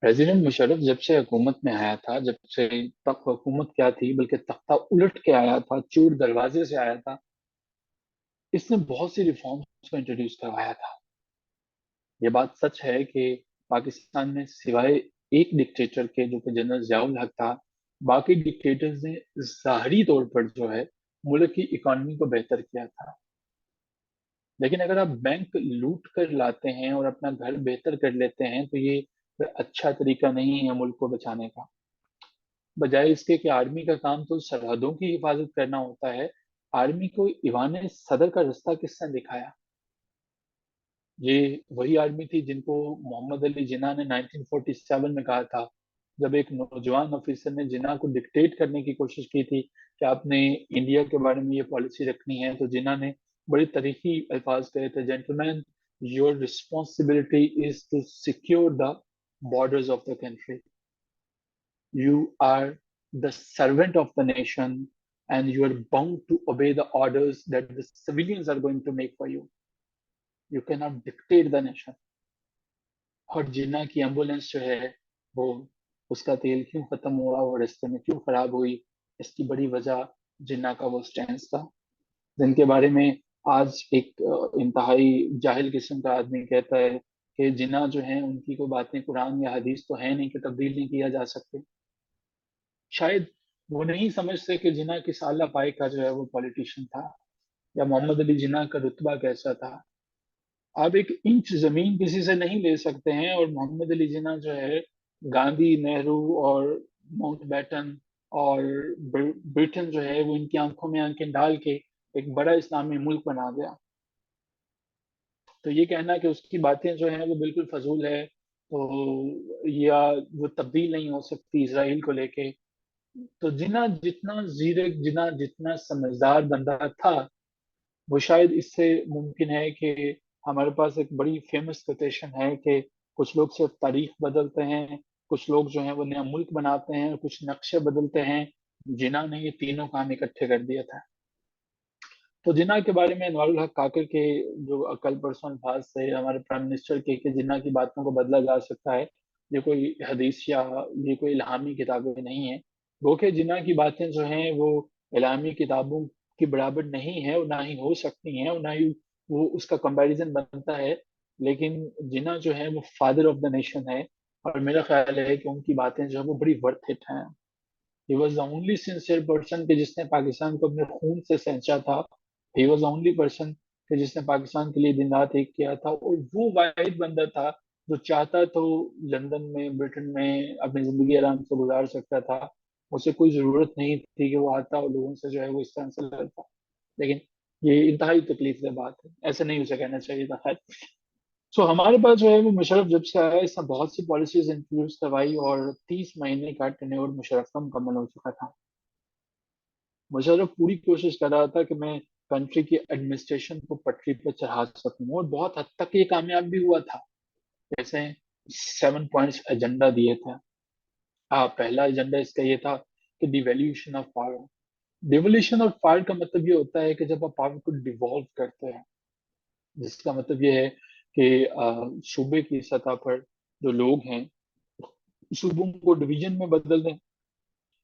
प्रेसिडेंट मुशर्रफ जब से हुकूमत में आया था, जब से, तब हुकूमत क्या थी बल्कि तख्ता उलट के आया था, चूर दरवाजे से आया था, इसने बहुत सी रिफॉर्म्स को इंट्रोड्यूस करवाया था। ये बात सच है कि पाकिस्तान में सिवाय एक डिक्टेटर के जो कि जनरल जियाउल हक था, बाकी डिक्टेटर्स ने ज़ाहरी तौर पर जो है मुल्क की इकोनॉमी को बेहतर किया था। लेकिन अगर आप बैंक लूट कर लाते हैं और अपना घर बेहतर कर लेते हैं तो ये कोई अच्छा तरीका नहीं है मुल्क को बचाने का। बजाय इसके कि आर्मी का काम तो सरहदों की हिफाजत करना होता है, आर्मी को ईवान सदर का रास्ता किसने दिखाया? ये वही आर्मी थी जिनको मोहम्मद अली जिन्ना ने 1947 में कहा था जब एक नौजवान ऑफिसर ने जिन्ना को डिक्टेट करने की कोशिश की थी कि आपने इंडिया के बारे में ये पॉलिसी रखनी है, तो जिन्ना ने बड़ी तरीकी अल्फाज कहे थे, gentleman, your responsibility is to secure the borders of the country. You are the servant of the nation and you are bound to obey the orders that the civilians are going to make for you. You cannot dictate the nation. और जिन्ना की एम्बुलेंस जो है वो, उसका तेल क्यों खत्म हुआ, वो रास्ते में क्यों खराब हुई, इसकी बड़ी वजह जिन्ना का वो स्टैंड था, जिनके बारे में आज एक इंतहाई जाहिल किस्म का आदमी कहता है कि जिन्ना जो है उनकी कोई बातें कुरान या हदीस तो है नहीं कि तब्दील नहीं किया जा सकते. शायद वो नहीं समझते कि जिन्ना किस आला पाए का जो है वो पॉलिटिशियन था, या मोहम्मद अली जिन्ना का रुतबा कैसा था. आप एक इंच जमीन किसी से नहीं ले सकते हैं, और मोहम्मद अली जिन्ना जो है गांधी, नेहरू और माउंटबेटन और ब्रिटेन जो है वो इनकी आंखों में आंखें डाल के एक बड़ा इस्लामी मुल्क बना गया. तो ये कहना कि उसकी बातें जो हैं वो बिल्कुल फजूल है, तो या वो तब्दील नहीं हो सकती इसराइल को लेके. तो जिन्ना जितना जीरक, जिन्ना जितना समझदार बंदा था, वो शायद इससे मुमकिन है कि हमारे पास एक बड़ी फेमस कोटेशन है कि कुछ लोग सिर्फ तारीख बदलते हैं, कुछ लोग जो है वो नया मुल्क बनाते हैं, कुछ नक्शे बदलते हैं. जिन्ना ने ये तीनों काम इकट्ठे कर दिया था. तो जिन्ना के बारे में अनवारुल हक काकर के जो कल परसों अल्फाज थे हमारे प्राइम मिनिस्टर के कि जिन्ना की बातों को बदला जा सकता है, ये कोई हदीस या ये कोई इल्हामी किताबें नहीं है. वो कि जिन्ना की बातें जो हैं वो इल्हामी किताबों की बराबर नहीं है, और ना ही हो सकती हैं, और ना ही वो उसका कंपैरिजन बनता है. लेकिन जिन्ना जो है वो फादर ऑफ द नेशन है, और मेरा ख्याल है कि उनकी बातें जो है वो बड़ी वर्थ इट हैं. He was the only sincere person कि जिसने पाकिस्तान को अपने खून से सेंचा था. He was the only person कि जिसने पाकिस्तान के लिए दिन रात एक किया था, और वो वाहिद बंदा था जो चाहता तो लंदन में, ब्रिटेन में अपनी जिंदगी आराम से गुजार सकता था. उसे कोई जरूरत नहीं थी कि वो आता और लोगों से जो है वो इस तरह से लड़ता. लेकिन ये इंतहाई तकलीफ है बात है, ऐसे नहीं उसे कहना चाहिए था. खैर, सो हमारे पास जो है वो मुशर्रफ जब से आया, इसने बहुत सी पॉलिसीज इंट्रोड्यूस करवाई, और 30 महीने का टेन्योर मुशर्रफ का मुकम्मल हो चुका था. मुशर्रफ पूरी कोशिश कर रहा था कि मैं कंट्री की एडमिनिस्ट्रेशन को पटरी पर चढ़ा सकूं, और बहुत हद तक ये कामयाब भी हुआ था. जैसे 7 पॉइंट्स एजेंडा दिए थे. पहला एजेंडा इसका ये था कि devaluation of power. Devolution of power का मतलब ये होता है कि जब आप पावर को डिवॉल्व करते हैं, जिसका मतलब ये है कि सूबे की सतह पर जो लोग हैं, सूबों को डिवीजन में बदल दें,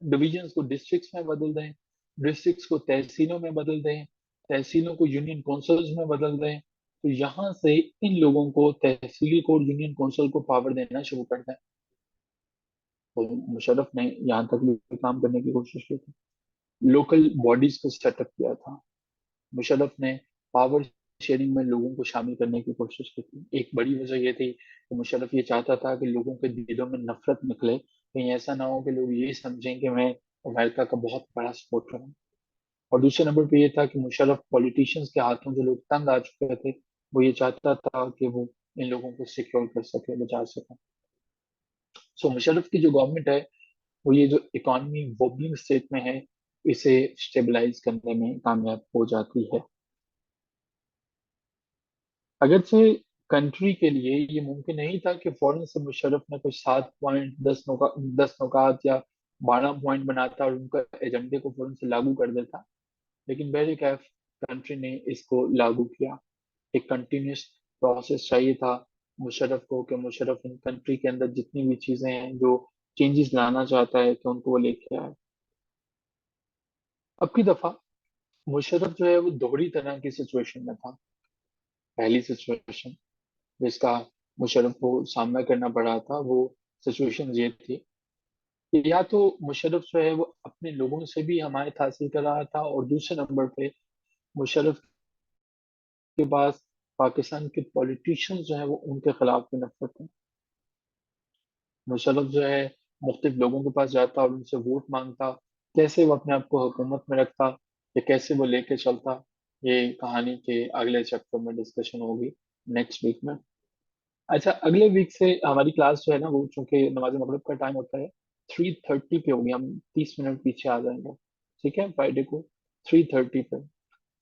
डिवीजन को डिस्ट्रिक्ट्स में बदल दें, डिस्ट्रिक्ट्स को तहसीलों में बदल दें, तहसीलों को यूनियन काउंसिल्स में बदल दें. तो यहाँ से इन लोगों को, तहसील को और यूनियन काउंसिल को पावर देना शुरू कर दें. तो मुशर्रफ ने यहाँ तक भी काम करने की कोशिश की थी. लोकल बॉडीज को सेटअप किया था. मुशर्रफ ने पावर शेयरिंग में लोगों को शामिल करने की कोशिश की थी. एक बड़ी वजह यह थी कि मुशर्रफ ये चाहता था कि लोगों के दिलों में नफरत निकले, कहीं ऐसा ना हो कि लोग ये समझें कि मैं अमेरिका का बहुत बड़ा सपोर्टर हूँ. और दूसरे नंबर पे ये था कि मुशर्रफ पॉलिटिशियंस के हाथों जो लोग तंग आ चुके थे, वो ये चाहता था कि वो इन लोगों को सिक्योर कर सके, बचा सके. सो मुशर्रफ की जो गवर्नमेंट है, वो ये जो इकोनॉमी वोबलिंग स्टेट में है, इसे स्टेबलाइज करने में कामयाब हो जाती है. अगरचे कंट्री के लिए ये मुमकिन नहीं था कि फौरन से मुशर्रफ ने कुछ 7 पॉइंट, 10 नुकात या 12 पॉइंट बनाता और उनका एजेंडे को फौरन से लागू कर देता. लेकिन बहरकैफ कंट्री ने इसको लागू किया. एक कंटिन्यूस प्रोसेस चाहिए था मुशर्रफ को, कि मुशर्रफ इन कंट्री के अंदर जितनी भी चीजें हैं जो चेंजेस लाना चाहता है कि उनको वो लेके आए. अब की दफा मुशर्रफ जो है वो दोहरी तरह की सिचुएशन में था. पहली सिचुएशन जिसका मुशर्रफ को सामना करना पड़ा था, वो सिचुएशन ये थी कि या तो मुशर्रफ जो है वो अपने लोगों से भी हमायत हासिल कर रहा था, और दूसरे नंबर पे मुशर्रफ के पास पाकिस्तान के पॉलिटिशियंस जो है वो उनके खिलाफ भी नफरत है. मुशर्रफ जो है मुख्तलिफ लोगों के पास जाता और उनसे वोट मांगता, कैसे वो अपने आप को हुकूमत में रखता, या कैसे वो लेके चलता, ये कहानी के अगले चैप्टर में डिस्कशन होगी नेक्स्ट वीक में. अच्छा, अगले वीक से हमारी क्लास जो है ना वो, चूंकि नमाज मगरिब का टाइम होता है, 3:30 पे होगी, हम 30 मिनट पीछे आ जाएंगे। ठीक है, फ्राइडे को 3:30 पे,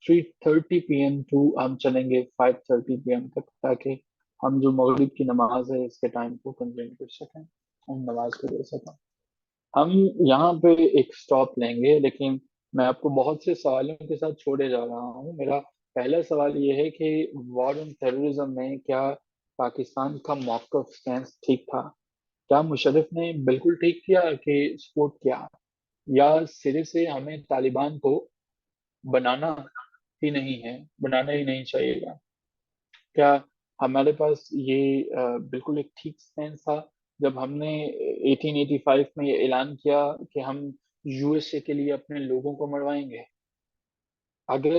3:30 PM टू हम चलेंगे 5:30 PM तक, ताकि हम जो मगरिब की नमाज है इसके टाइम को कंज्यूम कर सकें, हम नमाज को दे सकें। हम यहाँ पे एक स्टॉप लेंगे, लेकिन मैं आपको बहुत से सवालों के साथ छोड़े जा रहा हूँ। मेरा पहला सवाल ये है कि वॉर ऑन टेररिज्म में क्या पाकिस्तान का मौक़िफ़ स्टैंड ठीक था? क्या मुशर्रफ ने बिल्कुल ठीक किया कि सपोर्ट किया, या सिरे से हमें तालिबान को बनाना ही नहीं है, बनाना ही नहीं चाहिए? क्या हमारे पास ये बिल्कुल एक ठीक स्टैंड था जब हमने 1885 में ये ऐलान किया कि हम यूएसए के लिए अपने लोगों को मरवाएंगे? अगर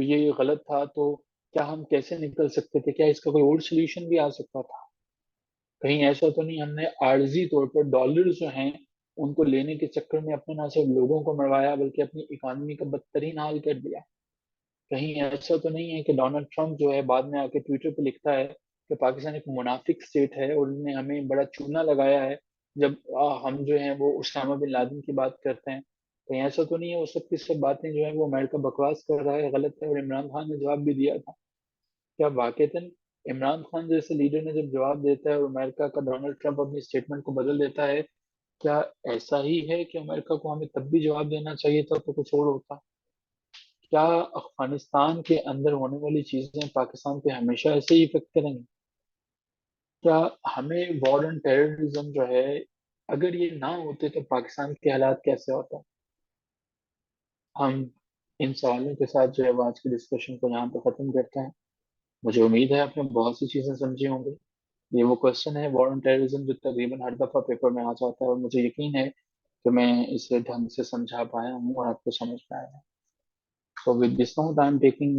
ये गलत था तो क्या हम कैसे निकल सकते थे? क्या इसका कोई और सोल्यूशन भी आ सकता था? कहीं ऐसा तो नहीं हमने आर्जी तौर पर डॉलर जो हैं उनको लेने के चक्कर में अपने ना सिर्फ लोगों को मरवाया बल्कि अपनी इकोनॉमी का बदतरीन हाल कर दिया? कहीं ऐसा तो नहीं है कि डोनाल्ड ट्रंप जो है बाद में आके ट्विटर पे लिखता है कि पाकिस्तान एक मुनाफिक स्टेट है और उन्होंने हमें बड़ा चूना लगाया है जब हम जो है वो उसामा बिन लादेन की बात करते हैं? कहीं ऐसा तो नहीं है वो सब की सब बातें जो है वो अमेरिका बकवास कर रहा है, गलत है? और इमरान खान ने जवाब भी दिया था। क्या वाकईतन इमरान खान जैसे लीडर ने जब जवाब देता है और अमेरिका का डोनाल्ड ट्रंप अपनी स्टेटमेंट को बदल देता है, क्या ऐसा ही है कि अमेरिका को हमें तब भी जवाब देना चाहिए था तो कुछ और होता? क्या अफगानिस्तान के अंदर होने वाली चीजें पाकिस्तान पे हमेशा ऐसे ही इफेक्ट करेंगी? क्या हमें वॉर एंड टेररिज्म जो है, अगर ये ना होते तो पाकिस्तान के हालात कैसे होता? हम इन सवालों के साथ जो है वो आज की डिस्कशन को यहाँ पे खत्म करते हैं। मुझे उम्मीद है आपने बहुत सी चीजें समझी होंगी। ये वो क्वेश्चन है वॉर एंड टेररिज्म जो तकरीबन हर दफा पेपर में आ जाता है, और मुझे यकीन है कि मैं इसे ढंग से समझा पाया हूँ और आपको समझ में आया है। So with this note, I'm taking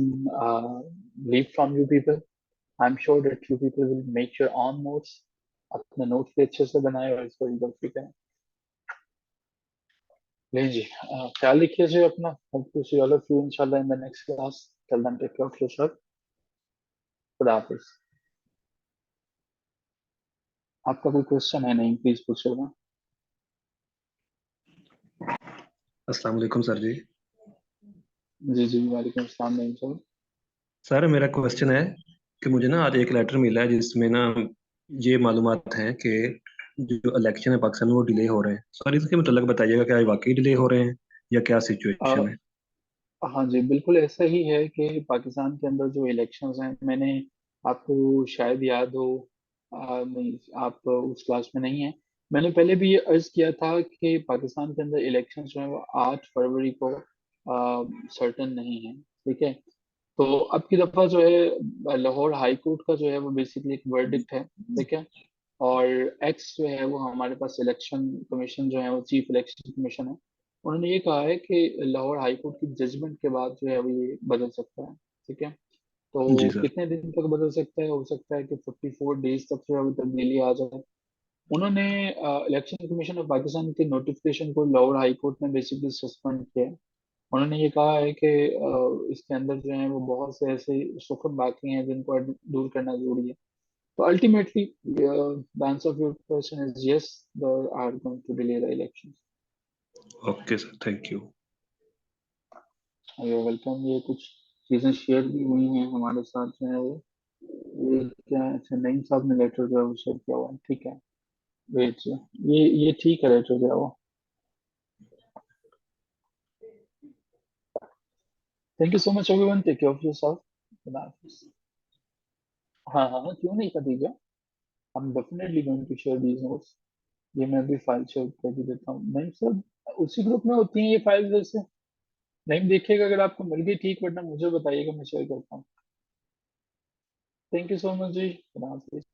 leave from you people. I'm sure that you people will make your own notes. अपने नोट्स भी अच्छे से बनाए और इसको रिजल्ट भी करें। नहीं जी, ख्याल रखिए जी अपना। Hope to see all of you इंशाल्लाह in the next class. Till then take care of yourself. खुदा हाफिज। आपका कोई क्वेश्चन है? नहीं, प्लीज पूछिएगा। अस्सलाम वालेकुम सर जी। जी जी, वालेकुम अस्सलाम। नहीं सर। सर मेरा क्वेश्चन है कि मुझे ना आज एक लेटर मिला है जिसमें ना ये मालूमात हैं कि जो इलेक्शन है पाकिस्तान में वो डिले हो रहे हैं। सर इसके मतलब बताइएगा क्या ये वाकई डिले हो रहे हैं या क्या सिचुएशन है? हाँ जी, बिल्कुल ऐसा ही है कि पाकिस्तान के अंदर जो इलेक्शंस हैं, मैंने आपको शायद याद हो, नहीं आप उस क्लास में नहीं है। मैंने पहले भी ये अर्ज किया था कि पाकिस्तान के अंदर इलेक्शंस जो है वो 8 फरवरी को सर्टन नहीं है। ठीक है, तो अब की दफा जो है लाहौर हाई कोर्ट का जो है वो बेसिकली एक वर्डिक्ट है। ठीक है, और एक्स जो है वो हमारे पास इलेक्शन कमीशन जो है वो चीफ इलेक्शन कमीशन है। उन्होंने ये कहा है कि लाहौर हाई कोर्ट की जजमेंट के बाद जो है वो ये बदल सकता है। ठीक है, जी तो सर। कितने दिन तक बदल सकता है? हो सकता है कि 44 डेज तक जो है वो तब्दीली आ जाए। उन्होंने इलेक्शन कमीशन ऑफ पाकिस्तान के नोटिफिकेशन को लाहौर हाई कोर्ट ने बेसिकली सस्पेंड किया है। उन्होंने ये कहा है कि इसके अंदर जो है वो बहुत से ऐसे सुखद बाकी हैं जिनको दूर करना जरूरी है। So ultimately, the answer of your question is yes, they are going to delay the elections. Okay sir, thank you. You're welcome। ये कुछ चीजें शेयर भी हुई हैं हमारे साथ जो है वो, ये क्या है, अच्छा नईम साहब ने लेटर जो है वो शेयर किया हुआ है। ठीक है, वेट, ये ठीक है लेटर जो है वो। Thank you so much everyone, take care of yourself. खुदा हाफिज। हाँ हाँ हाँ, क्यों नहीं Khadija, I am definitely going to share these notes. ये मैं भी फाइल शेयर कर भी देता हूँ। नहीं सर, उसी ग्रुप में होती हैं ये फाइल वैसे। नहीं देखिएगा, अगर आपको मिल गई ठीक, वरना मुझे बताइएगा, मैं शेयर करता हूँ। थैंक यू सो मच जी, खुदा हाफिज।